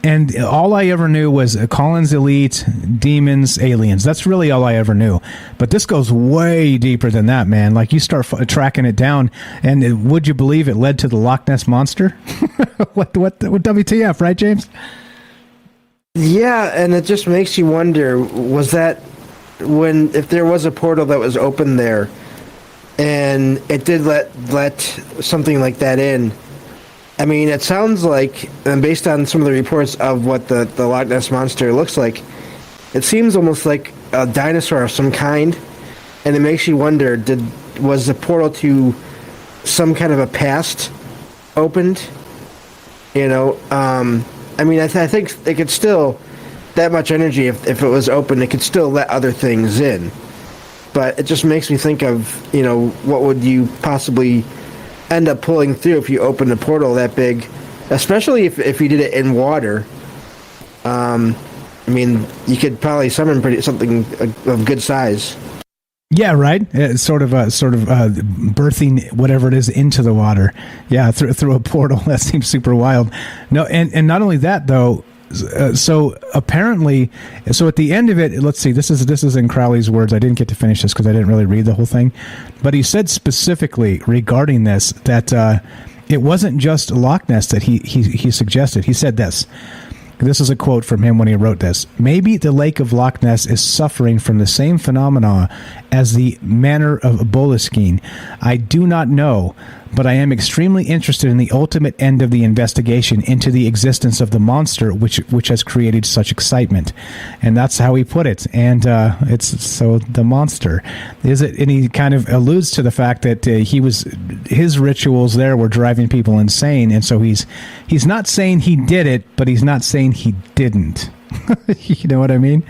And all I ever knew was Collins Elite, demons, aliens. That's really all I ever knew. But this goes way deeper than that, man. Like, you start tracking it down, and would you believe it led to the Loch Ness Monster? What WTF, right, James? Yeah, and it just makes you wonder, was that if there was a portal that was open there, and it did let something like that in? I mean, it sounds like, and based on some of the reports of what the Loch Ness Monster looks like, it seems almost like a dinosaur of some kind, and it makes you wonder, was the portal to some kind of a past opened? You know, I mean, I think it could still, that much energy, if it was open, it could still let other things in. But it just makes me think of, what would you possibly end up pulling through if you opened a portal that big, especially if you did it in water. I mean, you could probably summon something of good size. Yeah, right. It's sort of birthing whatever it is into the water. Yeah, through a portal. That seems super wild. No, and not only that though. So apparently, at the end of it, let's see. This is in Crowley's words. I didn't get to finish this because I didn't really read the whole thing, but he said specifically regarding this that it wasn't just Loch Ness that he suggested. He said this. This is a quote from him when he wrote this. Maybe the Lake of Loch Ness is suffering from the same phenomena as the Manor of Boleskine. I do not know, but I am extremely interested in the ultimate end of the investigation into the existence of the monster which has created such excitement. And that's how he put it. And it's so the monster. Is it? And he kind of alludes to the fact that his rituals there were driving people insane. And so he's not saying he did it, but he's not saying he didn't. You know what I mean?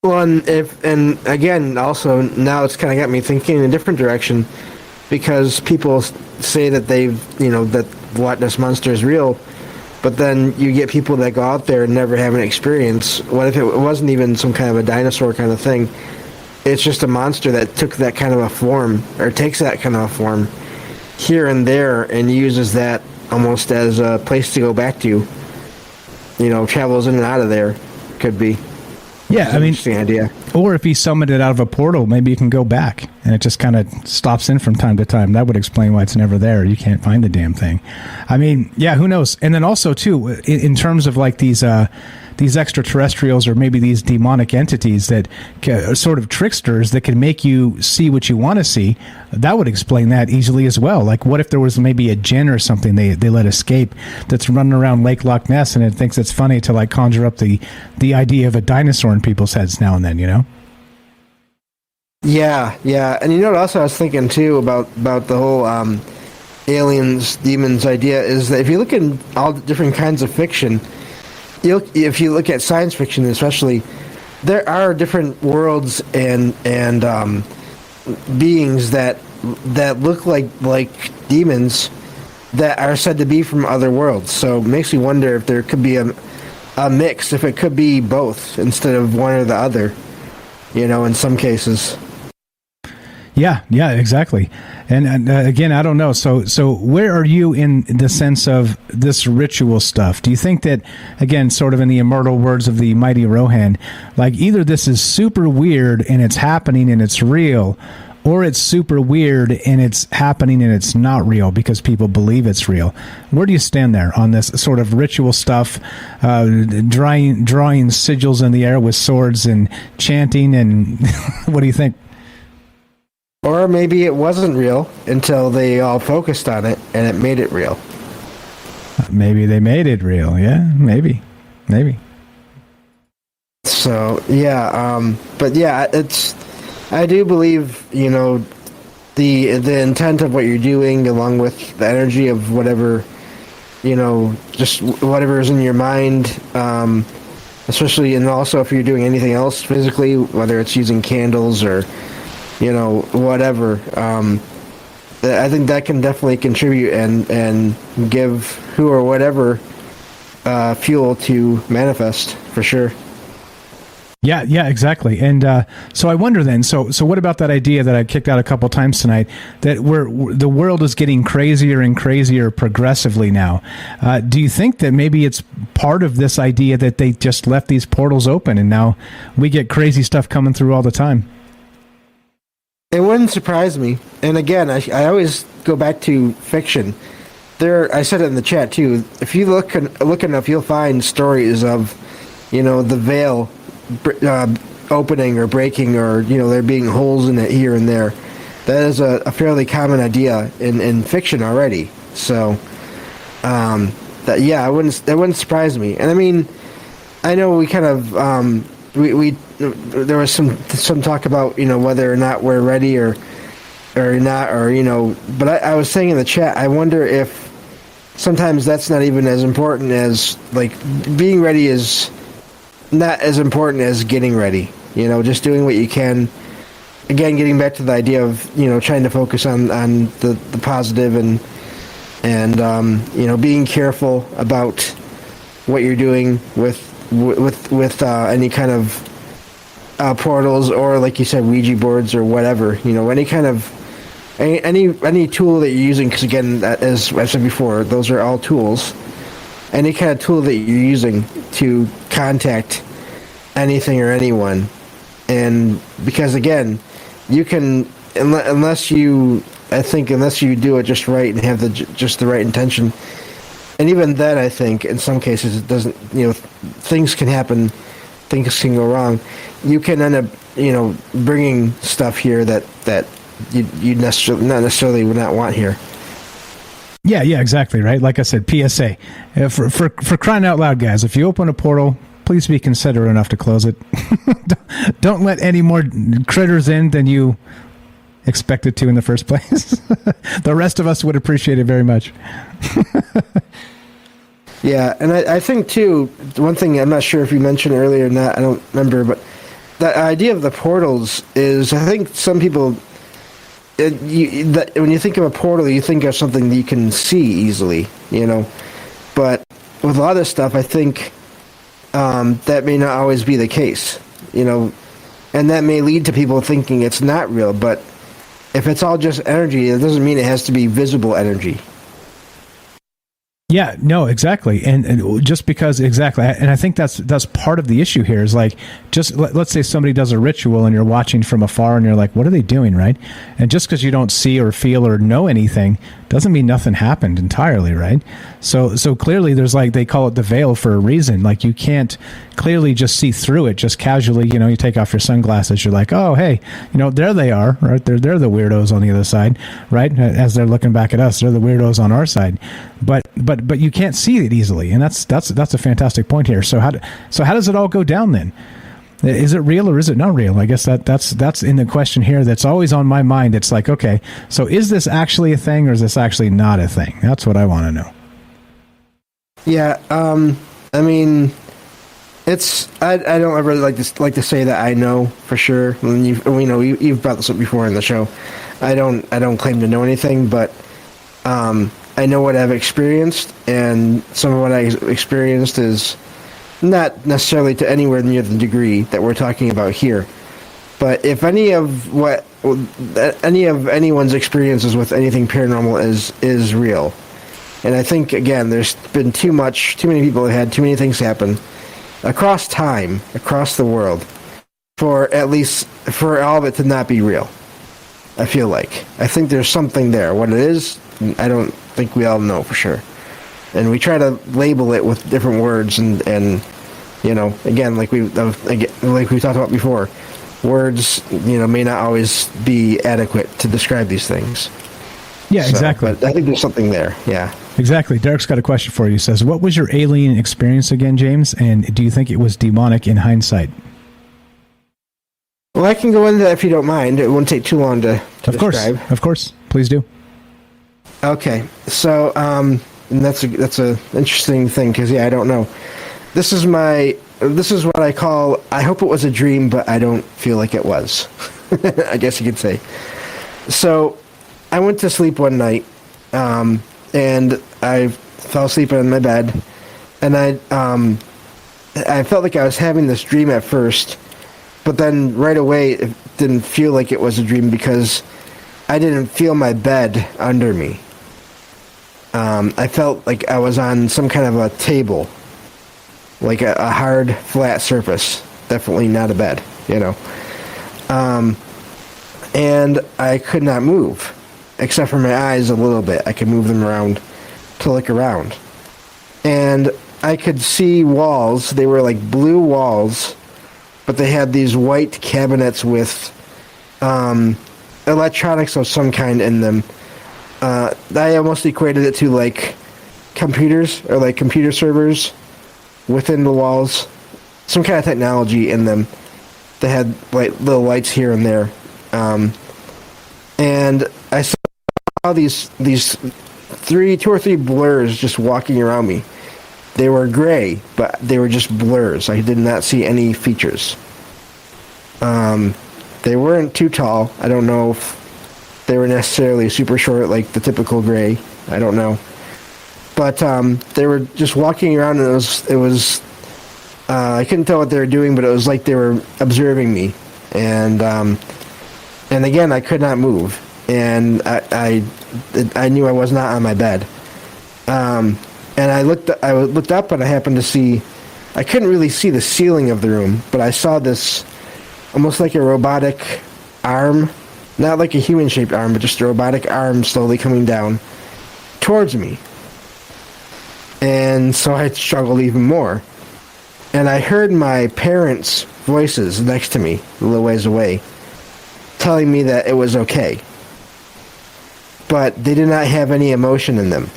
Well, and again, also now it's kind of got me thinking in a different direction, because people say that that Loch Ness Monster is real, but then you get people that go out there and never have an experience. What if it wasn't even some kind of a dinosaur kind of thing? It's just a monster that took that kind of a form, or takes that kind of a form here and there, and uses that almost as a place to go back to. Travels in and out of there. Could be. Yeah, I mean, interesting idea. Or if he summoned it out of a portal, maybe you can go back, and it just kind of stops in from time to time. That would explain why it's never there. You can't find the damn thing. I mean, yeah, who knows? And then also too, in terms of like these extraterrestrials, or maybe these demonic entities that are sort of tricksters that can make you see what you want to see, that would explain that easily as well. Like, what if there was maybe a djinn or something they let escape that's running around Lake Loch Ness, and it thinks it's funny to like conjure up the idea of a dinosaur in people's heads now and then, Yeah, and what also I was thinking too about the whole aliens, demons idea is that if you look in all the different kinds of fiction, if you look at science fiction especially, there are different worlds and beings that look like demons that are said to be from other worlds. So it makes me wonder if there could be a mix, if it could be both instead of one or the other, in some cases. Yeah, exactly. And again, I don't know. So where are you in the sense of this ritual stuff? Do you think that, again, sort of in the immortal words of the mighty Rohan, like either this is super weird and it's happening and it's real, or it's super weird and it's happening and it's not real because people believe it's real? Where do you stand there on this sort of ritual stuff, drawing sigils in the air with swords and chanting, and what do you think? Or maybe it wasn't real until they all focused on it and it made it real. Maybe they made it real. Yeah, maybe. So, yeah, but yeah, I do believe, the intent of what you're doing, along with the energy of whatever, just whatever is in your mind, especially, and also if you're doing anything else physically, whether it's using candles or, whatever. I think that can definitely contribute and give who or whatever fuel to manifest, for sure. Yeah, exactly. And so I wonder then, so what about that idea that I kicked out a couple times tonight, that the world is getting crazier and crazier progressively now? Do you think that maybe it's part of this idea that they just left these portals open and now we get crazy stuff coming through all the time? It wouldn't surprise me. And again, I always go back to fiction. I said it in the chat too. If you look enough, you'll find stories of, the veil opening or breaking, or there being holes in it here and there. That is a fairly common idea in fiction already. So, that wouldn't surprise me. And I mean, I know we kind of there was some talk about whether or not we're ready or not, or but I was saying in the chat, I wonder if sometimes that's not even as important as, like, being ready is not as important as getting ready. Just doing what you can. Again, getting back to the idea of trying to focus on the positive and being careful about what you're doing with any kind of portals, or like you said, Ouija boards or whatever. Any kind of any tool that you're using, because again, as I said before, those are all tools. Any kind of tool that you're using to contact anything or anyone. And because again, you can, unless you do it just right and have just the right intention, and even then, I think in some cases it doesn't. Things can happen, things can go wrong. You can end up, bringing stuff here that you not necessarily would not want here. Yeah, exactly, right? Like I said, PSA. For crying out loud, guys, if you open a portal, please be considerate enough to close it. Don't let any more critters in than you expected to in the first place. The rest of us would appreciate it very much. Yeah, and I think, too, one thing I'm not sure if you mentioned earlier or not, I don't remember, but the idea of the portals is, I think some people, when you think of a portal, you think of something that you can see easily, but with a lot of stuff, I think that may not always be the case, and that may lead to people thinking it's not real, but if it's all just energy, it doesn't mean it has to be visible energy. Yeah, no, exactly. And just because, exactly. And I think that's part of the issue here is, like, just let's say somebody does a ritual and you're watching from afar and you're like, what are they doing, right? And just because you don't see or feel or know anything doesn't mean nothing happened entirely, right? So clearly there's, like, they call it the veil for a reason. Like, you can't clearly just see through it just casually. You take off your sunglasses, you're like, oh, hey, there they are, right? They're the weirdos on the other side, right? As they're looking back at us, they're the weirdos on our side. But you can't see it easily, and that's a fantastic point here. So how does it all go down then? Is it real or is it not real? I guess that's in the question here. That's always on my mind. It's like, okay, so is this actually a thing or is this actually not a thing? That's what I want to know. Yeah, I mean, it's I don't ever like to say that I know for sure. When you've brought this up before in the show. I don't claim to know anything, but I know what I've experienced, and some of what I experienced is not necessarily to anywhere near the degree that we're talking about here. But if any of anyone's experiences with anything paranormal is real, and I think again, there's been too many people have had too many things happen across time, across the world, for all of it to not be real. I think there's something there. What it is, I don't think we all know for sure. And we try to label it with different words, and again, like we talked about before, words may not always be adequate to describe these things. Yeah, exactly. But I think there's something there. Yeah, exactly. Derek's got a question for you. He says, "What was your alien experience again, James? And do you think it was demonic in hindsight?" Well, I can go into that if you don't mind. It won't take too long to describe. Of course. Please do. Okay, so and that's a interesting thing because I don't know. This is what I call. I hope it was a dream, but I don't feel like it was. I guess you could say. So, I went to sleep one night, and I fell asleep in my bed, and I felt like I was having this dream at first, but then right away it didn't feel like it was a dream because I didn't feel my bed under me. I felt like I was on some kind of a table, like a hard, flat surface. Definitely not a bed, And I could not move, except for my eyes a little bit. I could move them around to look around. And I could see walls. They were like blue walls, but they had these white cabinets with electronics of some kind in them. I almost equated it to like computers or like computer servers within the walls. Some kind of technology in them. They had like little lights here and there. And I saw these two or three blurs just walking around me. They were gray, but they were just blurs. I did not see any features. They weren't too tall. I don't know if they were necessarily super short like the typical gray. I don't know. But they were just walking around, and it was I couldn't tell what they were doing, but it was like they were observing me. And again, I could not move, and I knew I was not on my bed. And I looked up, and I happened to see. I couldn't really see the ceiling of the room, but I saw this almost like a robotic arm, not like a human-shaped arm, but just a robotic arm slowly coming down towards me. And so I struggled even more. And I heard my parents' voices next to me, a little ways away, telling me that it was okay. But they did not have any emotion in them.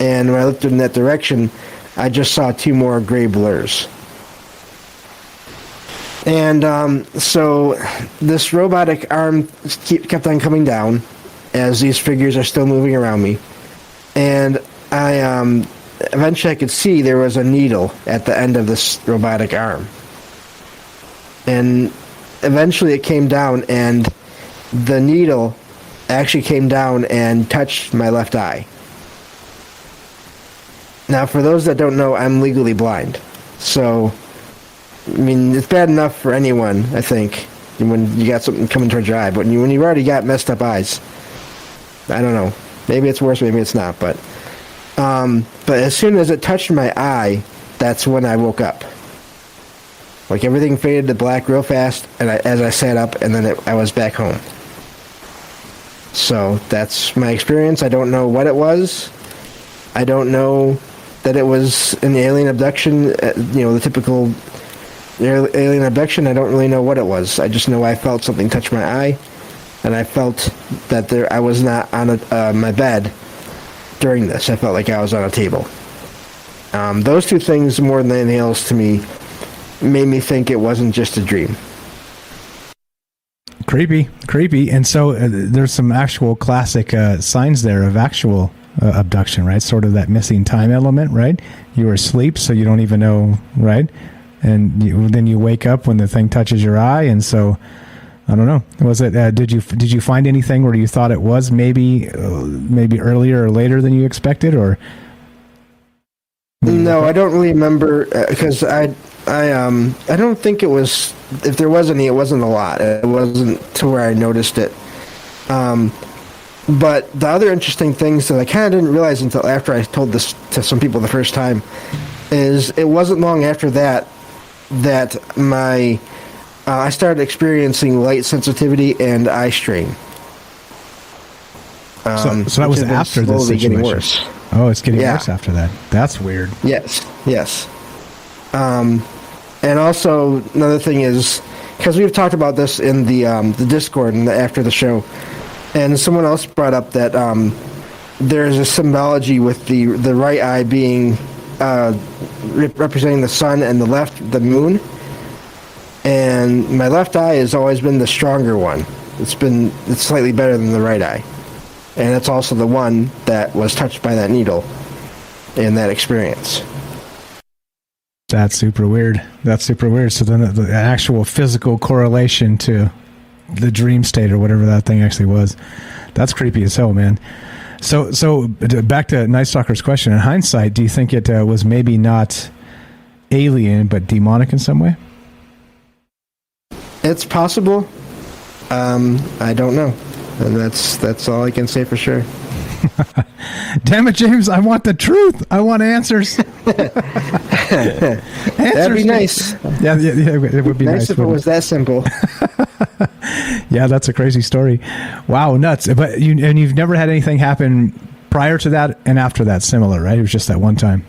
And when I looked in that direction, I just saw two more gray blurs. And so this robotic arm kept on coming down as these figures are still moving around me. And eventually I could see there was a needle at the end of this robotic arm. And eventually it came down, and the needle actually came down and touched my left eye. Now, for those that don't know, I'm legally blind. So, I mean, it's bad enough for anyone, I think, when you got something coming towards your eye. But when you've already got messed up eyes, I don't know. Maybe it's worse, maybe it's not. But as soon as it touched my eye, that's when I woke up. Like, everything faded to black real fast, and as I sat up, and then I was back home. So that's my experience. I don't know what it was. I don't know that it was an alien abduction, the typical alien abduction. I don't really know what it was. I just know I felt something touch my eye, and I felt that I was not on my bed during this. I felt like I was on a table. Those two things, more than anything else to me, made me think it wasn't just a dream. Creepy. And so there's some actual classic signs there of actual abduction, right? Sort of that missing time element, right? You were asleep, so you don't even know, right? And then you wake up when the thing touches your eye, and so I don't know. Was it? Did you find anything where you thought it was maybe earlier or later than you expected, or? No, I don't really remember because I don't think it was. If there was any, it wasn't a lot. It wasn't to where I noticed it. But the other interesting things that I kind of didn't realize until after I told this to some people the first time is it wasn't long after that I started experiencing light sensitivity and eye strain. So that was after this situation. Getting worse. Oh, it's getting worse after that. That's weird. Yes. And also another thing is, because we've talked about this in the Discord and after the show, and someone else brought up that there's a symbology with the right eye being representing the sun and the left the moon. and my left eye has always been the stronger one. It's slightly better than the right eye, and it's also the one that was touched by that needle in that experience. That's super weird. So then the actual physical correlation to the dream state or whatever that thing actually was, that's creepy as hell, man. So back to Night Stalker's question. In hindsight, do you think it was maybe not alien but demonic in some way? It's possible. I don't know. And that's all I can say for sure. Damn it, James! I want the truth. I want answers. That'd be nice. Yeah, it would be nice if it was that simple. Yeah, that's a crazy story. Wow, nuts! But you've never had anything happen prior to that and after that similar, right? It was just that one time.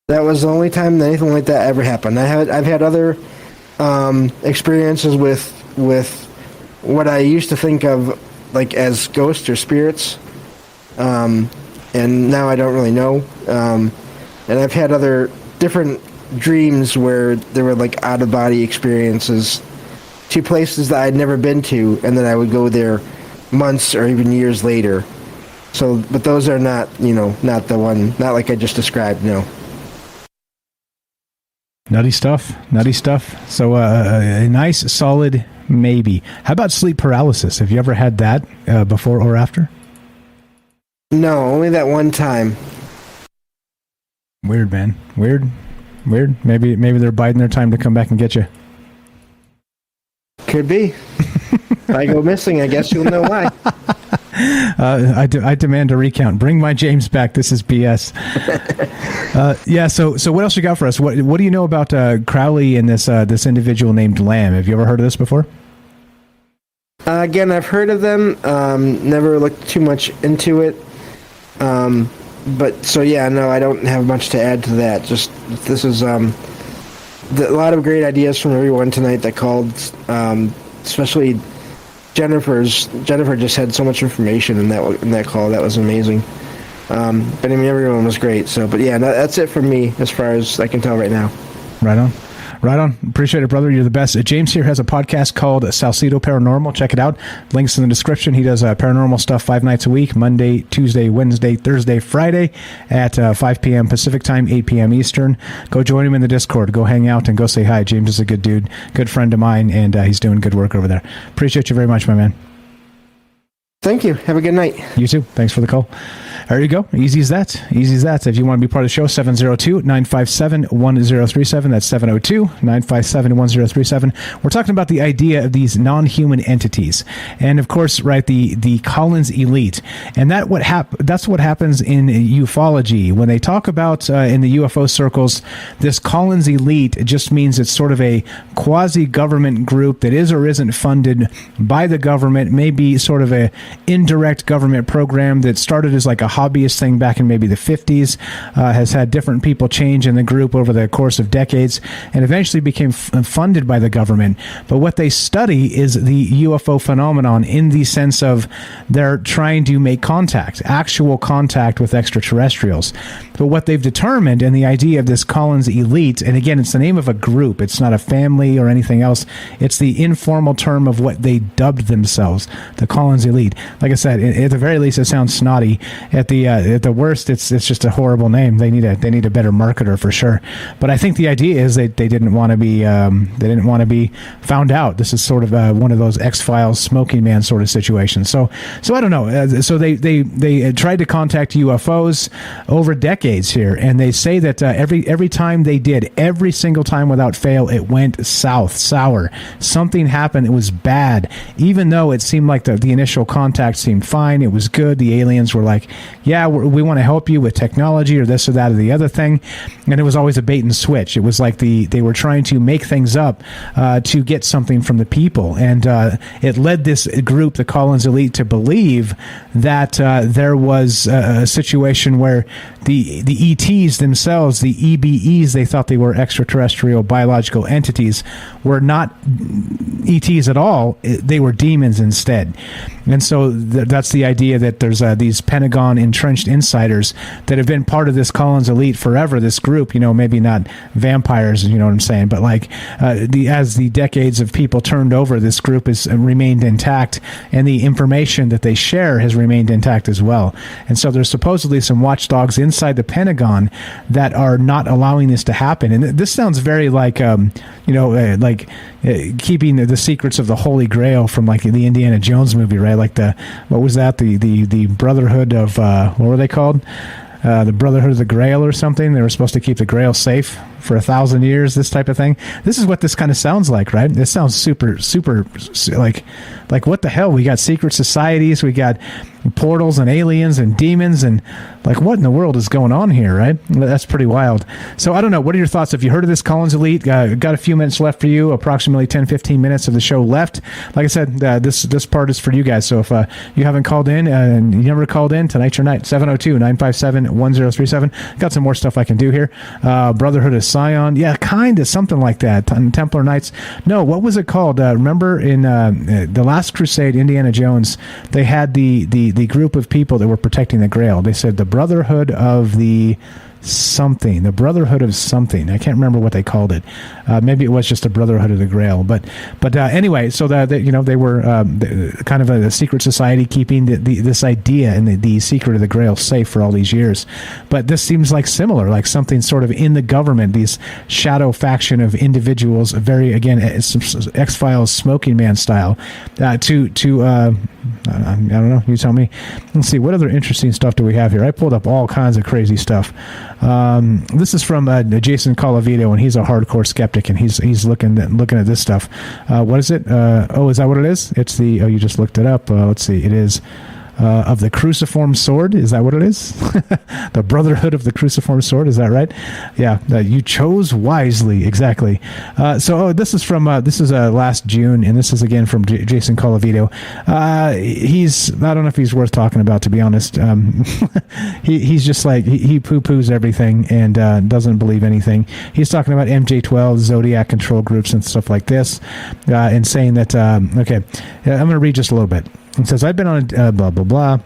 That was the only time that anything like that ever happened. I've had other experiences with what I used to think of like as ghosts or spirits. And now I don't really know. And I've had other different dreams where there were like out of body experiences to places that I'd never been to, and then I would go there months or even years later. So, but those are not the one, not like I just described. No. Nutty stuff. So a nice solid maybe. How about sleep paralysis? Have you ever had that before or after? No, only that one time. Weird, man. Weird. Maybe they're biding their time to come back and get you. Could be. If I go missing, I guess you'll know why. I demand a recount. Bring my James back. This is BS. Yeah. So what else you got for us? What do you know about Crowley and this individual named Lamb? Have you ever heard of this before? Again, I've heard of them. Never looked too much into it. But so yeah, no, I don't have much to add to that. Just this is a lot of great ideas from everyone tonight that called, especially Jennifer just had so much information in that call. That was amazing. But I mean, everyone was great. So, but yeah, that's it from me as far as I can tell right now. Right on. Appreciate it, brother. You're the best. James here has a podcast called Salcedo Paranormal. Check it out. Links in the description. He does paranormal stuff 5 nights a week, Monday, Tuesday, Wednesday, Thursday, Friday at 5 p.m. Pacific time, 8 p.m. Eastern. Go join him in the Discord. Go hang out and go say hi. James is a good dude, good friend of mine, and he's doing good work over there. Appreciate you very much, my man. Thank you. Have a good night. You too. Thanks for the call. There you go. Easy as that. If you want to be part of the show, 702-957-1037. That's 702-957-1037. We're talking about the idea of these non-human entities. And, of course, right, the Collins elite. And that's what happens in ufology. When they talk about, in the UFO circles, this Collins elite, it just means it's sort of a quasi-government group that is or isn't funded by the government, maybe sort of a indirect government program that started as like a hobbyist thing back in maybe the 50s, has had different people change in the group over the course of decades, and eventually became funded by the government. But what they study is the UFO phenomenon in the sense of they're trying to make actual contact with extraterrestrials. But what they've determined, and the idea of this Collins elite, and again, it's the name of a group, it's not a family or anything else, it's the informal term of what they dubbed themselves, the Collins elite. Like I said, at the very least, it sounds snotty. At the worst, it's just a horrible name. They need a better marketer for sure. But I think the idea is they didn't want to be found out. This is sort of one of those X-Files smoking man sort of situations. So I don't know. So they tried to contact UFOs over decades here, and they say that every time they did, every single time without fail, it went sour. Something happened. It was bad, even though it seemed like the initial contact seemed fine. It was good. The aliens were like, yeah, we want to help you with technology or this or that or the other thing. And it was always a bait and switch. It was like they were trying to make things up to get something from the people. And it led this group, the Collins elite, to believe that there was a situation where the ETs themselves, the EBEs, they thought they were extraterrestrial biological entities, were not ETs at all. They were demons instead. And so So that's the idea that there's these Pentagon entrenched insiders that have been part of this Collins elite forever. This group, maybe not vampires, you know what I'm saying, but like as the decades of people turned over, this group has remained intact, and the information that they share has remained intact as well. And so there's supposedly some watchdogs inside the Pentagon that are not allowing this to happen. And this sounds very like, keeping the secrets of the Holy Grail from like the Indiana Jones movie, right? Like what was that? The Brotherhood of, what were they called? The Brotherhood of the Grail or something. They were supposed to keep the Grail safe for 1,000 years, this type of thing. This is what this kind of sounds like, right? This sounds super like what the hell? We got secret societies, we got portals and aliens and demons, and like what in the world is going on here, right? That's pretty wild. So I don't know. What are your thoughts? Have you heard of this Collins Elite? Got a few minutes left for you, approximately 10-15 minutes of the show left. Like I said, this part is for you guys. So if you haven't called in and you never called in, tonight's your night. 702-957-1037. Got some more stuff I can do here. Brotherhood of Sion. Yeah, kind of something like that. Templar Knights. No, what was it called? Remember in the Last Crusade, Indiana Jones, they had the group of people that were protecting the Grail. They said the Brotherhood of the Brotherhood of something. I can't remember what they called it. Maybe it was just the Brotherhood of the Grail. But anyway, so that they were kind of a secret society keeping this idea and the secret of the Grail safe for all these years. But this seems like similar, like something sort of in the government, these shadow faction of individuals, very, again, X-Files Smoking Man style, I don't know, you tell me. Let's see, what other interesting stuff do we have here? I pulled up all kinds of crazy stuff. This is from Jason Colavito, and he's a hardcore skeptic, and he's looking at this stuff. What is it? Is that what it is? It's you just looked it up. Let's see, it is of the Cruciform Sword. Is that what it is? The Brotherhood of the Cruciform Sword. Is that right? Yeah, you chose wisely. Exactly. This is from last June, and this is again from Jason Colavito. I don't know if he's worth talking about, to be honest. He's just like he poo-poos everything and doesn't believe anything. He's talking about MJ12, Zodiac control groups, and stuff like this, and saying that. Okay, I'm going to read just a little bit. It says, I've been on a blah, blah, blah.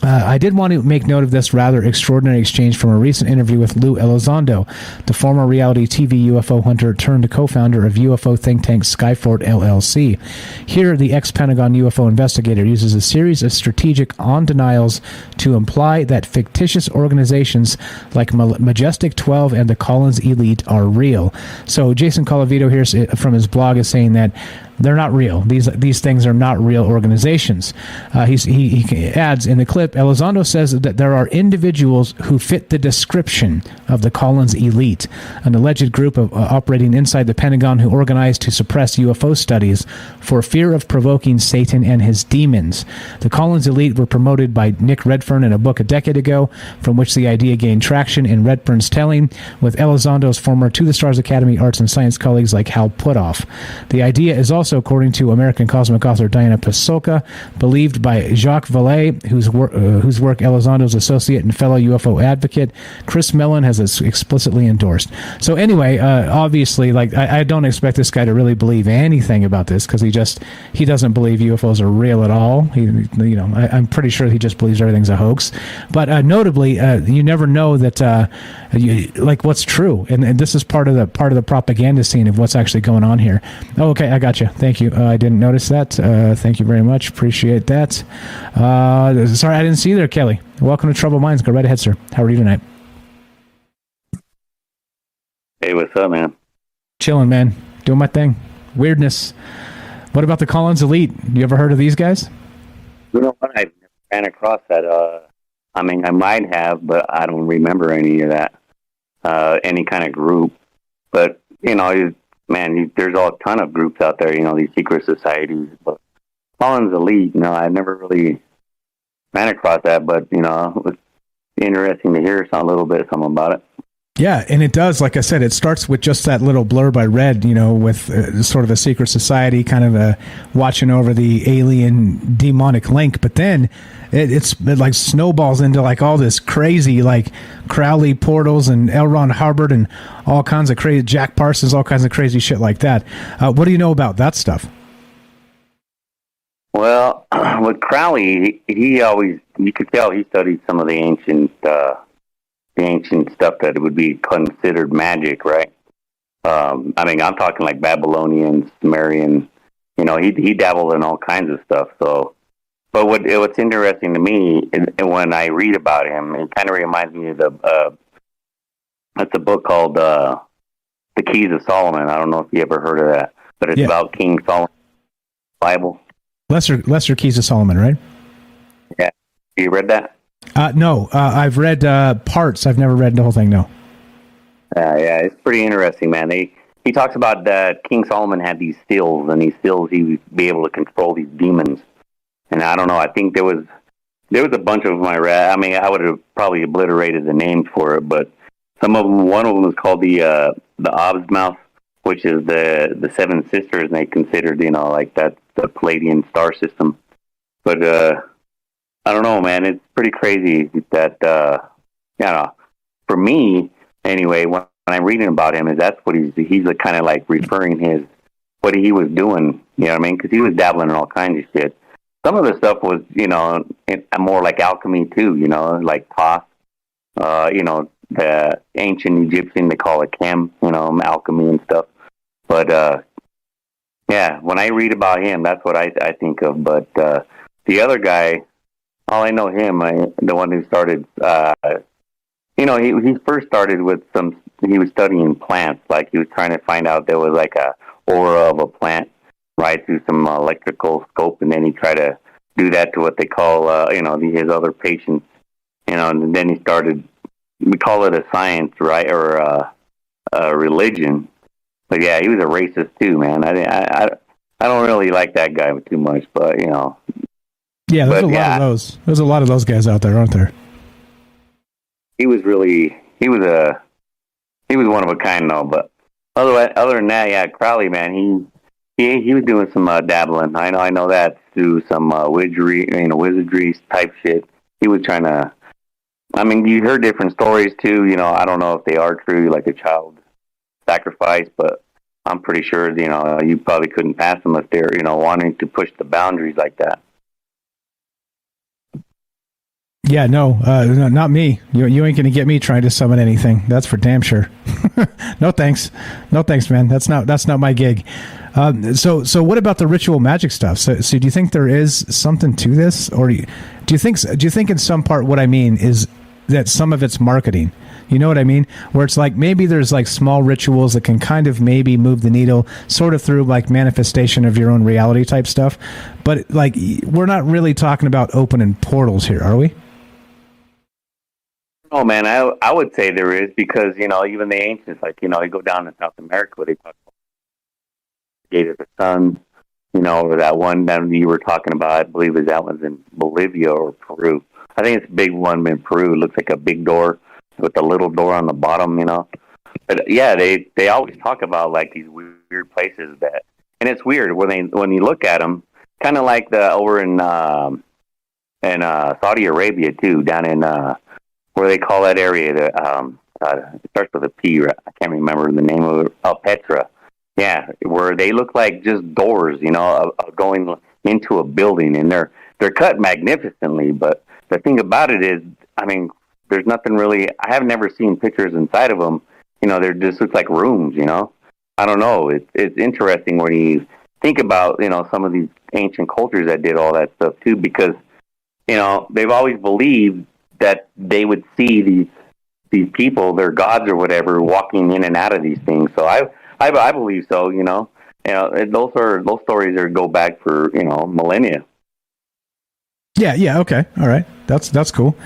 I did want to make note of this rather extraordinary exchange from a recent interview with Lou Elizondo, the former reality TV UFO hunter turned co-founder of UFO think tank Skyfort LLC. Here, the ex-Pentagon UFO investigator uses a series of strategic on-denials to imply that fictitious organizations like Majestic 12 and the Collins Elite are real. So Jason Colavito here from his blog is saying that they're not real. These things are not real organizations. He adds in the clip, Elizondo says that there are individuals who fit the description of the Collins Elite, an alleged group of operating inside the Pentagon who organized to suppress UFO studies for fear of provoking Satan and his demons. The Collins Elite were promoted by Nick Redfern in a book a decade ago, from which the idea gained traction in Redfern's telling, with Elizondo's former To the Stars Academy Arts and Science colleagues like Hal Puthoff. The idea is also, according to American cosmic author Diana Pasolka, believed by Jacques Vallée, whose work Elizondo's associate and fellow UFO advocate Chris Mellon has explicitly endorsed. So anyway, obviously, like I don't expect this guy to really believe anything about this, because he doesn't believe UFOs are real at all. I'm pretty sure he just believes everything's a hoax. But notably, you never know that what's true, and this is part of the propaganda scene of what's actually going on here. Oh, okay, I got you. Thank you. I didn't notice that. Thank you very much. Appreciate that. Sorry, I didn't see you there, Kelly. Welcome to Troubled Minds. Go right ahead, sir. How are you tonight? Hey, what's up, man? Chilling, man. Doing my thing. Weirdness. What about the Collins Elite? You ever heard of these guys? You know what? I ran across that. I might have, but I don't remember any of that. Any kind of group. But, there's a ton of groups out there, these secret societies. But Collins Elite, I never really ran across that, but, it was interesting to hear a little bit something about it. Yeah, and it does. Like I said, it starts with just that little blurb I read, with sort of a secret society kind of watching over the alien demonic link. But then it like snowballs into like all this crazy, like Crowley portals and L. Ron Hubbard and all kinds of crazy, Jack Parsons, all kinds of crazy shit like that. What do you know about that stuff? Well, with Crowley, he always, you could tell he studied some of the ancient stuff that would be considered magic, right? I mean, I'm talking like Babylonian, Sumerian. You know, he dabbled in all kinds of stuff. So, but what's interesting to me, and when I read about him, it kind of reminds me of that's a book called The Keys of Solomon. I don't know if you ever heard of that, but it's about King Solomon Bible. Lesser Keys of Solomon, right? Yeah. You read that? No, I've read parts. I've never read the whole thing, no. Yeah, it's pretty interesting, man. He talks about that King Solomon had these stills, and these stills he would be able to control these demons. And I don't know, I think there was a bunch of them I read. I mean, I would have probably obliterated the names for it, but one of them was called the Ob's Mouth, which is the Seven Sisters, and they considered, you know, like that the Palladian star system. But I don't know, man. It's pretty crazy that you know, for me anyway. When I'm reading about him, is that's what he's kind of like referring what he was doing. You know what I mean? Because he was dabbling in all kinds of shit. Some of the stuff was, you know, more like alchemy too. You know, like Thoth. You know, the ancient Egyptian, they call it chem. You know, alchemy and stuff. But yeah, when I read about him, that's what I think of. But the other guy, all I know him, the one who started, you know, he first started with he was studying plants. Like he was trying to find out there was like a aura of a plant, right, through some electrical scope. And then he tried to do that to what they call, you know, his other patients, you know, and then he started, we call it a science, right, or a religion. But yeah, he was a racist too, man. I don't really like that guy too much, but you know. Yeah, there's a lot of those. There's a lot of those guys out there, aren't there? He was one of a kind though. But other than that, yeah, Crowley, man, he was doing some dabbling. I know that through some wizardry type shit. He was trying to. I mean, you heard different stories too. You know, I don't know if they are true, like a child sacrifice, but I'm pretty sure, you know, you probably couldn't pass them if they're, you know, wanting to push the boundaries like that. Yeah, no, not me. You ain't gonna get me trying to summon anything. That's for damn sure. No thanks, man. That's not my gig. So what about the ritual magic stuff? So do you think there is something to this, or do you think in some part what I mean is that some of it's marketing? You know what I mean? Where it's like maybe there's like small rituals that can kind of maybe move the needle sort of through like manifestation of your own reality type stuff. But like we're not really talking about opening portals here, are we? Oh, man, I would say there is because, you know, even the ancients, like, you know, you go down to South America, they talk about the Gate of the Sun, you know, or that one that you were talking about, I believe that one's in Bolivia or Peru. I think it's a big one in Peru. It looks like a big door with a little door on the bottom, you know. But yeah, they always talk about like these weird places that, and it's weird when you look at them, kind of like over in Saudi Arabia too, down in where they call that area. It starts with a P. I can't remember the name of it. Petra. Yeah, where they look like just doors, you know, going into a building, and they're cut magnificently. But the thing about it is, I mean, there's nothing really. I have never seen pictures inside of them. You know, they're just looks like rooms. You know, I don't know. It's interesting when you think about, you know, some of these ancient cultures that did all that stuff too, because, you know, they've always believed that they would see these people, their gods or whatever, walking in and out of these things. So I believe so. You know, those stories go back for, you know, millennia. Yeah. Okay. All right. That's cool.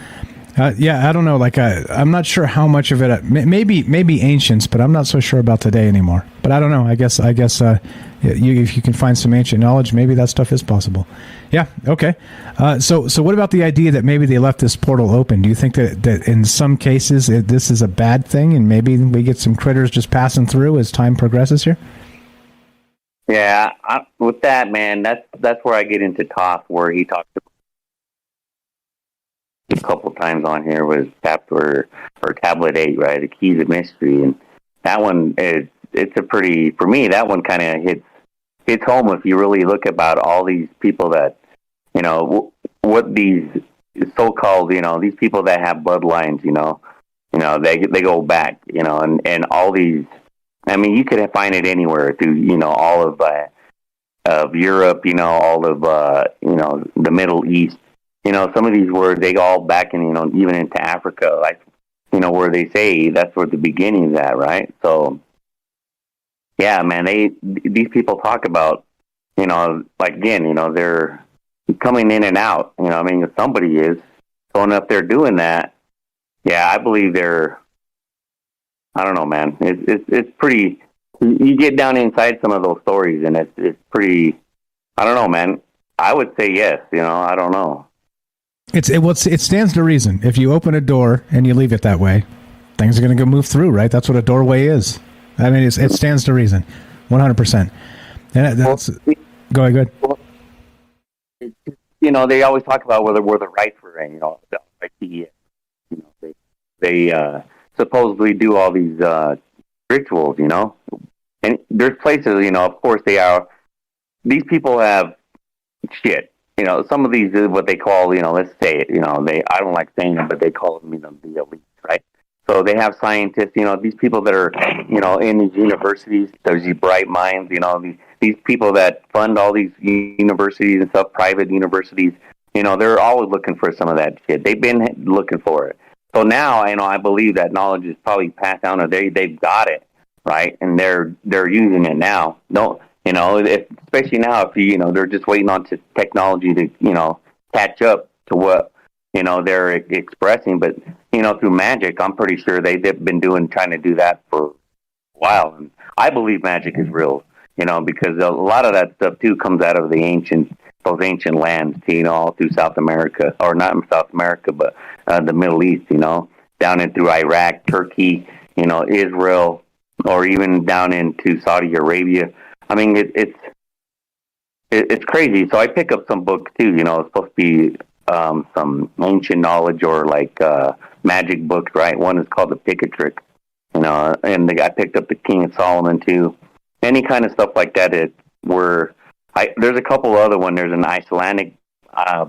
Yeah, I don't know. Like, I'm not sure how much of it. Maybe ancients, but I'm not so sure about today anymore. But I don't know. I guess. If you can find some ancient knowledge, maybe that stuff is possible. Yeah. Okay. So what about the idea that maybe they left this portal open? Do you think that in some cases this is a bad thing, and maybe we get some critters just passing through as time progresses here? Yeah. With that, man, that's where I get into Thoth, where he talks about a couple times on here was chapter or tablet 8, right? The Keys of Mystery, and that one it's a pretty, for me, that one kind of hits hits home if you really look about all these people that, you know, what these so-called, you know, these people that have bloodlines, you know, they go back, you know, and all these, I mean, you could find it anywhere through, you know, all of Europe, you know, all of, you know, the Middle East, you know, some of these were, they go all back and, you know, even into Africa, like, you know, where they say that's where the beginning is at, right? So, yeah, man, these people talk about, you know, like, again, you know, they're coming in and out, you know, I mean, if somebody is going up there doing that, yeah, I believe they're, I don't know, man, it's pretty, you get down inside some of those stories, and it's pretty, I don't know, man, I would say yes, you know, I don't know. It stands to reason. If you open a door and you leave it that way, things are going to go move through, right? That's what a doorway is. I mean, it stands to reason, 100%. And that's go ahead. You know, they always talk about whether we're the right for it. You know, you know, they supposedly do all these rituals. You know, and there's places. You know, of course they are. These people have shit. You know, some of these is what they call, you know, let's say it, you know, I don't like saying it, but they call them, you know, the elite, right? So they have scientists, you know, these people that are, you know, in these universities, there's these bright minds, you know, these people that fund all these universities and stuff, private universities, you know, they're always looking for some of that shit. They've been looking for it. So now, you know, I believe that knowledge is probably passed down, or they've got it, right? And they're using it now. You know, especially now, if you know, they're just waiting on technology to, you know, catch up to what, you know, they're expressing. But, you know, through magic, I'm pretty sure they've been trying to do that for a while. And I believe magic is real, you know, because a lot of that stuff too comes out of those ancient lands, you know, all through South America, or not in South America, but the Middle East, you know, down in through Iraq, Turkey, you know, Israel, or even down into Saudi Arabia. I mean, it's crazy. So I pick up some books too. You know, it's supposed to be some ancient knowledge, or like magic books, right? One is called the Pick a Trick. You know, and I picked up the King of Solomon too. Any kind of stuff like that. There's a couple other ones. There's an Icelandic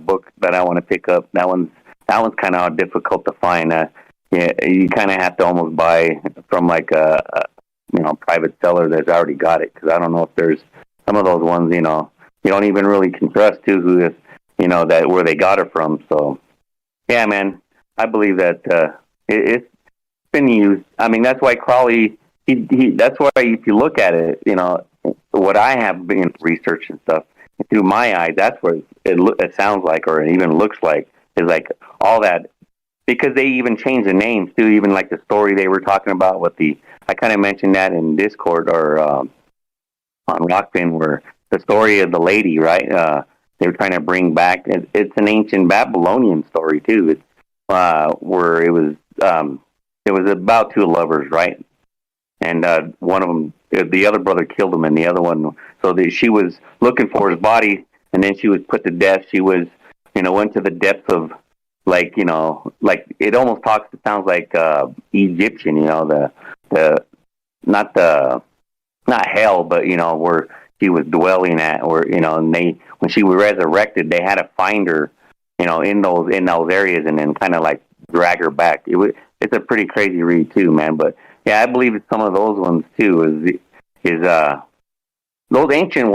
book that I want to pick up. That one's kind of difficult to find. Yeah, you kind of have to almost buy from like a you know, private seller that's already got it, because I don't know if there's some of those ones, you know, you don't even really can trust too who is, you know, that where they got it from. So yeah, man, I believe that it's been used. I mean, that's why Crowley, that's why if you look at it, you know, what I have been research and stuff through my eyes, that's what it sounds like, or it even looks like, is like all that, because they even changed the names too, even like the story they were talking about with I kind of mentioned that in Discord, or on Rockpin, where the story of the lady, right? They were trying to bring back. It's an ancient Babylonian story too. It's where it was about two lovers, right? And one of them, the other brother killed him, and the other one. So she was looking for his body, and then she was put to death. She was, you know, went to the depths of, like, you know, like it almost sounds like Egyptian, you know, not hell, but, you know, where she was dwelling at, or, you know, and when she was resurrected, they had to find her, you know, in those areas, and then kind of like drag her back. It's a pretty crazy read too, man. But yeah, I believe it's some of those ones too. Is those ancient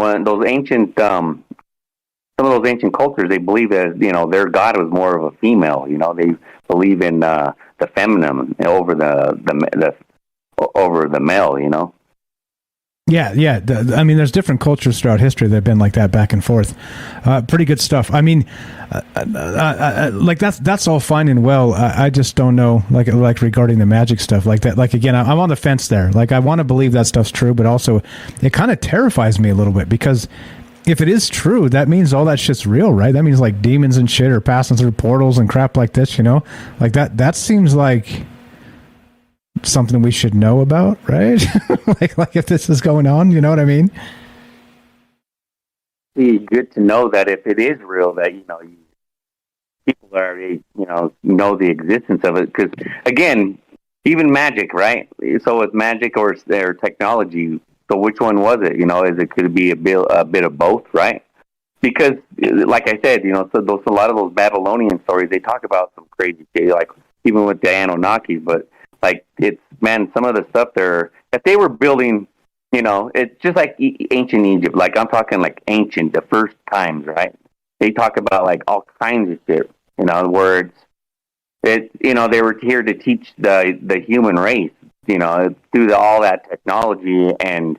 some of those ancient cultures, they believe that, you know, their god was more of a female. You know, they believe in the feminine over over the male. You know. Yeah. I mean, there's different cultures throughout history that have been like that, back and forth. Pretty good stuff. I mean, like that's all fine and well. I just don't know, like regarding the magic stuff like that. Like, again, I'm on the fence there. Like, I want to believe that stuff's true, but also it kind of terrifies me a little bit, because if it is true, that means all that shit's real, right? That means like demons and shit are passing through portals and crap like this, you know? Like that seems like something we should know about, right? like if this is going on, you know what I mean? It's good to know that if it is real, that, you know, people already, you know the existence of it. Because, again, even magic, right? So with magic or their technology, So which one was it? Could it be a bit of both, right? Because, like I said, so a lot of those Babylonian stories, they talk about some crazy shit, like even with the Anunnakis. But like, some of the stuff that they were building, it's just like ancient Egypt. Like I'm talking like ancient, the first times, right? They talk about like all kinds of shit. Where they were here to teach the human race, through all that technology. And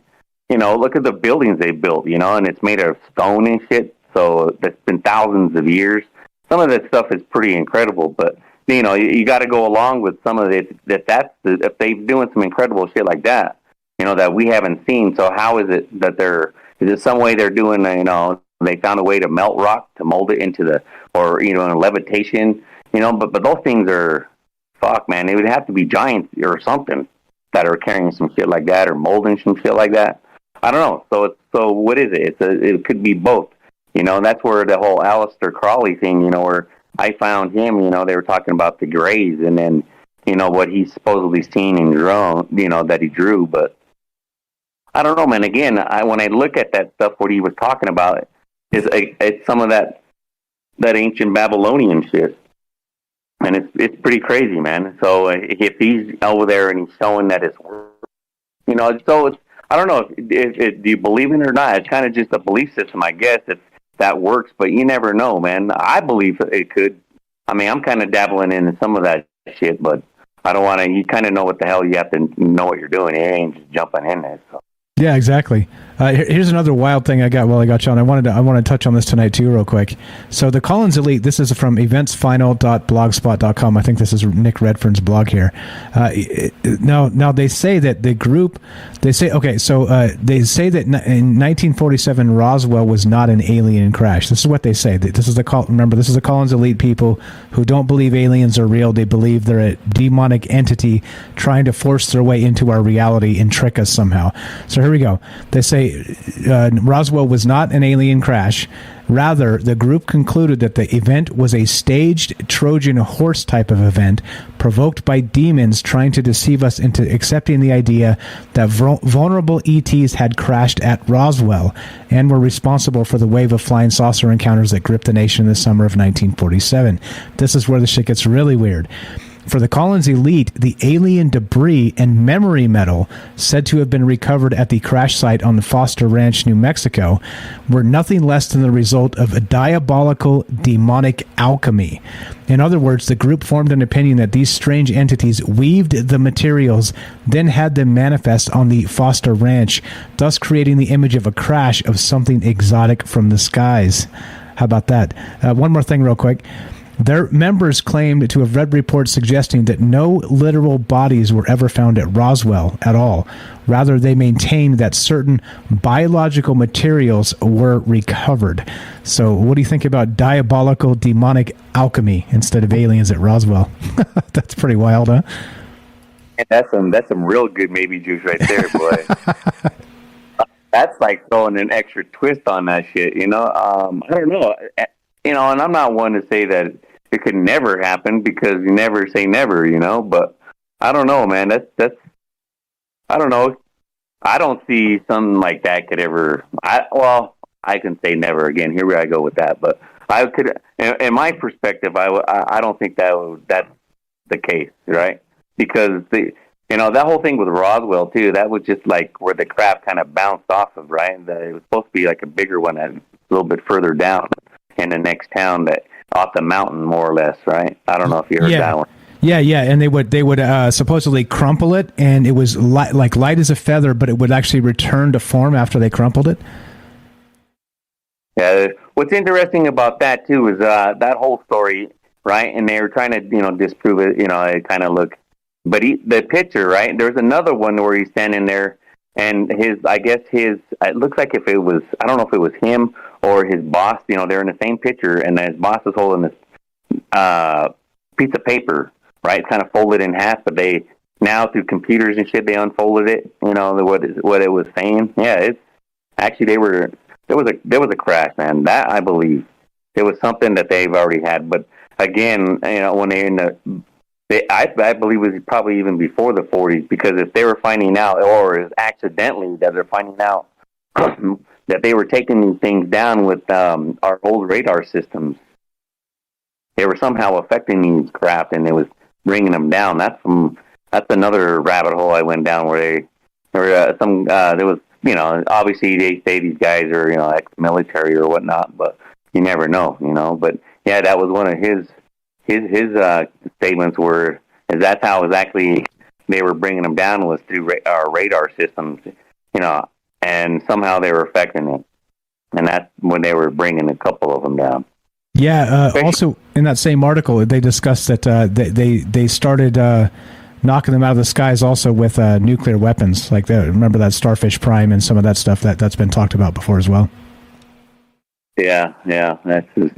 look at the buildings they built, and it's made of stone and shit. So that's been thousands of years. Some of that stuff is pretty incredible, but you got to go along with some of it. If they're doing some incredible shit like that, that we haven't seen. So how is it that is it some way they're doing? They found a way to melt rock to mold it into in levitation. But those things are fuck, man. They would have to be giants or something that are carrying some shit like that or molding some shit like that. I don't know. So what is it? It could be both. That's where the whole Aleister Crowley thing, where I found him, they were talking about the Greys and then, what he's supposedly seen and drawn, that he drew. But I don't know, man. Again, when I look at that stuff, what he was talking about it's some of that ancient Babylonian shit. And it's pretty crazy, man. So if he's over there and he's showing that it's work, so it's, I don't know if do you believe in it or not. It's kind of just a belief system, I guess, if that works. But you never know, man. I believe it could. I mean, I'm kind of dabbling in some of that shit, but I don't want to. You kind of know what the hell you have to know what you're doing. You ain't just jumping in there. So. Yeah, exactly. Here's another wild thing I got while I got you on. I want to touch on this tonight too, real quick. So the Collins Elite. This is from eventsfinal.blogspot.com. I think this is Nick Redfern's blog here. Now they say that the group. They say they say that in 1947 Roswell was not an alien crash. This is what they say. This is Remember, this is the Collins Elite people who don't believe aliens are real. They believe they're a demonic entity trying to force their way into our reality and trick us somehow. So here we go. They say Roswell was not an alien crash. Rather, the group concluded that the event was a staged Trojan horse type of event provoked by demons trying to deceive us into accepting the idea that vulnerable ETs had crashed at Roswell and were responsible for the wave of flying saucer encounters that gripped the nation in the summer of 1947. This is where the shit gets really weird. For the Collins Elite, the alien debris and memory metal said to have been recovered at the crash site on the Foster Ranch, New Mexico, were nothing less than the result of a diabolical demonic alchemy. In other words, the group formed an opinion that these strange entities weaved the materials, then had them manifest on the Foster Ranch, thus creating the image of a crash of something exotic from the skies. How about that? One more thing real quick. Their members claimed to have read reports suggesting that no literal bodies were ever found at Roswell at all. Rather, they maintained that certain biological materials were recovered. So what do you think about diabolical demonic alchemy instead of aliens at Roswell? That's pretty wild, huh? And that's some real good maybe juice right there, boy. That's like throwing an extra twist on that shit, I don't know. And I'm not one to say that it could never happen because you never say never, but I don't know, man. That's I don't know. I don't see something like that could ever, I can say never again. Here I go with that, but I could, in my perspective, I don't think that's the case, right? Because that whole thing with Roswell too, that was just like where the craft kind of bounced off of, right? It was supposed to be like a bigger one a little bit further down in the next town, that off the mountain, more or less, right? I don't know if you heard that one. Yeah, and they would supposedly crumple it, and it was light as a feather, but it would actually return to form after they crumpled it. Yeah, what's interesting about that too is that whole story, right? And they were trying to disprove it. It kind of looked, but the picture, right? There's another one where he's standing there, and it looks like if it was, I don't know if it was him or his boss, they're in the same picture, and his boss is holding this piece of paper, right? It's kind of folded in half, but they now through computers and shit, they unfolded it. What it was saying. Yeah, it's actually there was a crash, man. That I believe it was something that they've already had. But again, when they I believe it was probably even before the 40s, because if they were finding out, or is accidentally that they're finding out that they were taking these things down with our old radar systems, they were somehow affecting these craft, and it was bringing them down. That's another rabbit hole I went down where there was, you know, obviously they say these guys are, you know, ex-military or whatnot, but you never know, you know. But yeah, that was one of his statements that's how exactly they were bringing them down, was through our radar systems, you know, and somehow they were affecting it, and that's when they were bringing a couple of them down. Yeah. Also, in that same article, they discussed that they started knocking them out of the skies also with nuclear weapons. Like remember that Starfish Prime and some of that stuff that's been talked about before as well. Yeah. That's just,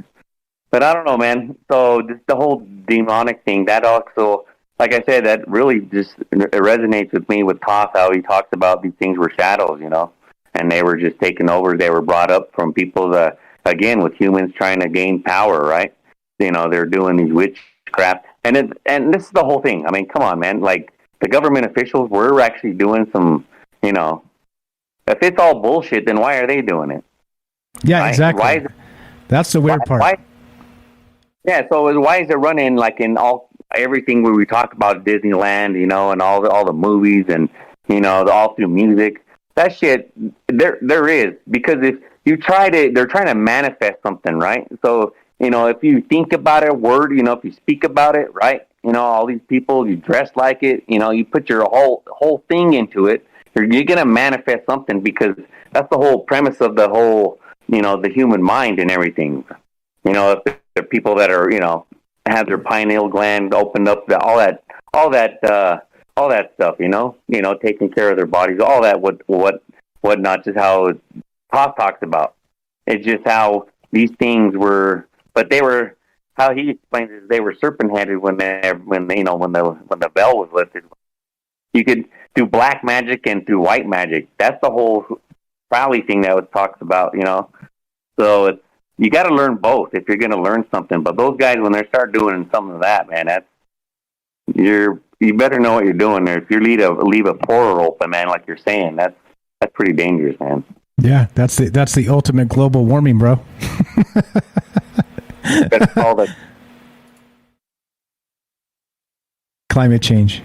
but I don't know, man. So just the whole demonic thing, that also, like I said, that really just it resonates with me with Toth, how he talks about these things were shadows, you know, and they were just taken over. They were brought up from people that, again, with humans trying to gain power, right? You know, they're doing these witchcraft. And this is the whole thing. I mean, come on, man. Like, the government officials were actually doing some, you know, if it's all bullshit, then why are they doing it? Yeah, right? exactly. That's the weird part. So why is it running like in everything where we talk about Disneyland, you know, and all the movies and, you know, all through music? That shit, there is. Because if you they're trying to manifest something, right? So, you know, if you think about a word, you know, if you speak about it, right? You know, all these people, you dress like it, you know, you put your whole thing into it, you're going to manifest something, because that's the whole premise of the whole, you know, the human mind and everything. You know, if the people that are, you know, have their pineal gland opened up, all that stuff, you know, taking care of their bodies, all that, whatnot, just how Toth talks about. It's just how these things were, but they were, how he explains it, they were serpent-headed when the veil was lifted. You could do black magic and do white magic. That's the whole Crowley thing that was talked about, you know. So you got to learn both if you're going to learn something. But those guys, when they start doing some of that, man, you better know what you're doing there. If you leave a portal open, man, like you're saying, that's pretty dangerous, man. Yeah, that's the ultimate global warming, bro. That's all that. Climate change.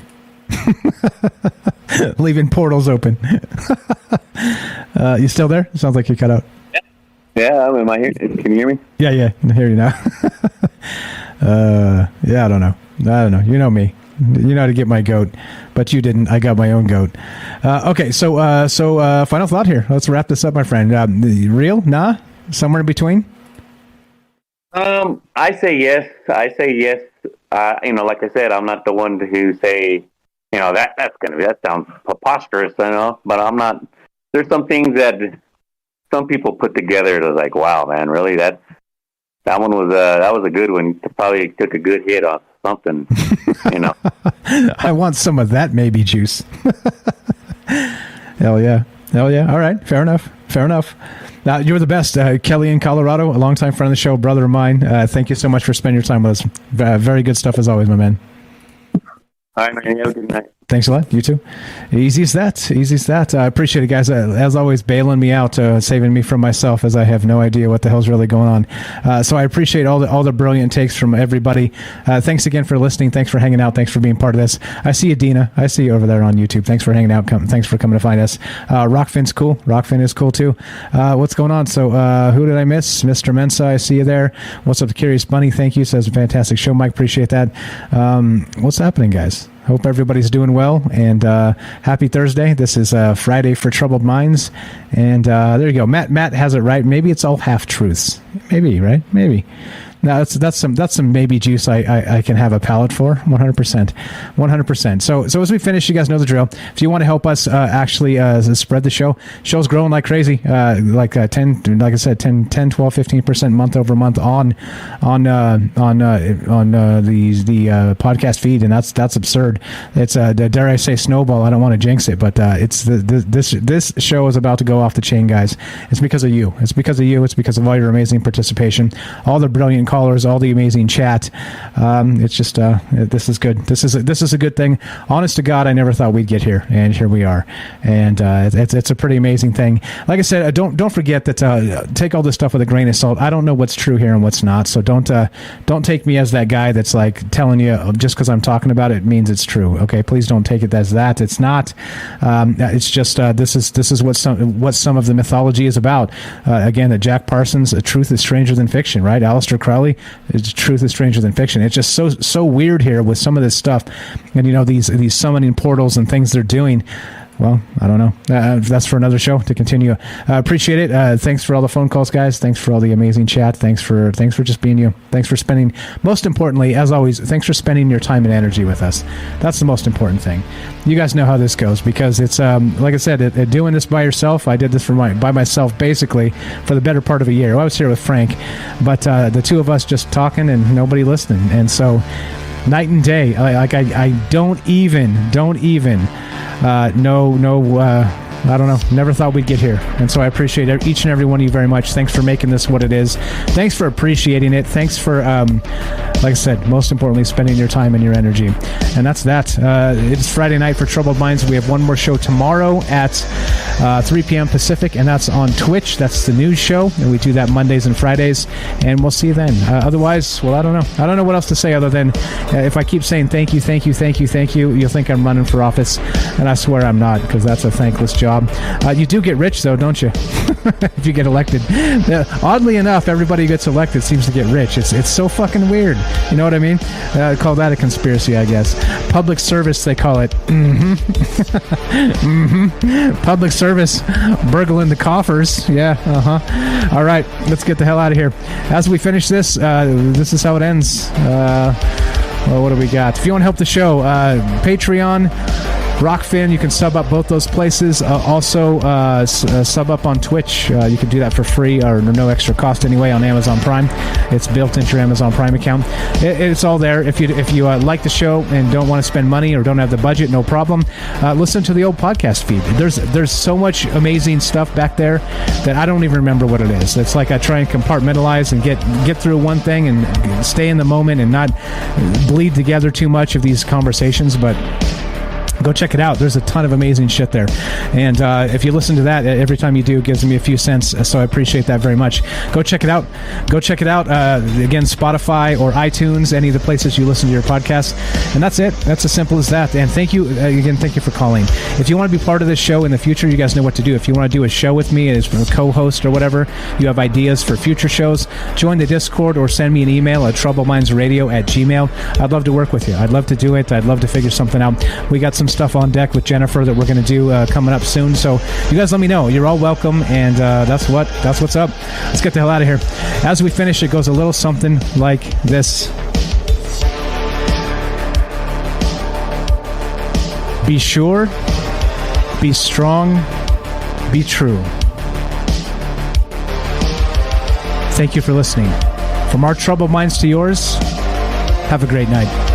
Leaving portals open. You still there? It sounds like you cut out. Yeah, am I here? Can you hear me? Yeah, I hear you now. Yeah, I don't know. You know me. You know how to get my goat, but you didn't. I got my own goat. Okay, so final thought here. Let's wrap this up, my friend. Real? Nah? Somewhere in between? I say yes. You know, like I said, I'm not the one who say, you know, that sounds preposterous, you know, but I'm not. There's some things that some people put together that's like, wow, man, really? That one was that was a good one. Probably took a good hit on something, you know. I want some of that maybe juice. Hell yeah. All right, fair enough. You're the best, Kelly in Colorado, a longtime friend of the show, brother of mine. Thank you so much for spending your time with us. Very good stuff as always, my man. All right, man. Have a good night. Thanks a lot. You too. Easy as that. I appreciate it, guys. As always, bailing me out, saving me from myself, as I have no idea what the hell's really going on. So I appreciate all the brilliant takes from everybody. Thanks again for listening. Thanks for hanging out. Thanks for being part of this. I see you, Dina. I see you over there on YouTube. Thanks for hanging out. Thanks for coming to find us. Rockfin's cool. Rockfin is cool too. What's going on? So who did I miss? Mr. Mensa, I see you there. What's up, the Curious Bunny? Thank you. Says a fantastic show, Mike. Appreciate that. What's happening, guys? Hope everybody's doing well, and happy Thursday. This is Friday for Troubled Minds, and there you go. Matt has it right. Maybe it's all half truths. Maybe, right? Maybe. No, that's some maybe juice I can have a palate for. 100%. So as we finish, you guys know the drill. If you want to help us actually spread the show's growing like crazy. Like 10, like I said, 10, 12, 15% month over month on the podcast feed, and that's absurd. It's dare I say snowball. I don't want to jinx it, but it's this show is about to go off the chain, guys. It's because of you. It's because of all your amazing participation, all the brilliant callers, all the amazing chat. It's just this is good. This is a good thing. Honest to God, I never thought we'd get here, and here we are. And it's a pretty amazing thing. Like I said, don't forget that. Take all this stuff with a grain of salt. I don't know what's true here and what's not. So don't take me as that guy that's like telling you just because I'm talking about it means it's true. Okay, please don't take it as that. It's not. It's just this is what some of the mythology is about. Again, that Jack Parsons, truth is stranger than fiction, right? Aleister Crowley, truth is stranger than fiction. It's just so weird here with some of this stuff, and these summoning portals and things they're doing. Well, I don't know. That's for another show to continue. Appreciate it. Thanks for all the phone calls, guys. Thanks for all the amazing chat. Thanks for just being you. Thanks for spending, most importantly, as always, thanks for spending your time and energy with us. That's the most important thing. You guys know how this goes because it's, like I said, doing this by yourself. I did this by myself basically for the better part of a year. Well, I was here with Frank, but the two of us just talking and nobody listening. And so night and day, I don't even I don't know. Never thought we'd get here. And so I appreciate each and every one of you very much. Thanks for making this what it is. Thanks for appreciating it. Thanks for, like I said, most importantly, spending your time and your energy. And that's that. It's Friday night for Troubled Minds. We have one more show tomorrow at 3 p.m. Pacific, and that's on Twitch. That's the news show. And we do that Mondays and Fridays. And we'll see you then. Otherwise, well, I don't know. I don't know what else to say other than if I keep saying thank you, you'll think I'm running for office. And I swear I'm not, because that's a thankless job. You do get rich, though, don't you? If you get elected. Oddly enough, everybody who gets elected seems to get rich. It's so fucking weird. You know what I mean? Call that a conspiracy, I guess. Public service, they call it. Public service, burgling the coffers. Yeah, All right, let's get the hell out of here. As we finish this, this is how it ends. Well, what do we got? If you want to help the show, Patreon, Rockfin, you can sub up both those places. Also, sub up on Twitch. You can do that for free or no extra cost anyway on Amazon Prime. It's built into your Amazon Prime account. It's all there. If you like the show and don't want to spend money or don't have the budget, no problem. Listen to the old podcast feed. There's so much amazing stuff back there that I don't even remember what it is. It's like I try and compartmentalize and get through one thing and stay in the moment and not bleed together too much of these conversations, but go check it out. There's a ton of amazing shit there. And if you listen to that, every time you do, it gives me a few cents. So I appreciate that very much. Go check it out. Again, Spotify or iTunes, any of the places you listen to your podcasts. And that's it. That's as simple as that. And thank you. Again, thank you for calling. If you want to be part of this show in the future, you guys know what to do. If you want to do a show with me as a co-host or whatever, you have ideas for future shows, join the Discord or send me an email at troublemindsradio@gmail.com. I'd love to work with you. I'd love to do it. I'd love to figure something out. We got some stuff on deck with Jennifer that we're going to do coming up soon, so you guys let me know. You're all welcome, and that's what's up. Let's get the hell out of here. As we finish, it goes a little something like this. Be sure, be strong, be true. Thank you for listening. From our troubled minds to yours, have a great night.